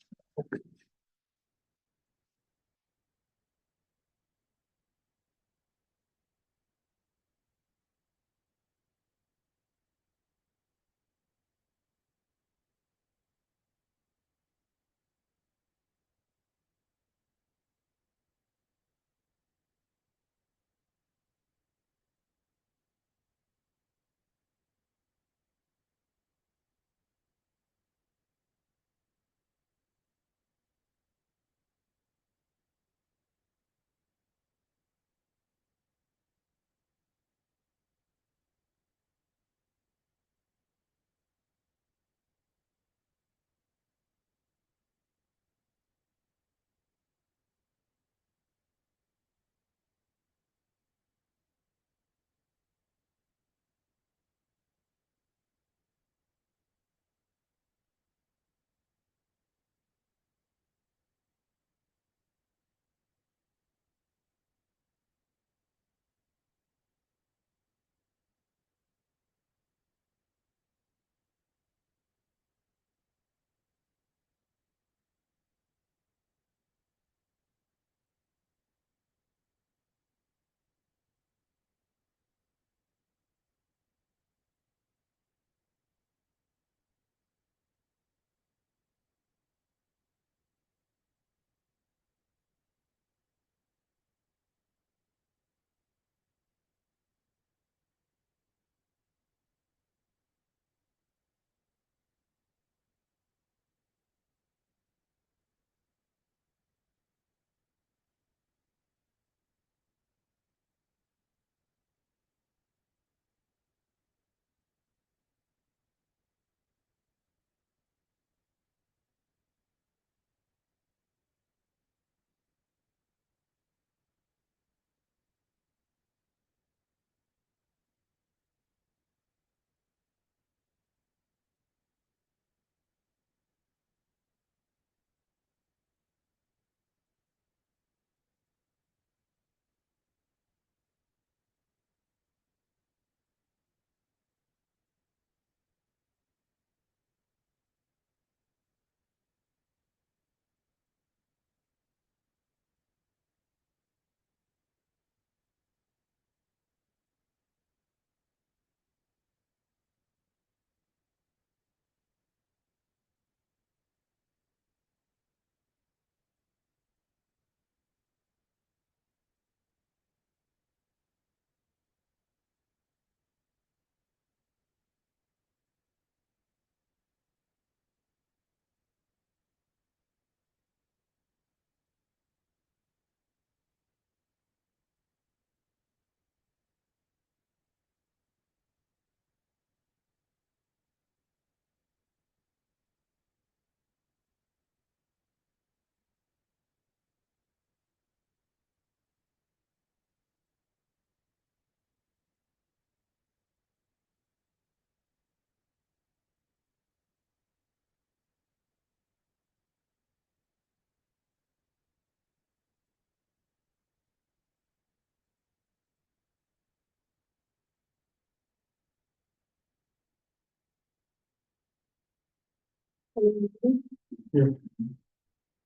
Yeah.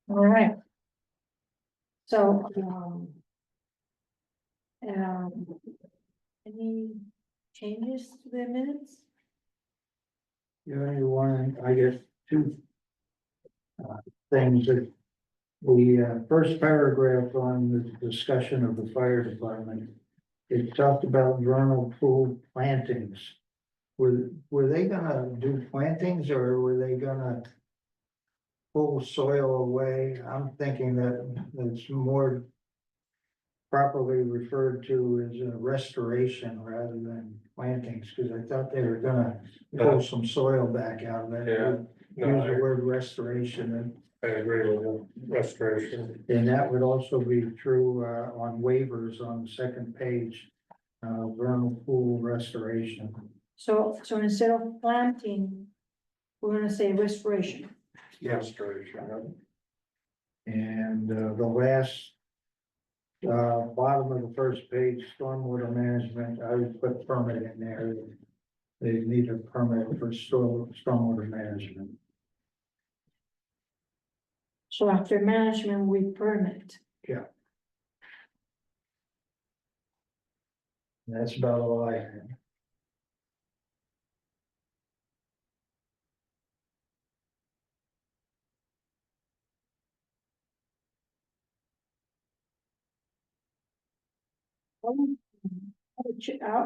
All right. So, any changes to the minutes? You only one, I guess, two. Things that, the first paragraph on the discussion of the fire department. It talked about vernal pool plantings. Were they gonna do plantings or were they gonna? Pull soil away? I'm thinking that it's more. Properly referred to as a restoration rather than plantings, because I thought they were gonna pull some soil back out of it. Yeah. Use the word restoration, I agree with the restoration. and that would also be true on waivers on the second page. Vernal pool restoration. So instead of planting, we're gonna say restoration. Restoration, And the last. Bottom of the first page, stormwater management, I would put permit in there. They need a permit for stormwater management. So after management, we permit. That's about all I have.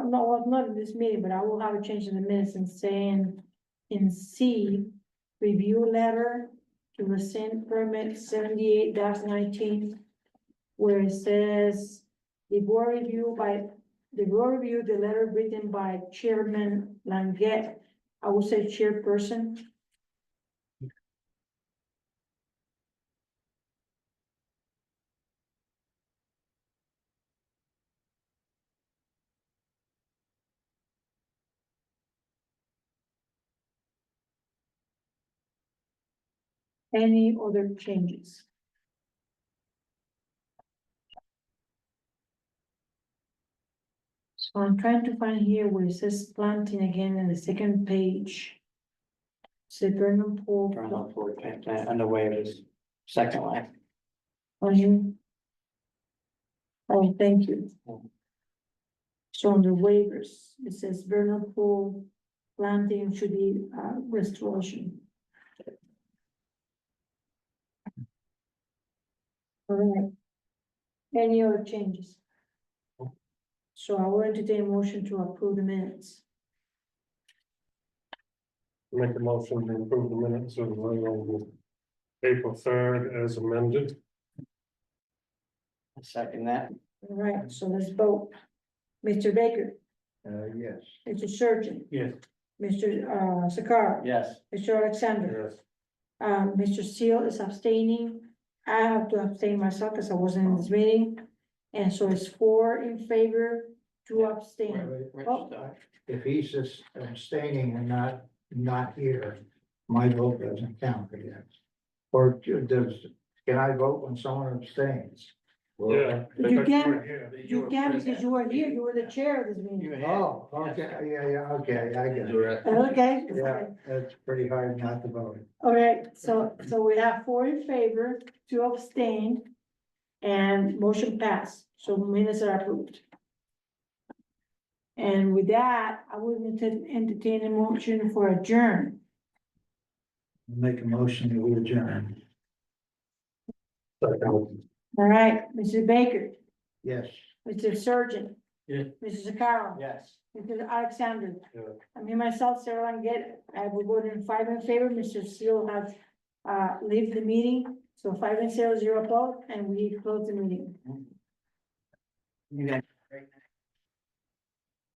No, not in this meeting, but I will have a change in the minutes and saying in C, review letter to rescind permit 78-19, where it says the board reviewed the letter written by Chairman Langet. I will say chairperson. Any other changes? So I'm trying to find here where it says planting again in the second page. Say vernal pool. Vernal pool plant under waivers, second line. Oh, thank you. So on the waivers, it says vernal pool planting should be restoration. All right. Any other changes? So I will entertain a motion to approve the minutes. Make a motion to approve the minutes of April 3rd as amended. Second that. All right, so let's vote. Mr. Baker, Yes. Mr. Surgeon, Yes, Mr. Sakar, Yes. Mr. Alexander. Yes. Mr. Seal is abstaining. I have to abstain myself because I wasn't in this meeting. And so it's 4 in favor, 2 abstain. Oh. If he's just abstaining and not here, my vote doesn't count for that. Or can I vote when someone abstains? Yeah. You can, Yeah. you can because you were here, you were the chair of this meeting. Oh, okay, yeah, okay, I get it. Okay. Yeah, that's pretty hard not to vote. Okay, so we have 4 in favor, 2 abstained, and motion passed, so minutes are approved. And with that, I would entertain a motion for adjourn. Make a motion to adjourn. All right, Mr. Baker, Yes. Mr. Surgeon. Yes. Mr. Sakara. Yes. Mr. Alexander. Yeah. I mean, myself, Sarah Langet, I will vote in 5 in favor. Mr. Seal has leave the meeting, so 5 in 0, 0 opposed, and we close the meeting. You got